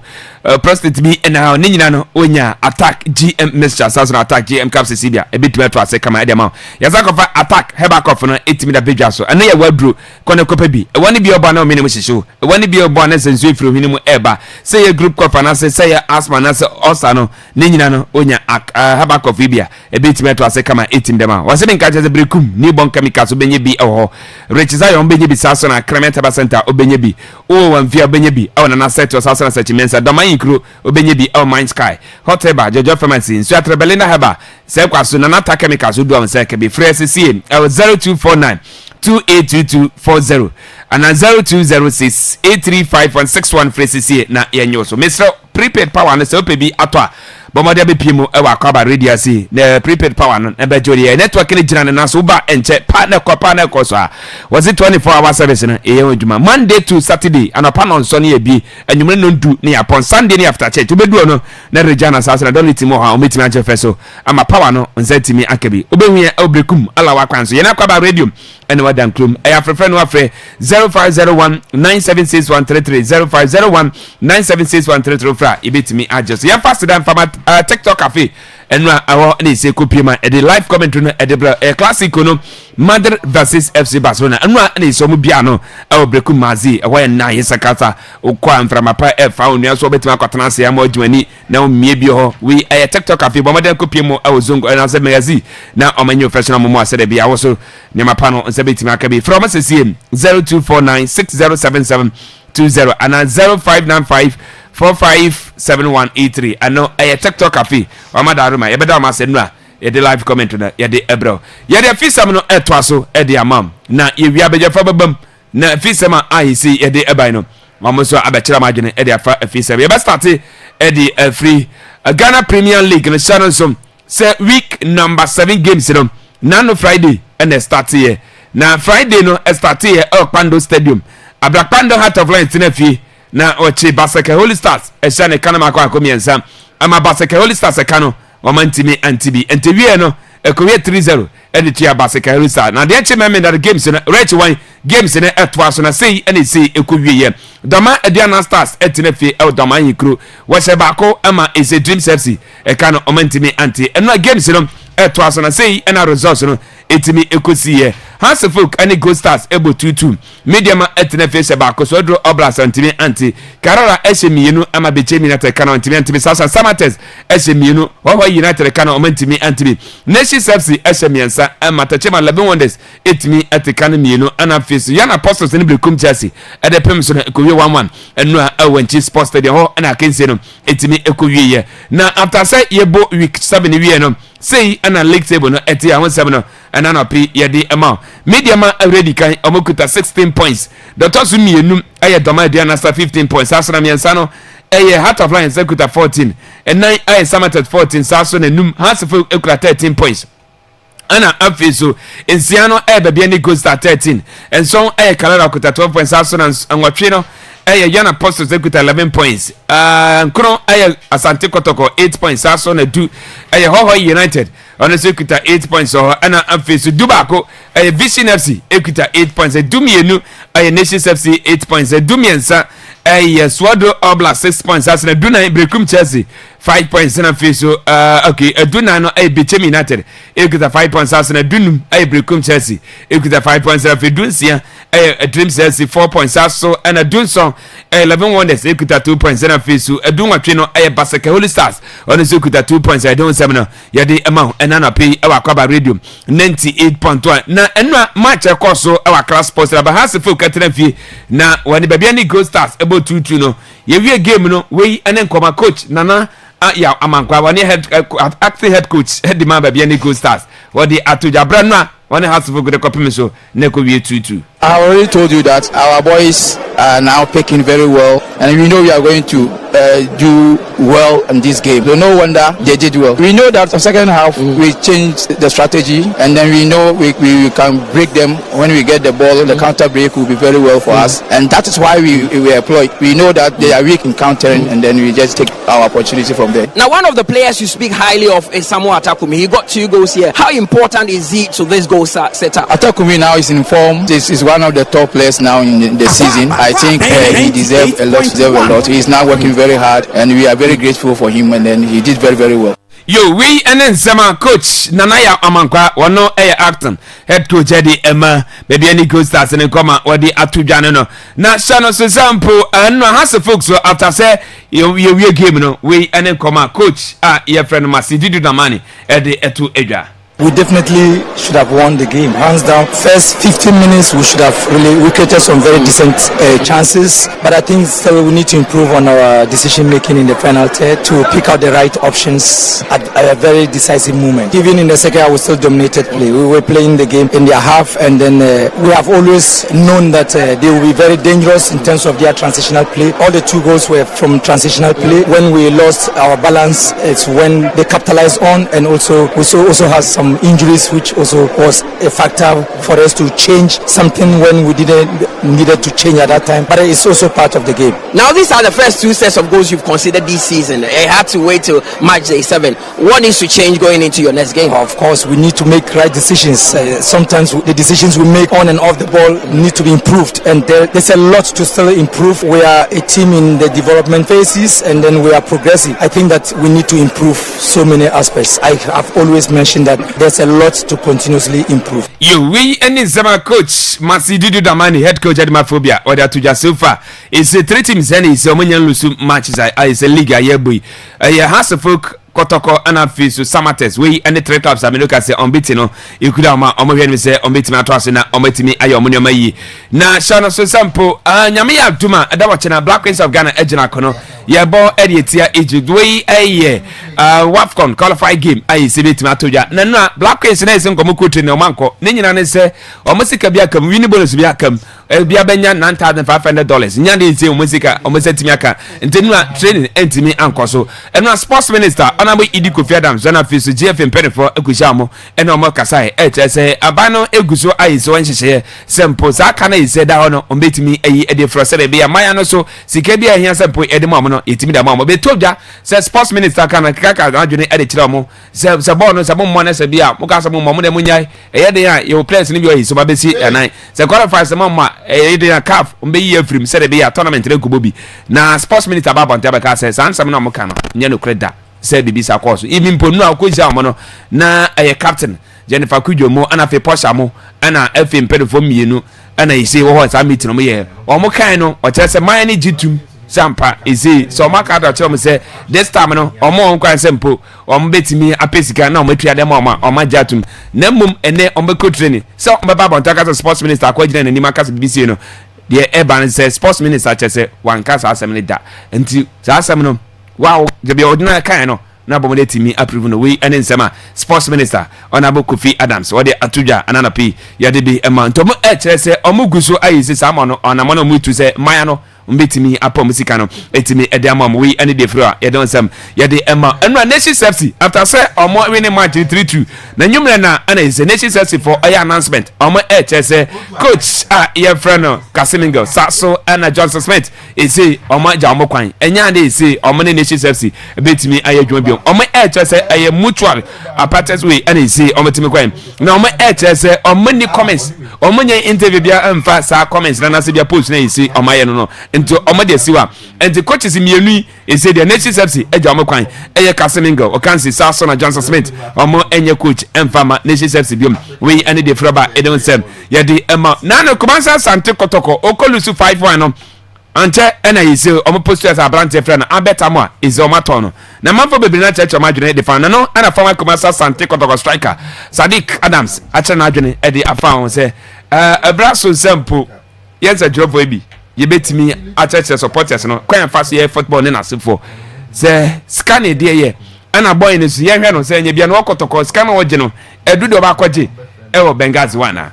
prostate bi ena ni nyina no onya attack GM mixture Sasson attack GM capsules bia e bit metro ase kama edema ya Yakofa attack herbal cough no 8 meter big so ana ya wadru kone kopa bi e wani bi oba na omini mu shisho e wani bi oba na sensu ifro hini mu eba say ya group cough na say ya asthma na say ulcer no ni nyina no onya herbal cough bia e bit metro ase kama 8 dema wasebe nka je brekum ni bon chemicals obenye bi eho rechizayo obenye bi Sasson na Clement Herbal Center obenye bi o wanfia obenye bi o na set o Sasson na sechimensa doma yinkro obenye bi o Mind Sky Hot Herbal Jojo Pharmacy nso atrebelina Herbal se kwaso na nata chemicals do am se ke bi fresh CM 0249 282240 and 0206 83561 fresh CM na yenyo so Mr. Prepaid power na se opebi atwa bomode be pimo e wa Akwaaba radio si na prepaid power no e be jori network ni jina na so ba enche partner ko so was it 24 hour service no e yeduma Monday to Saturday anopa no so ne bi anwumre no ndu ne upon Sunday ni after church obedu no na Regina Sasson don litimo ha ometimi ache feso ama power no nzatimi akabi obehwie obrekum ala wa kwanso ye na Akwaaba radio ene wadan klum e afrefre no afre 0501 976 0501 976 fra ibetimi adjust ya fast dan fama TikTok cafe enra awo na ise kopiem a the live commentary no edebra classico no Madrid versus FC Barcelona enra na ise omo bia no e breku mazi e na yesakata okwa mframapa e fa onua so betima kwatena se ya mo adwani na omie bi ho we TikTok afi bo modern kopiem e ozongo na se magazi na omanyo professional mo asede bia wo so ne mapa no nse betima aka bi from SCM 0249607720 and 0595457183 ano TikTok afi wamadaruma yebeda ma senua yede live comment na yede ebro yede fisam no etwaso ede amam na yewia bejefa babam na fisam ahisi yede ebai no mamoso abechira madwene ede afa fisam yeba start ede free Ghana Premier League no channel so say week number 7 games no nano Friday and start here na Friday no start here Okpando Stadium Abrakpando Heart of Lions tinafie na ochi Baseke Holy Stars ehia ne kana makwa akomiensa ama Baseke Holy Stars ekano omantimi antibi entewie no ekowie 3-0 editia Baseke Holy Stars na de chememe na games no reach one games no etwa so na sei ene sei ekowie dama Ediana Stars etinafie dama yikru wose bako ama ese Dreams FC ekano omantimi anti eno games no etwa so na sei ena results no etimi ekosiye Hasefuk ani Gold Stars ebo 2-2 medium etinafie se bako so dro oblas antimi anti Karara eshemienu ama Bechem United kana antimi anti Sasa Samates eshemienu Wawa United kana omantimi anti Nation FC eshemiensa ama Tachema 11 Wonders etimi etikana mienu ana face Yana Apostles ni Blekum Chelsea edepem so ekowie 1-1 enu awanchi Sports Stadium ho ana kense no etimi ekowie na after say yebo week 7 wie no say ana league table no eti awon 7 no ana no pe yede ema mediama already kan omokuta 16 points Dr. Sumienu aye Doma Diana 15 points asra miensa no aye Heart of Lions ekuta 14 and 9 aye Samatet 14 saso na num Hasefo ekuta 13 points ana afiso ensiano bebia ni Gold Star 13 and so Kalala kuta 12 points aso na nwatwe no Yana Apostles ekuta 11 points nkro Asante Kotoko 8 points aso na du Hoho United honestly ekuta 8 points so ana afiso dubako Vision FC ekuta 8 points dumienu Nations FC 8 points dumiensa Swado Obla 6 points aso na Duna Brekum Chelsea 5 points na fiso okay Duna no Bechem United ekuta 5 points aso na Dunum Brekum Chelsea ekuta 5 points na Fedunsia Dreams FC 4 points aso na Dunson 11 Wonders ekuta 2 points na fiso Dunwatwe no Baseke Holy Stars honestly ekuta 2 points I don't say no yade amount enana pay Akwaaba Radio 98.1 na enwa match ekoso Class Sports na Hasefo katenafie na wani babia ni Gold Stars ebo 2-2 no yewie game no we ene nkoma coach nana ya amankwa wani acting head coach head man babia ni Gold Stars wadi atoja branwa wani Hasefo gode kopim so neko wie 2-2. I already told you that our boys are now picking very well, and we know we are going to do well in this game. So no wonder they did well. We know that the second half we changed the strategy, and then we know we can break them when we get the ball. The counter break will be very well for us, and that is why we employ. We know that they are weak in countering, and then we just take our opportunity from there. Now, one of the players you speak highly of is Samuel Atakumi. He got 2 goals here. How important is he to this goal setup? Atakumi now is in form. This is one of the top players now in the season. I think he deserves a lot. He is now working very hard, and we are very grateful for him, and then he did very, very well. Yo, we and then sama coach Nanaya Amankwa wano acting head coach Eddie Emma baby any Gold Stars and come wadi atujano no na shano so sample and has a folks so after say you game no we and then come coach your friend Masidi do the money Eddie etu eja. We definitely should have won the game, hands down. First 15 minutes, we should have we created some very decent chances. But I think we need to improve on our decision making in the final third to pick out the right options at a very decisive moment. Even in the second half, we still dominated play. We were playing the game in their half, and then we have always known that they will be very dangerous in terms of their transitional play. All the 2 goals were from transitional play. When we lost our balance, it's when they capitalized on, and also we also have some injuries, which also was a factor for us to change something when we needed to change at that time. But it's also part of the game. Now, these are the first 2 sets of goals you've considered this season. You had to wait till match day 7. What needs to change going into your next game? Of course, we need to make right decisions. Sometimes the decisions we make on and off the ball need to be improved, and there's a lot to still improve. We are a team in the development phases, and then we are progressing. I think that we need to improve so many aspects. I have always mentioned that there's a lot to continuously improve. We any Zama coach Masidudu Damani, head coach at Maphobia, or that to just so far. It's a 3 teams and it's a Lusu matches. It's a league. A house of folk. Kotoko anafi so Samates we any 3 clubs I mean look at say unbeaten no you could am omo say unbeaten atwase na ometimi ayo omo yi na shano so sample nyame ya duma da wache na Black Queens of Ghana ejina kono ye bo edietia Egypt we WAFCON qualified game ayi sebetimi atodwa na no Black Queens na ese nkomo kotu ne omanko ne nyina ne se omosika bia kam win bonus bia kam bia benya $9,500 nya de se omosika omosetimi aka ntenu training entimi ankoso eno sports minister Honorable Idi Kofi Adams zona fiso GFM penefo ekushamo eno mo kasai say abano eguso ayiso wanhyehe sempo saka na yise da hono ombetimi ayi ede frosere bia maya no so sike bia hia sempo ede mo no yetimi da mo betobja say sports minister kana kaka adwene ede kire mo se ball no se mo na se bia mo ka se mo de munyai eyede ya your players ni bi oyi so ba besi anan se qualify se mo eyede ya CAF ombeyi afrim se de bia tournament re kubobi na sports minister babonte be ka say sansam na mo kana nya no kreda said Bibisa course even ponu akoja mo no na captain Jennifer Kudwomo ana fe posha mo ana FM pedofo mienu ana ise wo ho sa meeting mo ye o kan no o chese man ni gitum sampa ise so maka da chere mo say this time no o mo nkwan sempo o mo betimi apesika na o matua dem o ma jatum na mum ene o be training so o be babonta ka sports minister akwagina na nima ka BBC no the urban say sports minister chese wan ka sa asem ni da nti sa asem no wow the be ordinary kind no na bomode timi approve no we ene nsema sports minister Honorable Kofi Adams what the atuja anana p ya de be emantomo chere se omuguso ayise samo no onamo mutu se maya no mbetimi apom sika no etimi ede amam we ene de fro ya don sam ya de ema eno nation safety after say omo winning match 3-2 na nyumre na ana is nation safety for air announcement omo chere se coach your friend no Kasimingo Sasso and Johnson Smith say omo ja omo kwan enya de say omo nation safety betimi ayadwuma bi omo chere se aye mutual apartment we ene say omo timi kwan na omo chere se omo ni comments omo nya interview bia amfa sa comments na se bia post na say omo aye no into omade siwa and coaches mienu say the nation safety eja omo kwan eye Kasimingo o kan say Sasso na Johnson Smith omo enye coach emfama nation safety biom we ene de froba edon sem ye de ema na no komansa sante kotoko okolusu 5-1 no ante ena yise omo posters abrante friend abeta mo is omo tono na manfo bebre na church omadwene de fan no ana former komansa sante kotoko striker Sadiq Adams ache na adwene e de afa say abraso sempo yensa jobo ebi ye betimi ache supporters no kwan fast ye football ne na sefo say scan e de ye ana boy ne su ye hwe no say nya bia no okotoko scan wo je no edudo ba kwaje e wo Benghazi wana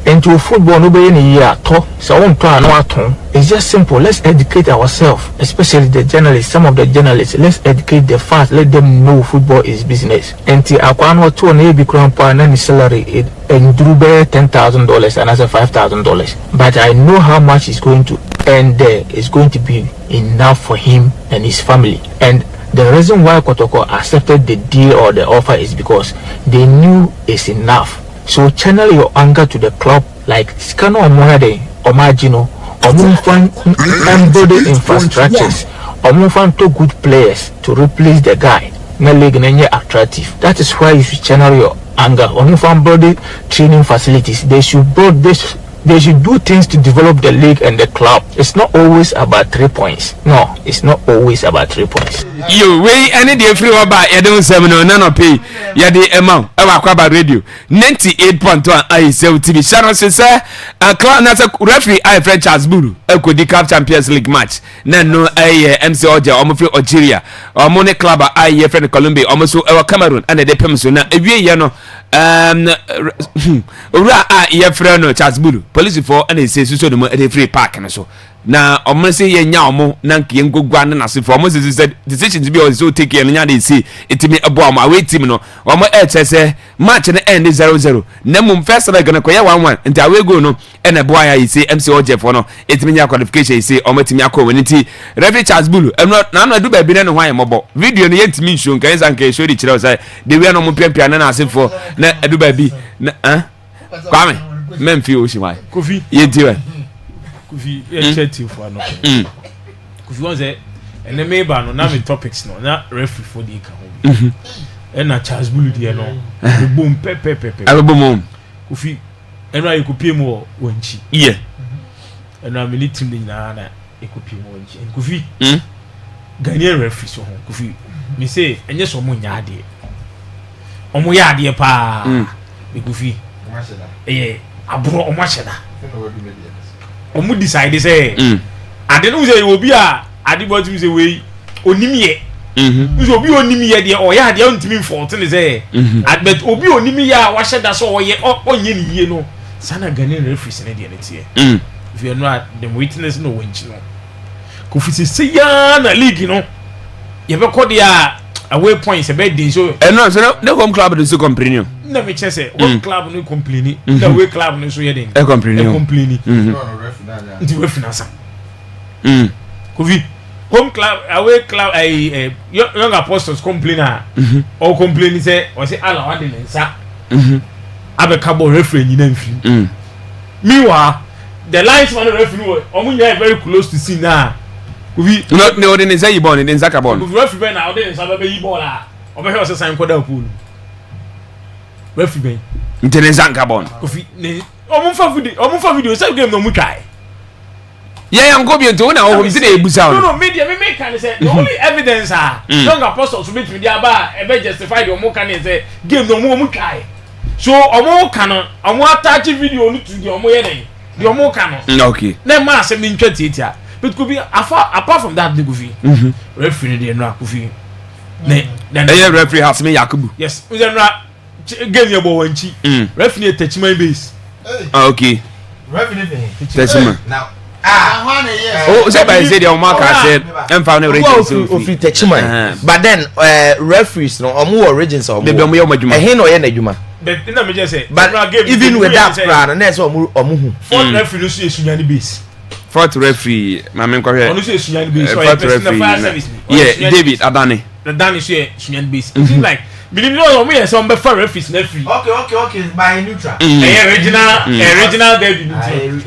into football no be any year to so on to no aton. It's just simple. Let's educate ourselves, especially the journalists. Some of the journalists, let's educate the fans, let them know football is business. Until Akwaaba to an AB crown per any salary it and do $10,000 and as a $5,000. But I know how much is going to earn there is going to be enough for him and his family. And the reason why Kotoko accepted the deal or the offer is because they knew it's enough. So channel your anger to the club like Scano Omohade, Omagino, Omufan embody infrastructures, Omufan to good players to replace the guy. Na league na attractive. That is why you should channel your anger. Omufan body training facilities. They should build this. They should do things to develop the league and the club. It's not always about 3 points. No, it's not always about 3 points. You way any day free about you don't seminar none pay. Ya the amount of Akwaaba radio 98.1 I say TV channel say club na referee I French Charles Buru Ekodi Cup Champions League match. Na no MC Oja omo free Algeria. Omo ne club I friend Colombia omo so Cameroon and the pem so na ewie ye no ora a ye friend no Charles Buru police for and say so no free park na so na omo se ye nya omo na nke ngogwa na nase for omo se decisions bi o so take no nya dey see etimi ebo omo away team no omo chese match na end 0-0 na mum first leg na koye 1-1 nti away go no na ebo aya yi say MC Ojef no etimi nya qualification yi say omo etimi akọ woni nti referee Charles Bulu na na do ba bi na no hwan mobo video no yentimi nsho nkan san kan show di kire o say the way no mo piapia na ase for na do ba bi na Kwame memfi o shi why Kofi ye diwe Kofi chat for no Kofi won say ene me ba no na me topics no na referee for the ka ho na Charles Bulu die no be boom pepe abom Kofi eno ayi kopie mu wanchi yeah eno amini team de nyina na ekopie mu wanchi Kofi Ghanaian referee so ho Kofi me say enye so mo nya ade omo ya ade pa Kofi abro omo acheda omo decide say ade no say obi a ade bo timi say we onimie uzo obi onimie de o ya ade ontimi fault ne say but obi onimie a wa hyeda so oye onye ne yie no sana Ghanaian referees ne de ne tie if you know the witness no wanchi no Kofi say ya na league no ye be ko de away points be dey so no so the home club do so complain na me che say home club no complain na away club no so ye dey complain nti we finance Kofi home club away club young apostles complain or complain say o say ala wa dey nsa abe cabo referee nyina mfi meanwhile the linesman referee omunya very close to see now Kofi no dey nsa yibon dey nsa carbon Kofi referee na dey nsa be yibon la obe he o say sign koda pool referee nte nsa carbon Kofi ne omunfa video say game no mu try yeah am go bi nto na o bi dey ebusa no media me can say the only evidence young apostles be to dia ba e be justify the omo can say game no mu try so omo kan omo attach video no to the omo ye den the omo kan okay na ma say me ntwa tietia but could be apart from that Kofi referee dey no Kofi ne referee has me Yakubu yes we dey no game ye bo wanchi referee touchman base okay referee touchman now oh say by say the Omaka said emfa no regions so free touchman but then referees no omo origins omo be omo ye madwuma he no ye na dwuma but na me just say but even with that plan na say omo hu fourth referee so esunyani base fourth referee mama nkwahwe onu so esunyani base so fourth referee yeah David Adani so esunyani base it seems like believe no omo yes on be for referees na free okay by neutral original David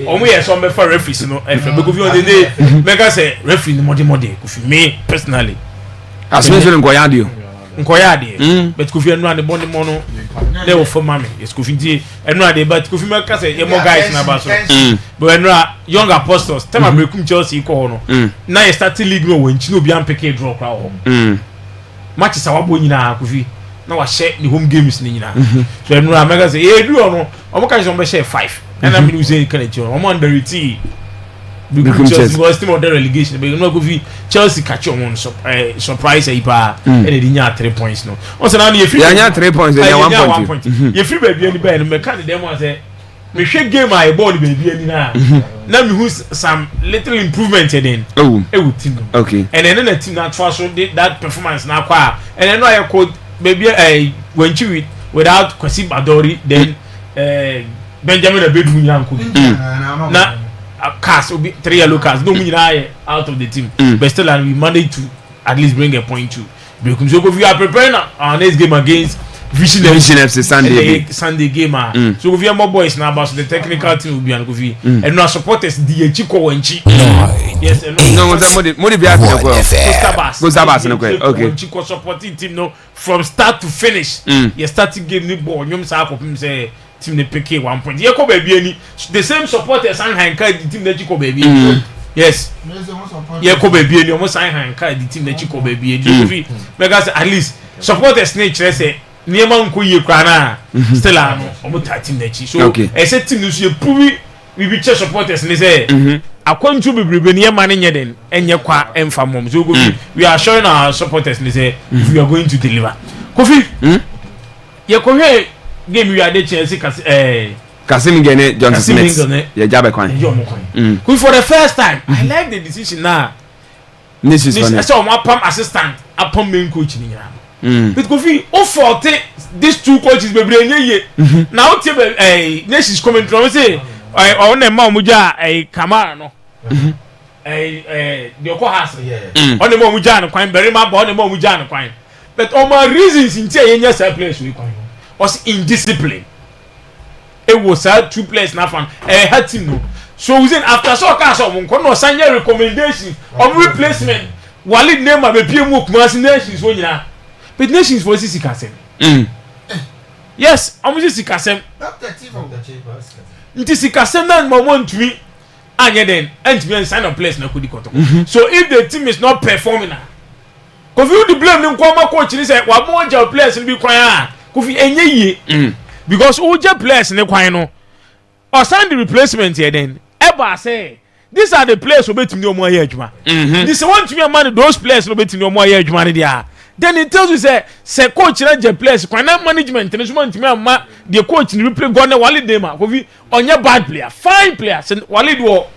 omo yes on be for referees no efe be Kofi on the day mega say referee no mode Kofi me personally as me so nkoya dio but Kofi enu ade bond mo no they will for mama yes Kofi die enu ade but Kofi meka say ye mo guys na ba so but enu young apostles tema brekum Chelsea ko no na ye start league no wanchi no bi am pick draw kra ho matches awabo nyina Kofi na wa share the home games ni nyina so enu meka say e du no omo ka so be share 5 and I mean we say kan echo omo under it because was team of the relegation but no Kofi Chelsea catch on surprise ipa and they nya 3 points no on say now you free nya 3 points and 1 point you free baby any be me can dem one say me hwe game I ball baby any na me who some little improvement then with team okay and then the team that trust that performance na kwa and then I called baby when you without Kwesi Badori then Benjamin Abedu nyanko na cast will be 3 yellow cards no mean out of the team but still and we managed to at least bring a point to Brekum so we are preparing our next game against Vision FC Sunday game so we have more boys now about the technical team will be and Kofi and now supporters the Chiko Wenchi yes no mo dey be happy no go Sabas no okay Chiko supporting team no from start to finish you starting game ni ball nyom sa akopim say team ne pick 1 point ye ko baby ani the same supporters san hanka the team na Chiko baby yes ye ko baby ani omo san hanka the team na Chiko baby ani because at least supporters ne chere say niema nko ye kwa na still ano omo ta team na chi so e say team no so ye prove we be church supporters ne say akwantu bebrebe niema ne nye den enye kwa emfa mom so we are showing our supporters ne say we are going to deliver Kofi ye ko he game we are the Chelsea Kasim Gene Johnson Smith. Yeah, Jabe Kwan. For the first time, I like the decision now. This is funny. I saw my pump assistant upon main coach in England. But Kofi, for these two coaches, baby, now Nations coming from say, I own a Mamuja, a Kamano, the Okohas, on the Mamujan, Quine, very much on the Mamujan, Quine. But all my reasons in saying yes, I place with Quine was indiscipline. It was two players now from had to know. So within after soccer, someone can sign your recommendation on replacement. While it name of a PMO Kumasi Nations when you are. But Nations was this Kasem. Yes, I'm just Kasem. It is Kasem that moment to me. And then, and to be sign of place na kudi koto. So if the team is not performing, Kofi you the blame them come coach and say, "What more job players will be quiet." Kofi enye because oja players ne kwan no. Or sign the replacement here then. Ever say these are the players who bet me no more adwuma. This one to me man those players who bet me no more adwuma there. Then it tells you say coach na je players kwan na management ne so man to me amma the coach ni replay go na Walid dem a Kofi onye bad player, fine player. Say Walid wo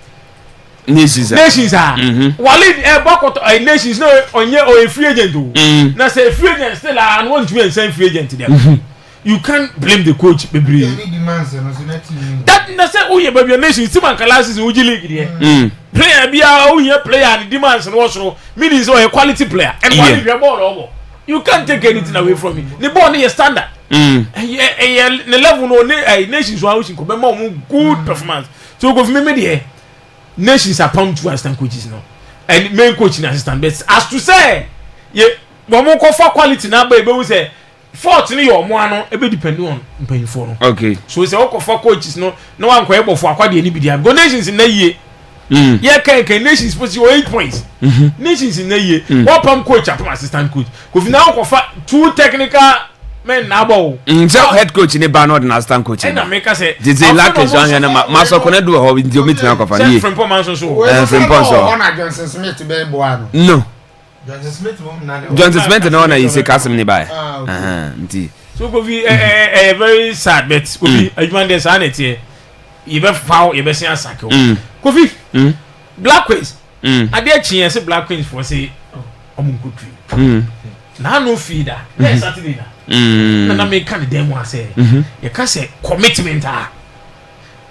Nations Walid bakoto Nations no onye o free agent o. Na say free agent still and want to be a free agent there. You can't blame the coach, baby. That na say oh yeah baby Nation team and classes in Uji league there. Player be oh yeah player and demands and also means a quality player and quality ball. You can't take anything away from me. The ball is standard. The level no Nations one which could be good performance. So go for me there. Nations are pumped to assistant coaches now. And main coaching assistant but as to say yeah one more for quality now baby we say fortunately your one e be depend on paying for no. Okay. So say okay for coaches no one ko ebo for akwade ani bidia. Go Nations in na ye. Yeah can Nations supposed to 8 points. Nations in na ye. One pam coach apam assistant coach. Ko fi na ko fa two technical men na ball. So head coach ni ba no na assistant coach. And make say did lack is on here na maso ko na do ho ndi o meet na ko fa ye. Frimpong man so. Frimpong so. Ona Johnson Smith be boa no. No. Johnson Smith no na you say Kasim ni ba. Nti. So go be very sad but go be adwan dey sanity. You be foul, you be say sack. Go be Black Queens. Ade chi say Black Queens for say omunkotri. Na no feeder. Na Saturday na. Na me kan dem wa say. You can say commitment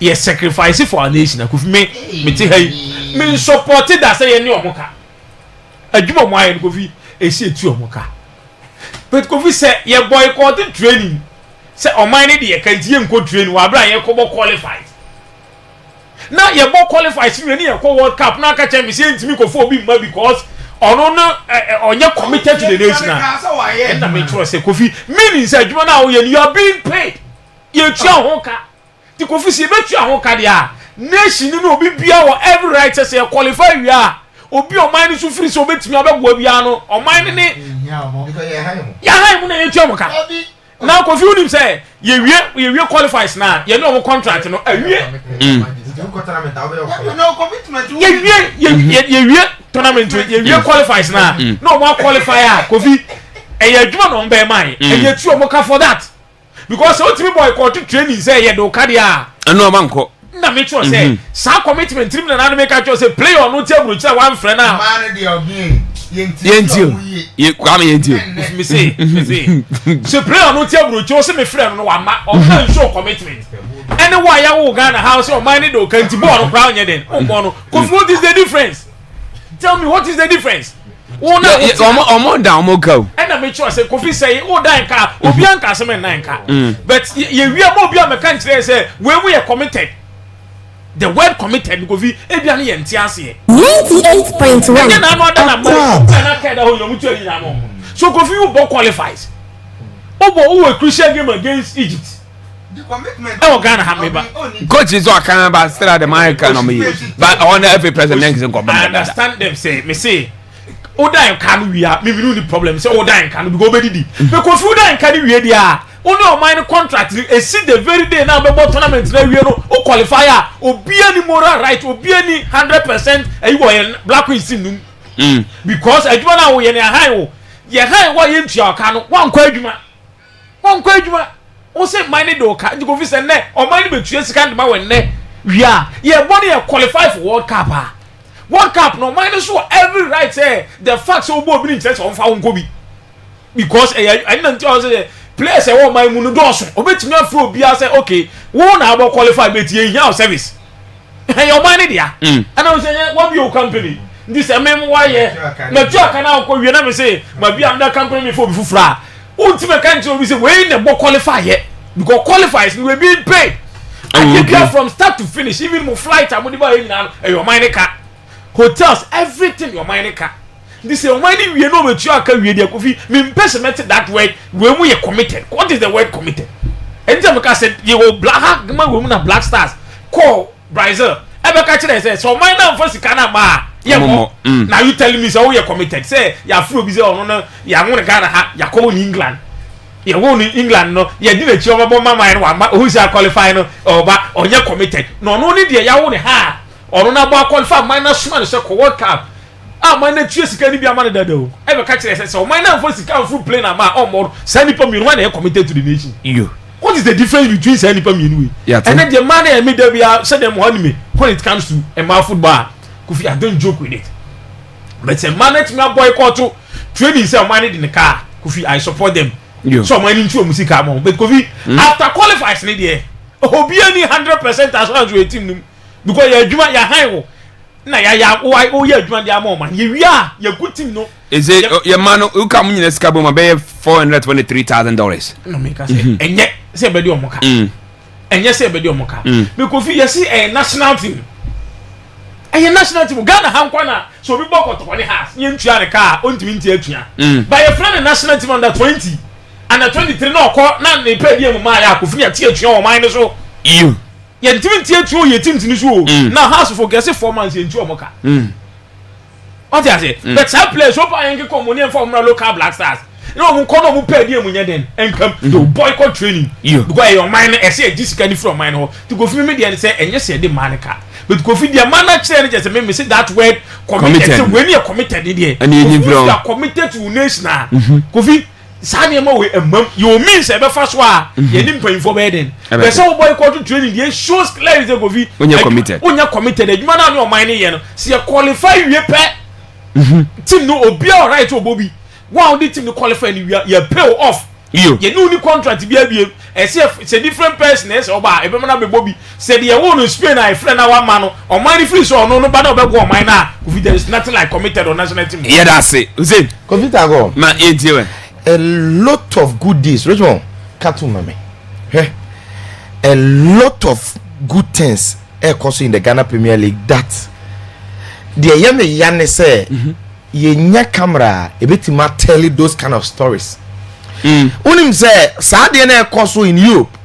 you sacrifice for our nation. Go me te hey. Me support that say any omoka. Adwuma mo ayen Kofi esi etu omoka but Kofi say ye boycott training say o man dey ye kan tie nko training wa bra ye ko qualified na ye bo qualified si ni ye ko World Cup na ka champion say ntimi ko fo bi ma because ono no onye committed to the nation na make sure say Kofi meaning say adwuma na wo ye you are being paid ye tua ho ka ti Kofi si be tua ho ka dia nation ni obi bia wo every right say qualify we are obi o man so free so betimi abegbo bia no o man ne ya hai mu na ye tuamoka na Kofi unim say ye wie qualifies na ye no contract no awie no commitment ye wie tournament ye wie qualifies na no mo qualifier Kofi e ye adwuma no mbe man e ye tuamoka for that because ultimate boycott training say ye do kadia no manko na make sure say sa commitment team na make sure say player no table chira one friend na man dey obi yentio ye kwame yentio me say so player no table chira say me friend no wa ma o na show commitment anyway ya wo Ghana house o man dey kan ti ball no crown ye den o ball no what is the difference tell me what is the difference omo down mo go and I make sure say Kofi say o dan ka obi anka say me nan ka but ye wi am obi am kan kire say we are committed. The word committed Kofi ebia ne yenti ase 98.1 so Kofi you bo qualifies who crucial game against Egypt the commitment Ghana Hameba coach is all kind of still the mic no me but I want every president is I understand them say me say odan kan we are me no the problem say odan kan we go be di because odan kan we dia only o mine contract e see the very day now be tournament na we no o qualifier obi any moral right obi any 100% e wo Black Queens num because adwuma na wo ye na high wo ye high wo ye ntua ka no wan kwa adwuma o say mine do ka you go fi say ne o mine be tue sika ndema we ne wia ye body e qualify for World Cup ah World Cup no mine so every right say the facts obo obi ni church on fa won ko bi because I didn't tell say players e wo mine mu no do so obetimi afro obi a say okay wo na abo qualify bet ye here service your money dia and I was saying what be your company this mem why na tu aka na ko wie na me say ma bi am that company me for be fufura ultimate country we say we na bo qualify here because qualifiers we being paid and you from start to finish even mo flight am di ba na your money car hotels everything your money car this your money we no me tu aka wie dia ko fi me person met that word we mu ye committed what is the word committed anytime I said you go black we na black stars call Brazil ebe ka kire say so mine na for sika na ma ye mo now you telling me say we committed say ya fro bi say ono no ya won Ghana ha ya ko ni England ya won in England no ya di na chi obo mama mine wa who is qualify no oba onye committed no no ni de ya won ha ono na bo qualify minus man say ko World Cup mine tue sika ni bi amane dada o ebe ka kire say so mine na for sika full play na ma omo say ni pa mi no na committed to the nation you. What is the difference between saying people mean we? Yeah, and then the man and me there we are say them me when it comes to a football. Kofi, I don't joke with it. But a manage me boycott to training say money in the car. Kofi, I support them. Yeah. So money into music car but Kofi after qualifies need there. Obi any 100% as well as we team because you adwuma ya high na ya o ya adwuma dia mo man. You are your good team no. Is it your man who come in a scabo ma be $423,000? No make us say enye say be di omoka. Enye say be di omoka. Because you see a national team. A national team Ghana han kwana so bi boko to ne house. Ye ntua ne car ontimi ntia atua. By your friend national team under 20 and 23 no ko na ne pay di ma ya Kofi ya tia atua o man so. You. Ye ntimi ntia atua ye team tini so. Na house for guess 4 months ye ntua omoka. What you say? But some players so far ain't come money from local Black Stars. No, we call them pay them money then and come to boycott training. Because your mind, I say this can from mine to go for me and say and you say the manica. But go for the man change just me say that word committed. So when you are committed in here, and you are committed to nation now. Kofi Sani mo we you mean say be first wa you didn't pay for beden. But so boycott training dey shows clearly say Kofi when you committed. When you committed, you man on your mind here no. See you qualify you pay. Team no obi all right to Bobby. Wow, the team no qualify you pay off. You no new contract be abiem. E say it's a different person eh so ba e be man be Bobby. Say the one in Spain na friend na one man o man free so no bad no be go man na. There is nothing like committed on national team. Yeah, that's it. Hussein. Computer go. Man, a lot of good deeds. Which one? Cartoon mame. Hey. A lot of good things also in the Ghana Premier League that the yame say ye nya camera e betima tell those kind of stories. Unim say Saudi na ekoso in Europe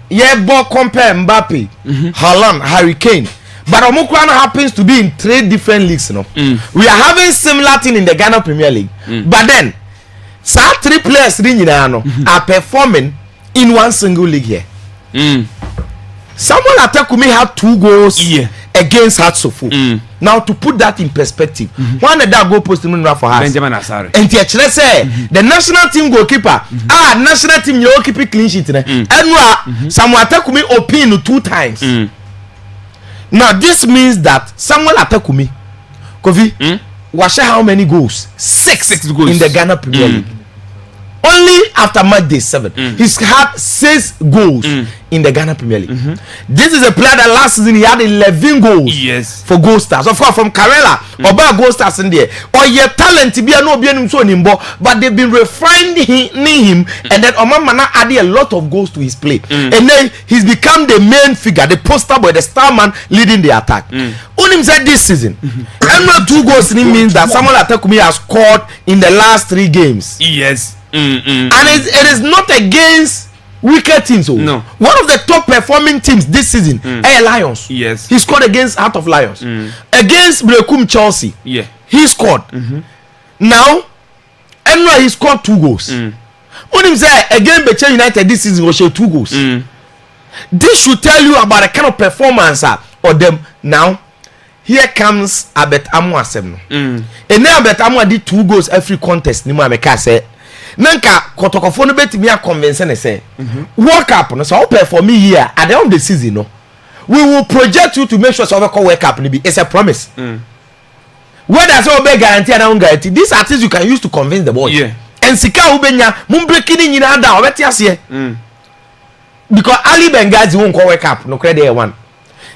ye bo compare Mbappe, Haaland, Harry Kane, but Omukwana happens to be in 3 different leagues, you know. We are having similar thing in the Ghana Premier League, but then 3 players are performing in one single league here. Samuel Atakumi had 2 goals against Hatsofo. Now to put that in perspective, one of that goal post in for us. Benjamin Asare. And let's say the national team goalkeeper, national team you keep clean sheet. And Samuel Atakumi opened 2 times. Now this means that Samuel Atakumi, Kofi, was how many goals? 6 goals in the Ghana Premier League. Only after match day 7, he's had 6 goals in the Ghana Premier League. This is a player that last season he had 11 goals for Gold Stars. Of course, from Karela, or Gold Stars in there. Or your talent to be a no be so nimbo, but they've been refining him, and then Omamana added a lot of goals to his play. And then he's become the main figure, the poster boy, the star man leading the attack. Unim said this season, and 2 goals means that Samuel Atakumi has scored in the last 3 games. And it is not against weaker teams. No. One of the top performing teams this season, Lions. He scored against Heart of Lions. Against Brekum Chelsea. He scored. Now, Emra he scored 2 goals. When him say again Beche United this season will show 2 goals. This should tell you about the kind of performance of them. Now, here comes Abet Amu Asem. And now Abet Amu did 2 goals every contest. Nima Meka say nanka kotokofo no betimi a convince ne say World Cup no so perform here at the end of the season no we will project you to make sure so we call World Cup no be it's a promise where does all be guarantee and guarantee these are things you can use to convince the boys and sika ubenya mum breaking nyina da obeti ase because Ali Benghazi won't call World Cup no credit one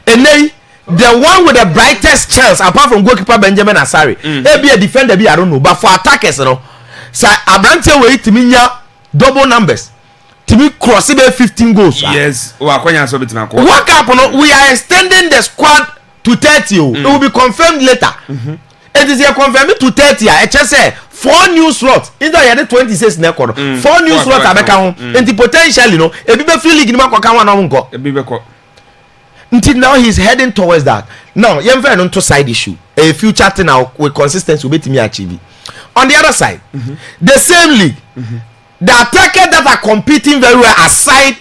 and the one with the brightest chance apart from goalkeeper Benjamin Asare be a defender be I don't know but for attackers no say Abrante we timinya double numbers timi cross be 15 goals yes o akwanya so betima ko World Cup no we are extending the squad to 30 it will be confirmed later it is confirmed to 30 I just say 4 new slots into the 26 na ko 4 new slots abeka ho and potentially no e be free league ni makoka wan no nko e be ko until now he's heading towards that. Now, you have no side issue. A future thing now with consistency will be me achieve. On the other side, the same league, the attackers that are competing very well aside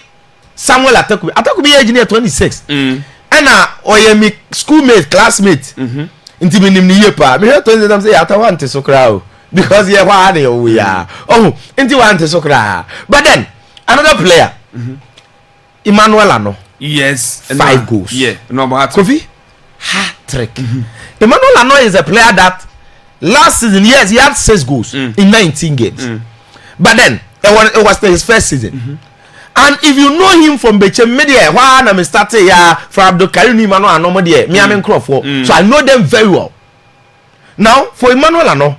Samuel Ataku be engineer 26. And or my schoolmate, classmate. Until me nim niye pa. Me hear 20 them say Atawante so crowd because yeah why we are. Oh, until want so crowd. But then another player, Emmanuel Ano. Yes, 5 goals. Yeah, no but Kofi hat trick. Emmanuel Ano is a player that last season yes he had 6 goals in 19 games. But then it was his first season. And if you know him from Beche Media, why I'm starting here from Abdul Karim Emmanuel Ano Media, me am Crawford. So I know them very well. Now for Emmanuel Ano,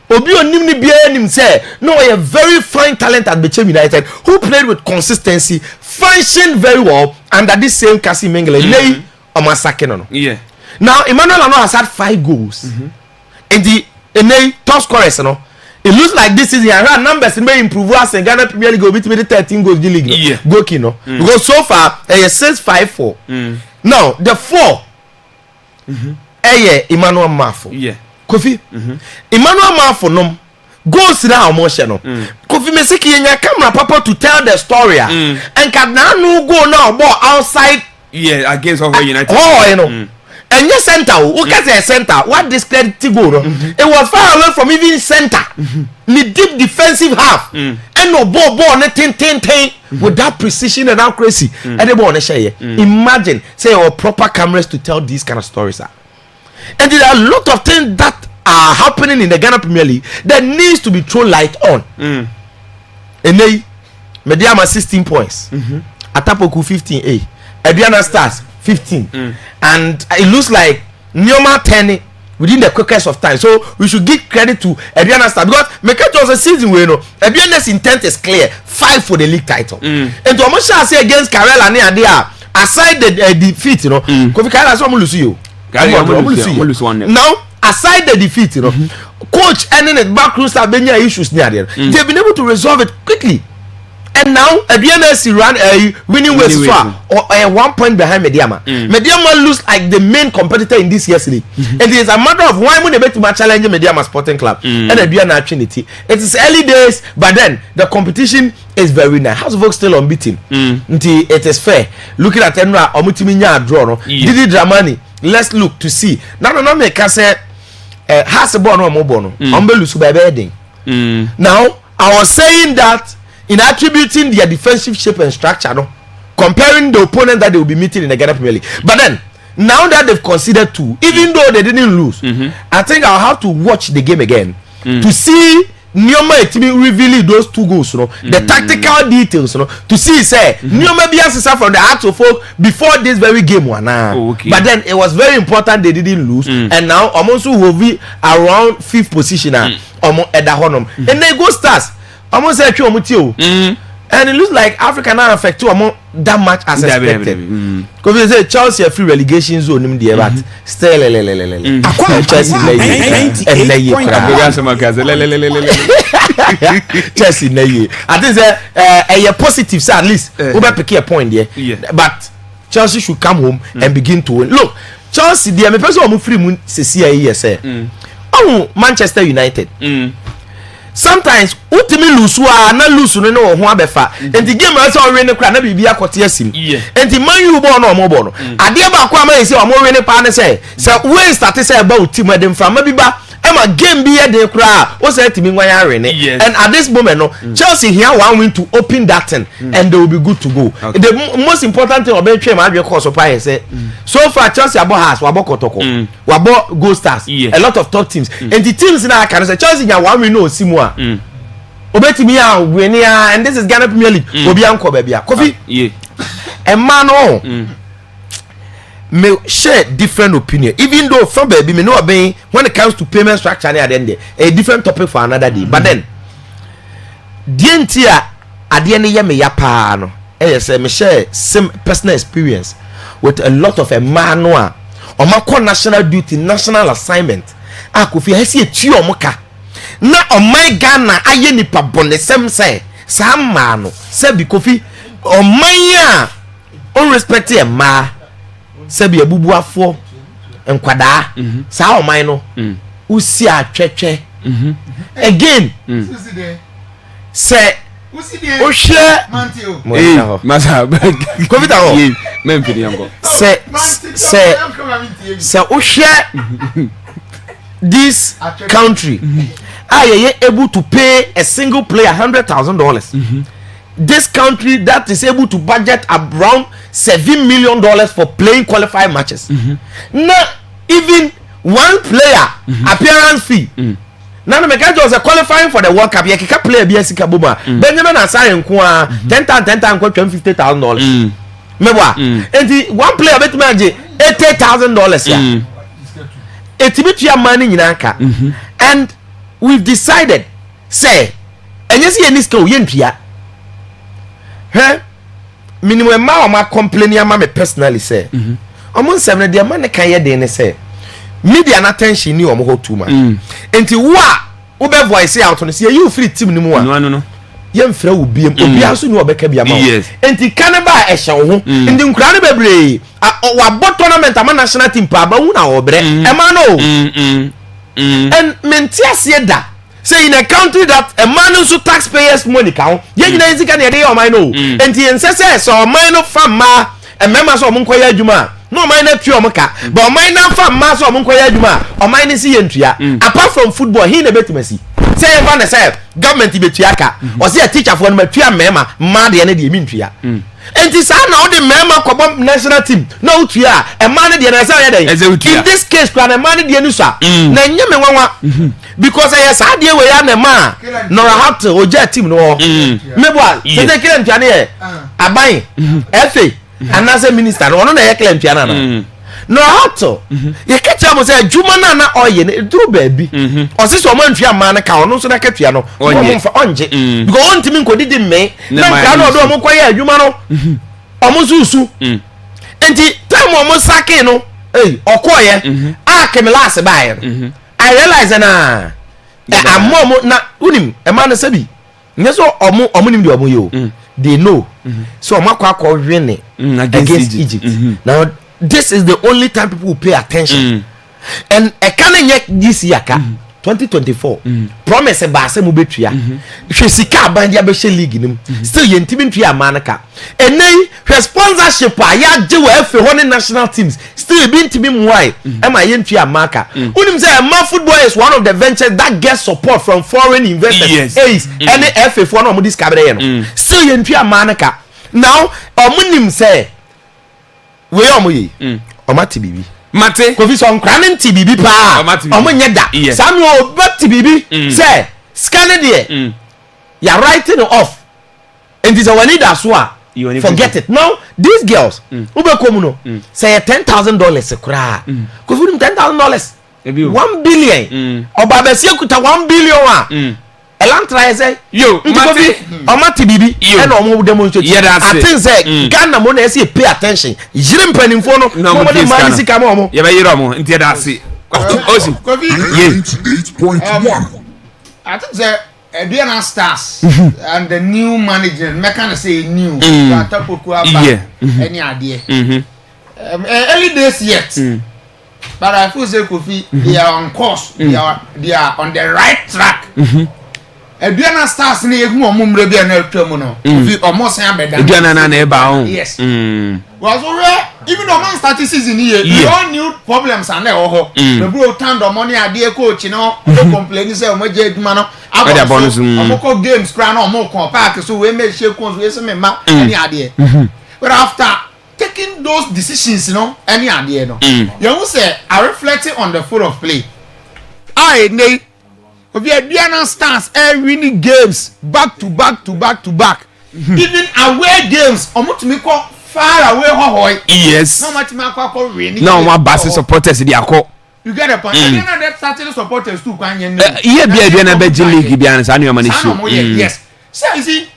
Obi Onimni Bienim say no a very fine talent at Beche United who played with consistency, functioned very well under this same Kasi Mengele. Nei Omasake no. Yeah. Now Emmanuel Ano has had 5 goals. And the Nei top scorers no. It looks like this season and numbers may improve as in Ghana Premier League will be 13 goals the league. No? Yeah. Goki no. Because so far 6-5-4. Now the 4 Emmanuel Mafo. Yeah. Kofi Emmanuel Mafo no goals na emotion no Kofi Mesiki yenya camera papa to tell the story and can now no go now ball outside against Over United you know and your center who can say center what discredit go no it was far away from even center the deep defensive half and no ball ten with that precision and accuracy and the ball share imagine say our proper cameras to tell these kind of stories and there are a lot of things that are happening in the Ghana Premier League that needs to be thrown light on. And they Mediama 16 points. Atapoku 15A. Adriana Stars 15. And it looks like Nyoma 10 within the quickest of time. So we should give credit to Adriana Stars because Mekato was a season where no Adriana's intent is clear. 5 for the league title. And to almost say against Karela and they are aside the defeat, you know, Kofi Karela so lose you. Now, aside the defeat, you know, coach and then the backroom staff benya issues near there. They've been able to resolve it quickly. And now BNS ran a winning ways far or 1 point behind Mediama. Mediama looks like the main competitor in this year's league. And it is a matter of why when they bet to match challenge Mediama Sporting Club and the BNS Trinity. It is early days, but then the competition is very nice. House of Oak still unbeaten. It is fair. Looking at Enra Omutiminya draw no. Didi Dramani. Let's look to see. Now make us say has a bono mobono. Umbelusu by bedding. Now I was saying that in attributing their defensive shape and structure, no, comparing the opponent that they will be meeting in the Ghana Premier League. But then now that they've considered 2, even though they didn't lose, I think I'll have to watch the game again to see Nyoma Etimi revealing those 2 goals, you know, the tactical details, you know, to see say Nyoma be answer from the hearts of folk before this very game one. But then it was very important they didn't lose, and now almost will be around 5th position and they go Stars almost say and it looks like Africa now affect too that much as expected. Because they say Chelsea a free relegation zone in the but still Chelsea Chelsea I think a positive at least over pick a point there. But Chelsea should come home and begin to win. Look, Chelsea the me person who free moon say oh Manchester United. Sometimes ultimately lose na lose no ho abefa and the game also win na na bibia kote asim and the man you born no mo born ade ba kwa ma say o mo win pa na say we start say about team dem from biba Emma game be the crowd. What's that to me when I run it? And at this moment, no, Chelsea here 1 win to open that thing, and they will be good to go. Okay. The most important thing about Chelsea, my course of say, so far Chelsea abo has wabo kotoko, wabo Gold Stars, a lot of top teams, and the teams now can say Chelsea here 1 win no simua. Obetimi ya wenia, and this is Ghana Premier League. Obi anko baby, Kofi. A man oh. May share different opinion, even though from baby me know being when it comes to payment structure at the end a different topic for another day. But then dientia adiene ye me yapa no say me share some personal experience with a lot of a man no or ma national duty, national assignment. Akofi ha si etu omoka na o my Ghana aye nipa bonesem say sam man no say bi Kofi o man on respect e ma sebi abubuafo enkwada saa o man no usi atwetwe again say o share masa covid ho memfini yango say o share this country are you able to pay a single player $100,000 this country that is able to budget around $7 million for playing qualified matches. Not even one player appearance fee. Now the mechanic was qualifying for the World Cup. You can play a BSC Kabuma. Benjamin Asare nkwa $10,000 $50,000. Mewa. And the one player bet manage $80,000 yeah. Etibiti money in Anka. And we've decided say and you see any skill yentria. Huh? Minimum ma o ma complain ya ma me personally say. Omo nsem de ma ne kan ye de ne say. Media na attention ni omo ho too much. Enti wa wo be voice out no say you free team ni mu a. No. Ye mfra wo biem obi aso ni obeka bia ma. Enti kan ba e hye wo ho. Ndi nkura ne bebre wa bot tournament ama national team pa ba hu na obre. E ma no. And mentiase da. Say in a country that a man who taxpayers money count, you know, you can hear your mind. And the ancestors so mine of fama and members of Munkoya Juma. No, mine not pure mocha, but mine not from mass of Munkoya Juma or mine is entry. Apart from football, he never to Messi. Say, Van say, government Tibetriaka, or say a teacher for my pure mema, mad and the Mintria. And this are now the member national team. No, tria, a man the in this case, can a man the Anusa. Because I said, dear, we are a man, nor a hat or jet team. No, Mebwa, they claim Jania, a buy, Effie, and as a minister, or on a claim piano. No, how you catch up say Jumanana or ye do baby. Or this woman for man account, no so that piano or for onje. Go on to me, did me. No, I don't quiet, Jumano. Almost. And the time almost sake no, eh, or quiet. I came last by. I realize that I'm more not unim, a man sabi. Yes, or omunim do amuyo. They know. So Makwa call Rene against Egypt. Now this is the only time people will pay attention. And I can't yet this year 2024 promise a basse mubetria she sika bandia be league nim still yentimin tria manaka and then sponsorship ya je we fe hone national teams still been to be why am I yentria marker unim say man football is one of the ventures that gets support from foreign investors and the FA for no discover still yentria manaka now omunim say we omoyi omati bibi mate kofi so nkran TBB pa omonye da Samuel but TBB say scan there you writing off and this one need as well forget it now these girls ube komu no say $10,000 kura kofi $10,000 $1 billion obabesi kuta $1 billion Elantra say yo mate omati bibi e na omo demonstrate I think say Ghana mo na say pay attention yire mpanimfo no mo de man sika mo omo ye be yire omo ntia da se osi 8.1 I think say Ediana Stars and the new management me can say new Atapoku aba any idea early days yet but I feel say Kofi they are on course they are on the right track Aduana Stars ni ehu omo mre bia na atwa mu no fi omo san abeda Aduana na e ba ho yes was where even the man started season here we all knew problems and there ho the bro tando money ade coach no complain say omo je aduma no omo ko games kra no omo ko park so we make shake cons we say me ma any ade but after taking those decisions any ade no you say I reflecting on the flow of play I need of your Diana Stars winning games back to back to back to back. Even away games, me call far away hoy. Yes. How much me call winning? No one basi supporters they are. You get a point. And then that started supporters too kan yen. Yeah, be na Belgian league be an anu mani show. Yes. So you see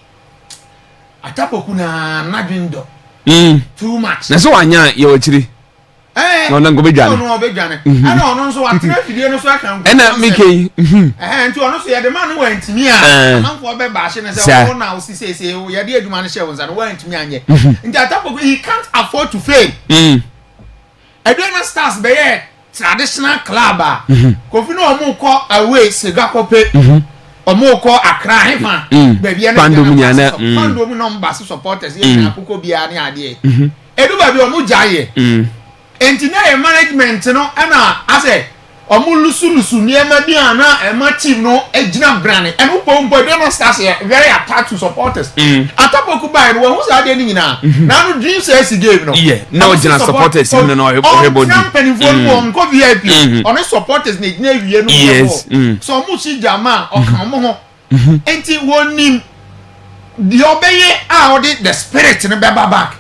atapoku na nadwindo. Too much. Na so anya ye ochiri. No na go be dwane. No be dwane. And no so atena fidie no so aka. Na mike. Nti ono so ye de man wa ntimi a manfo be ba hye ne se wo na osisese ye de aduma no hye wo nza no wa ntimi anye. Nti atapoku he can't afford to fail. Aduana Stars be ye traditional club a kofi no omo ko away sega kope. Omo ko Accra hefa be bia na Pandom number supporters ye na akoko bia ne ade. Edu ba bi omo jaye. Enti na ye management no ana ase omu lusu niema bi ana ema team no ejina brane enu pompo Diana Stars very attached to supporters atapoku by no who say dey nyina na no dream say si game no yeah no ejina supporters no no everybody company phone ko VIP on supporters na ejina wie no yes so omu si jama o kan mo ho enti wonim the obeye a the spirit no be back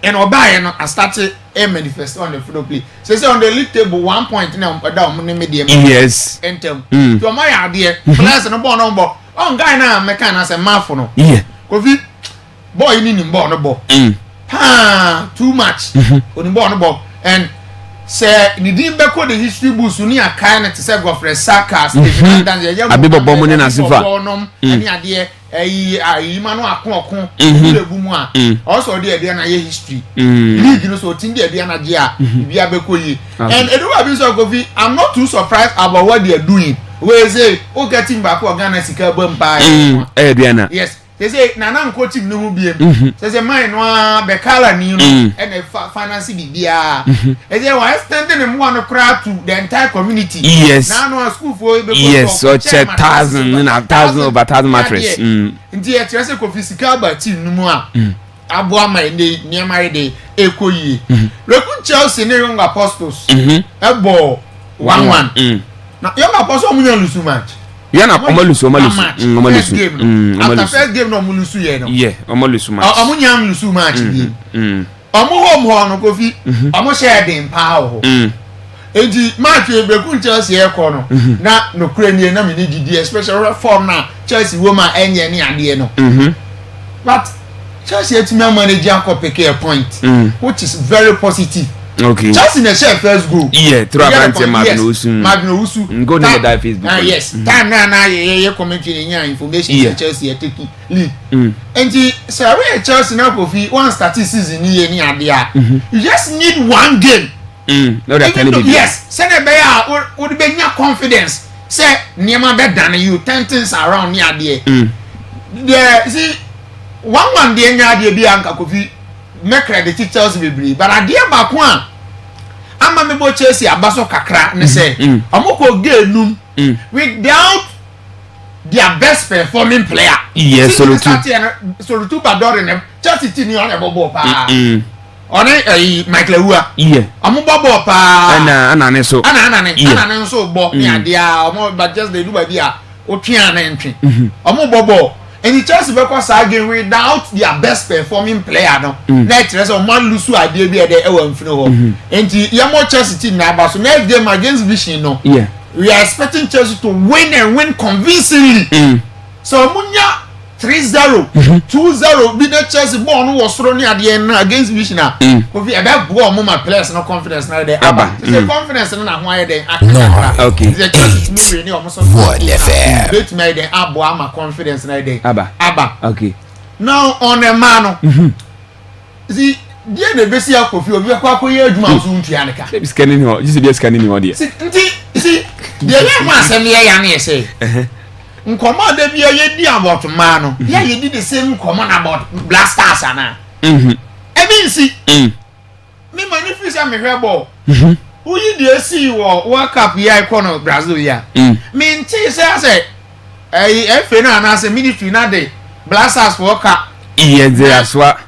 and obey no I started a manifesto on the football play. Say on the league table 1 point now down medium. Yes. Entem. To my idea, players no ball number. On guy na make na say mafo no. Yeah. Kofi boy ni ball no ball. Ha, too much. On ball no ball. And say ni din be ko the history books ni akai na to say Godfrey Saka station dance ya. Abibo bomo ni na sifa. Any idea ayi manu akon le gumu a also dey na ye history league no so tin dey na je a bia be koyi and eduwa bi so Kofi I'm not too surprised about what they are doing we say o getting back Ghana sika bampa Diana yes they say na coaching no mu biem say mine no be kala ni no and finance bibia they say why standing in one crowd to the entire community yes na no school for be yes so check 1,000 over 1,000 mattress nti e tire say Kofi sika ba team no mu a abo ama ne niema de ekoyi rekun Chelsea ne Young Apostles ebo 1-1 na Young Apostles mu yan lusu match yana omalusu after first game no omalusu ye no yeah omalusu match omunyam lusu match bi omu home ho no Kofi omu share dem pa ho eji match e bekun Chelsea e ko no na no kure ni na me ni gidi especially form na Chelsea woman enye ni ade no but Chelsea etime manage akọ pick a point which is very positive. Okay. Chelsea na share first goal. Yeah, through Abante Magnusu. Go to the Facebook. Yes. Time na ye commentary nya information Chelsea taking lead. And so we Chelsea na Kofi one start season ni ade a. You just need one game. No that can be. Yes. Say na be a would be nya confidence. Say niema be than you 10 things around ni ade. There see one dey nya ade bi anka Kofi make credit Chelsea be but ade ba ko a ama me bo Chelsea abaso kakra ne say amoko game without their best performing player. Yes, Solutu Badore ne Chelsea team on e bobo pa. One Michael Ewua. Yeah. Amu bobo pa. Ana ne so. Ana so bo ni ade a omo but just dey do ba dia o twa na ntwe. Amu bobo and the Chelsea because again without their best performing player no next rest of man lose idea be there e wan fino ho and yamo Chelsea team na ba so next game against Vision no we are expecting Chelsea to win and win convincingly so munya 3-0 2-0 be the Chelsea ball no was thrown at the end against Vision na Kofi e be go mo my players no confidence na dey aba the confidence na ho aye dey okay the Chelsea team ni o mo so bet me dey abo ama confidence na dey aba okay now on a man see dia na besi Kofi obi akwakoye adwuma so ntua ne ka scanning ho just be scanning ho there see dia na ma asem ye ya na say nkɔmɔ de bi ye di about man no ya ye di the same common about blasters ana ebi nsi me manifest me hwe ball who yi the AC World Cup ya ikono Brazil ya me nti say efe na na say ministry na de blasters for Cup iye ze aswa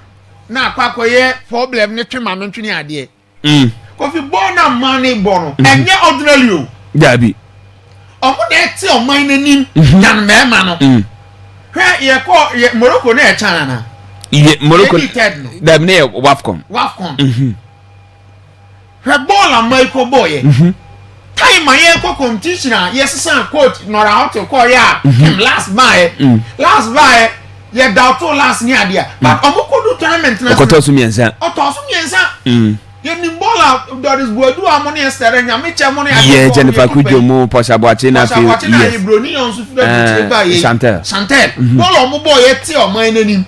na akwakoye problem ne twema me ntwene ade kofi ball na money ball no enye ordinary o dabi omo de ti oman nanim dan mema no hwe ye ko Morocco na e chana na ye Morocco dabi ne Wafcon hwe ball amai ko boy time ye ko competition yes san coach nora out ko ya last buy ye doubtful last ni ade but omo ko do tournament na ko to so miensa ye ni bola there is bodu amoni estere nya me che money ye Jennifer Kujomo Posha Boache na fi yes Broni on su fi ba ye Chantel bola omo boy ye ti oman nanim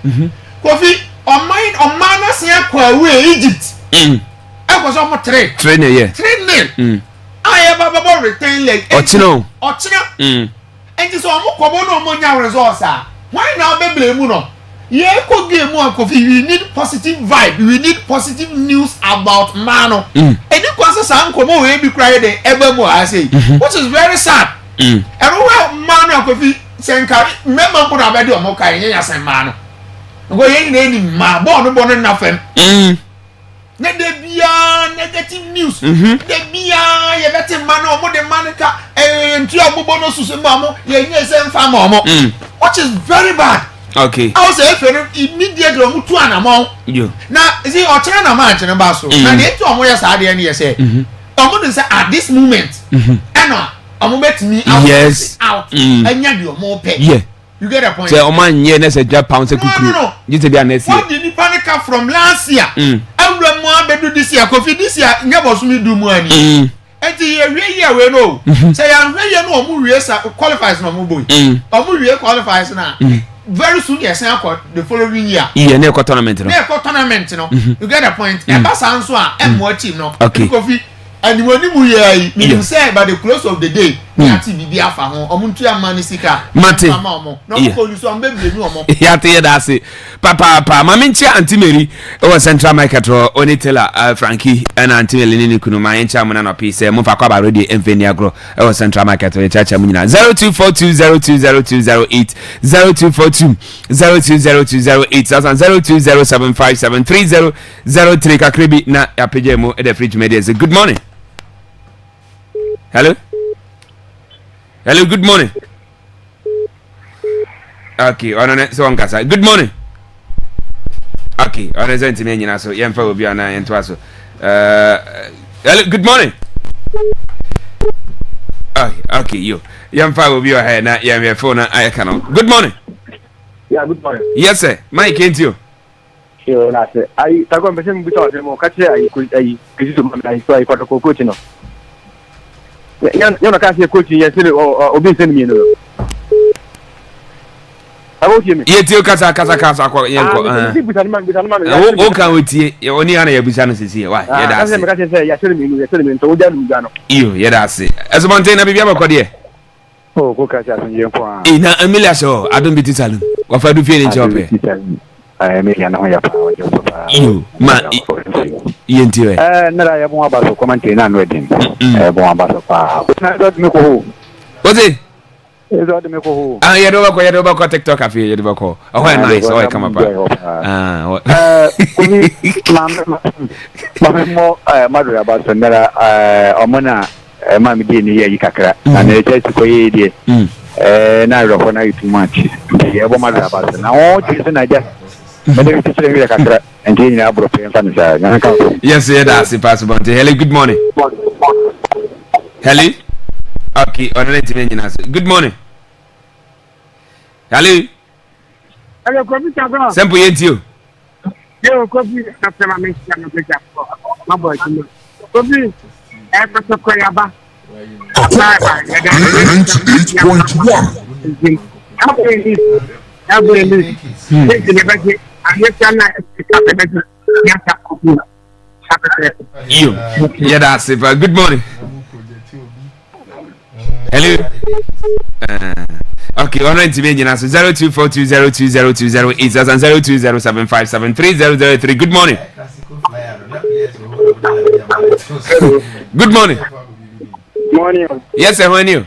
kofi oman na se akwa we Egypt e ko so mo 3 ne ye 3-0 aye baba return leg ochino enti so omo kobo no omo nya results why now be blame no ye ko game one coffee we need positive vibe we need positive news about mano eni kwase sa nkomo we bi cry dey ebemu I say which is very sad everywhere mano coffee senka member ko na be dey omo kai nya sen mano go ye ni ma bon na fam na de bia negative news de bia ye beti mano omo de manika ntu abubo no susu mamo ye nye sen fam omo which is very bad. Okay. I was immediately mutu anamon. Yo. Na see ochena na match na ba so. Na dey to omo yes ade na say. Omo dey say at this moment. Eno omo betimi out. Enya de omo pe. Yeah. You get the point. Say omo nye na say drop pound say kukuru. No. You say be next year. What did the panic from last year? Every mo abedu this year. Kofi this year nya bosumi du mu ani. Enti ye we no. Say ya we no omo we qualifies no omo boy. Omo we qualifies na. Very soon yes the following year yeah na tournament no you get the point e ba san so a mo team no okay Kofi animoni mu ye me say by the close of the day na team bi afa ho omuntu amani sika mama omo no ko lu so am be blame omo ya te da se papa mama nchia Auntie Mary e was Central Market ro oni tela Frankie and Auntie Mary ni kunu ma nchia mo na no piece mo fa kwa ba radio Mfeni agro e was Central Market ro chacha mu nyina 0242020208 0242020208 0207573003 kakrebi na apeje mo e the fridge media say good morning. Hello, good morning. Okay, on so on kasa. Good morning. Okay, on the same thing na so yemfa obi ana ento aso. Hello, good morning. Okay, yo. Yemfa obi o ha na yem phone na I can. Good morning. Yeah, good morning. Yes sir. Mike ain't you? Sure, na sir. I ta go mbese mbito mo kache ai kizitu mama ai so ai kwa ko coach no. Yana kasi coach yesele obi sen mi no. Abo tie mi. Ye tie kasa kwa yenko. O kan wetie, oni ana yabusa no sisi. Why? Ye da se. Kasi say yesele mi to oja lu ga no. Iyo, ye da se. Esomonte na bibia makode. Oh, ko kasi asun yenko a. Na Amelia so, adon biti salon. Wa fa du fie ni chope. Amelia na ho ya pa ojo pa. Iyo, ma yentiwe. Nara ya bon abaso comment na no edin. Bon abaso pa. Na do me ko ho. Ozi? Do me ko ho. Ya do ba ko TikTok afi ya do ba ko. Oh nice, oh come up. Kumi mo madu abaso nara omona ma mi di ni yi kakra. Na ne che ko yi di. Na ro ko na you too much. Ya bo madu abaso. Na o ti se na ja. Madam teacher mi kakra. Yes, that's possible. Hello, good morning. Hello. Okay, on the internet. Good morning. Hello. Hello, Kofi. Simple you. Yo, Kofi, customer me na picture. My boy, Kofi. Akwaaba. 98.1. You. Yeah, that's it. Good morning. Hello. Okay, on rent me so 0242020208 and 0207573003. Good morning. Good morning. Morning. Yes, sir. How are you?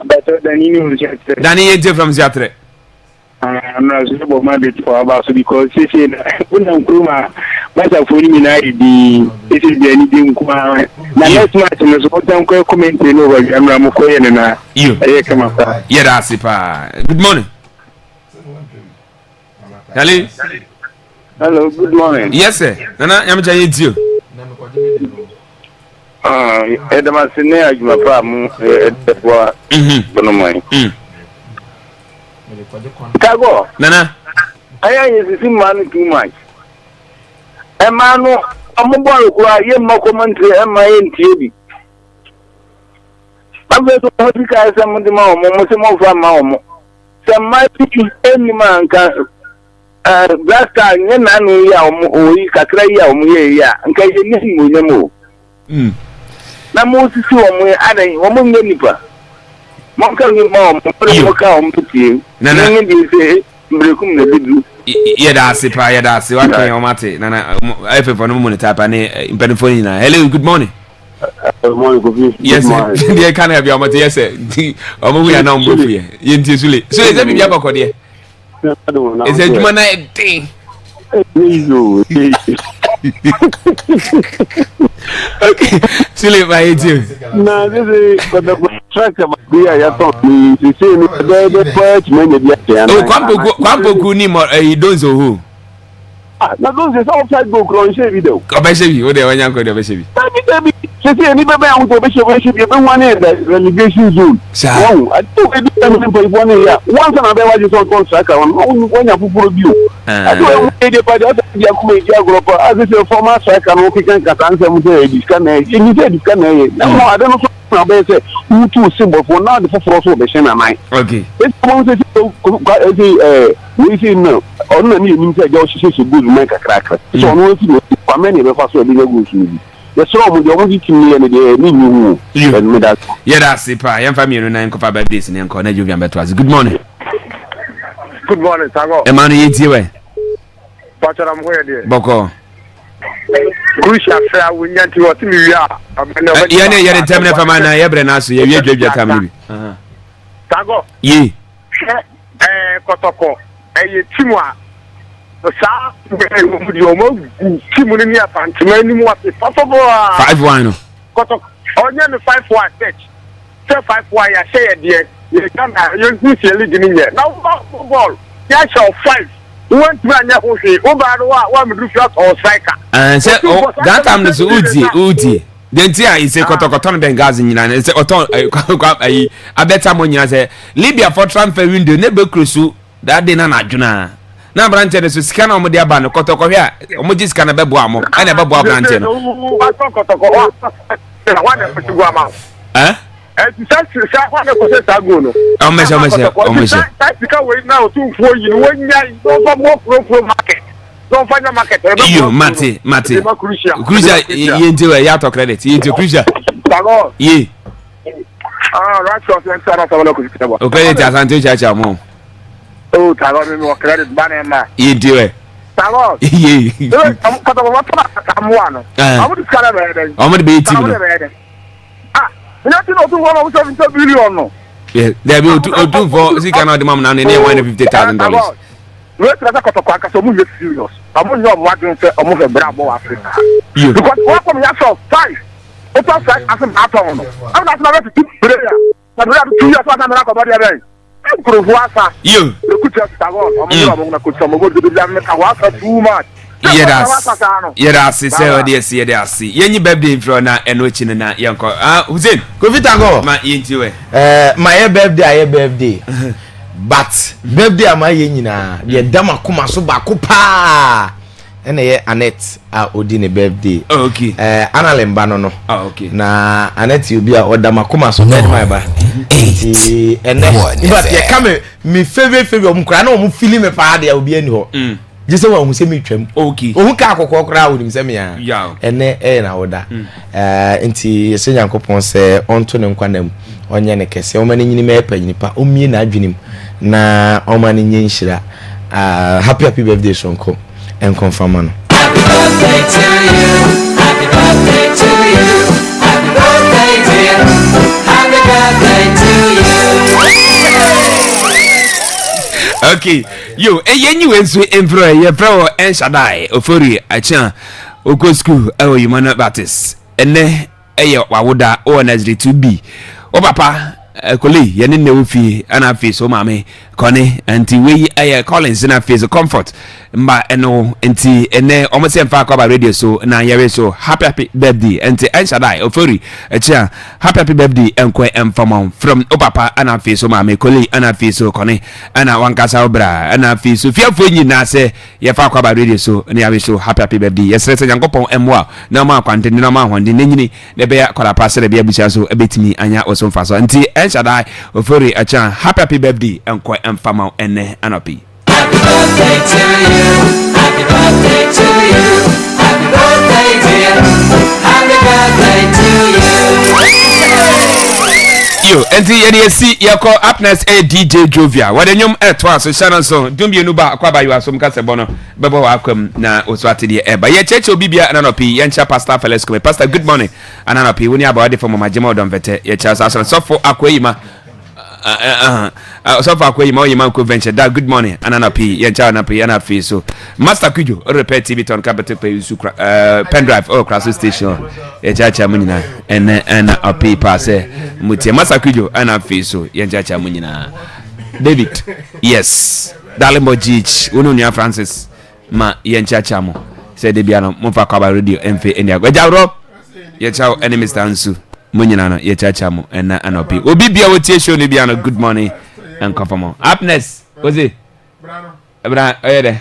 Better than you. Danny from Zatre. I'm not sure about my bit for about because she said, when I'm Kuma, what I'm for me, I be this is the anything. Now, let's match and so I'm commenting over. I'm Ramokoyan and you. Yeah, that's it. Good morning. Hello. Hello, good morning. Yes, sir. Nana, I'm trying to you. Edamasine ajumapa mu edwa bonomai. Kago. Nana. Aya yesi man too much. Emanu amubolo kwa ye makomantri ema yentie bi. Babeto hotika esa mudima omo mo se mo fa ma omo. Samati eni manka blasta nyena no ya omo oyi kakra ya omo ye ya nka ye ni munyamo. Na mo sisi omo adan omo nyenipa. Mo kan ni mo ka omo tie. Na ngi se mbrekum na bidu. Yeah, that's it. Yeah, that's it. What can you mate? Nana, I feel for no money type and impeding. Hello, good morning. Good morning, good yes, they can't have your mate. Yes, sir. We are now both here. So is that your back there? Is it human thing? Okay, Chile, I hate you. No, this is the track of I thought me to see the first minute. Oh, Kwampo Kuni, you don't know who. Now, those is outside book on video. Kabashevi, what they want to go to Bashevi. See, anybody out of Bishop, you don't want it, relegation zone. Oh, I took it for 1 year. Once another was on contract, when you put you. I don't know by the other as a former striker, and can answer this can I don't know. Who too simple for now the first also the same mind. Okay. It's we see no. Only means that you should good make a cracker. So no for many of us will be a good movie. The song with the only king and the new you that. Yeah, that's it. I am familiar and Copa by this and Corner you can bet was. Good morning. Good morning, Tago. Emmanuel Tiwe. But I'm where Boko. Crucial fair we need to what we are. You're determined for my Ebrenas, you gave your family. Tago. Ye. Kotoko. Timwa. Sa Yomo Timunia Pantimani was a 5-1. Kotoko. Only 5-1 pitch. 5-1 I say dear. You can't see a leading in here. Now ball. Yes, 5. One man who one or striker. And said, oh, that time the Uti. Then Tia is a Kotokoton Bengazin and it's a better money as a Libya for transfer window, never cruise that dinner not Juna. Now, Branches is scan on the Abano Kotoko here, Omojis can a bebuamo, and a babu Branches. Eh? And that's one of the Saguno. Oh, Monsieur. That's because we're now 2 4 you when more market. Don't find a market. You, Mati. Cruiser, into a yacht of credit, into Cruiser. Ye. Right, okay, advantage at more. Oh, Tagon, more credit banner. You do it. Tagon, ye. I'm one. I would discover. I'm going to be TV. Nothing of 1 billion. Yeah, there will do for she cannot the mom and near $150,000. Let's talk so much serious. I'm not watching almost a bravo Africa. Because what from yourself 5. It's all like as a matter. I'm not ready to keep prayer. I'm ready to 2 years what I'm not about the other. You look at Tagon. I'm going to put some good to the too much. Yeah, that's it. Say, dear, see. Yenny birthday from now and watching in that young who's in? Go fit and go. My into it. My birthday. But birthday am I yina. Ye dama kuma so bakupa. And ye Annette Odine birthday. Oh, okay. Anna Lembano no. Oh, okay. Na Annette you be a odama kuma so no my ba. And but ye come me favorite mukra na o mu feeling me pa de obi ani ho. Just one who say me trim. Okay. Who can't cook crowd him say me yeah. And na oda. Nti se Nyankopon say onto ne nkwanam onye ne kese o mani nyini me pa nyinipa o mie na adwenem na o mani nyenhyira. Happy birthday Sonko and confirm no. Happy birthday to you. Happy birthday to you. Happy birthday dear. Happy birthday to you. Okay, yo, you went to employ your pro and Shaddai, Ofori, a chan, Oko school, oh, you man Baptist, and then a woda or Nesri to be. Oh, papa, Koli, Yanin Nefi, and I feel so, mammy, Connie, and we Collins in a face of comfort. But no, and then almost same Akwaaba radio so now you so happy birthday and Shaddai Ofori a chair happy birthday and quite from Opapa and I feel so mammy Koli and I feel so Connie and I want Casa Obra and I feel so fearful you now say you Akwaaba radio so and you so happy birthday yes let's young couple and more no more content no more one the nini the bear call a passer the beer so a bit me and ya also fast until Shaddai Ofori a chair happy birthday and quite and happy birthday to you. Happy birthday to you. Happy birthday dear. Happy birthday to you. Yo, and the see your call upness a DJ Jovia. What the name at once, so Shannon so don't be nuba Akwaaba you are some Casabono, Babo welcome na Oswati the air. But yet, Church will be Ananopi, Yancha Pastor Felesco, Pastor, good morning. Ananopi, when you are body from my Jimo Don Vete, your chance as so for Akwaaba. So far, you man could venture that good morning. Anana P, Yanchana P, and P. So, Master Kujo, repair TV on Capital Pay, pen drive, or cross station, a Jacha Munina, and a P pass, Mutia Master Kujo, and a fee. So, Yanchacha Munina. David, yes, Dalimbo Jich, Ununia Francis, Ma Yanchachamo, said the piano, Mofa Akwaaba radio, and Fe, and Yagro, Yachao, and Mr. Ansu. Munyana ye chachamu and anopi obi bia wotie show ni bia no good morning and confirm happiness was it Brano oyede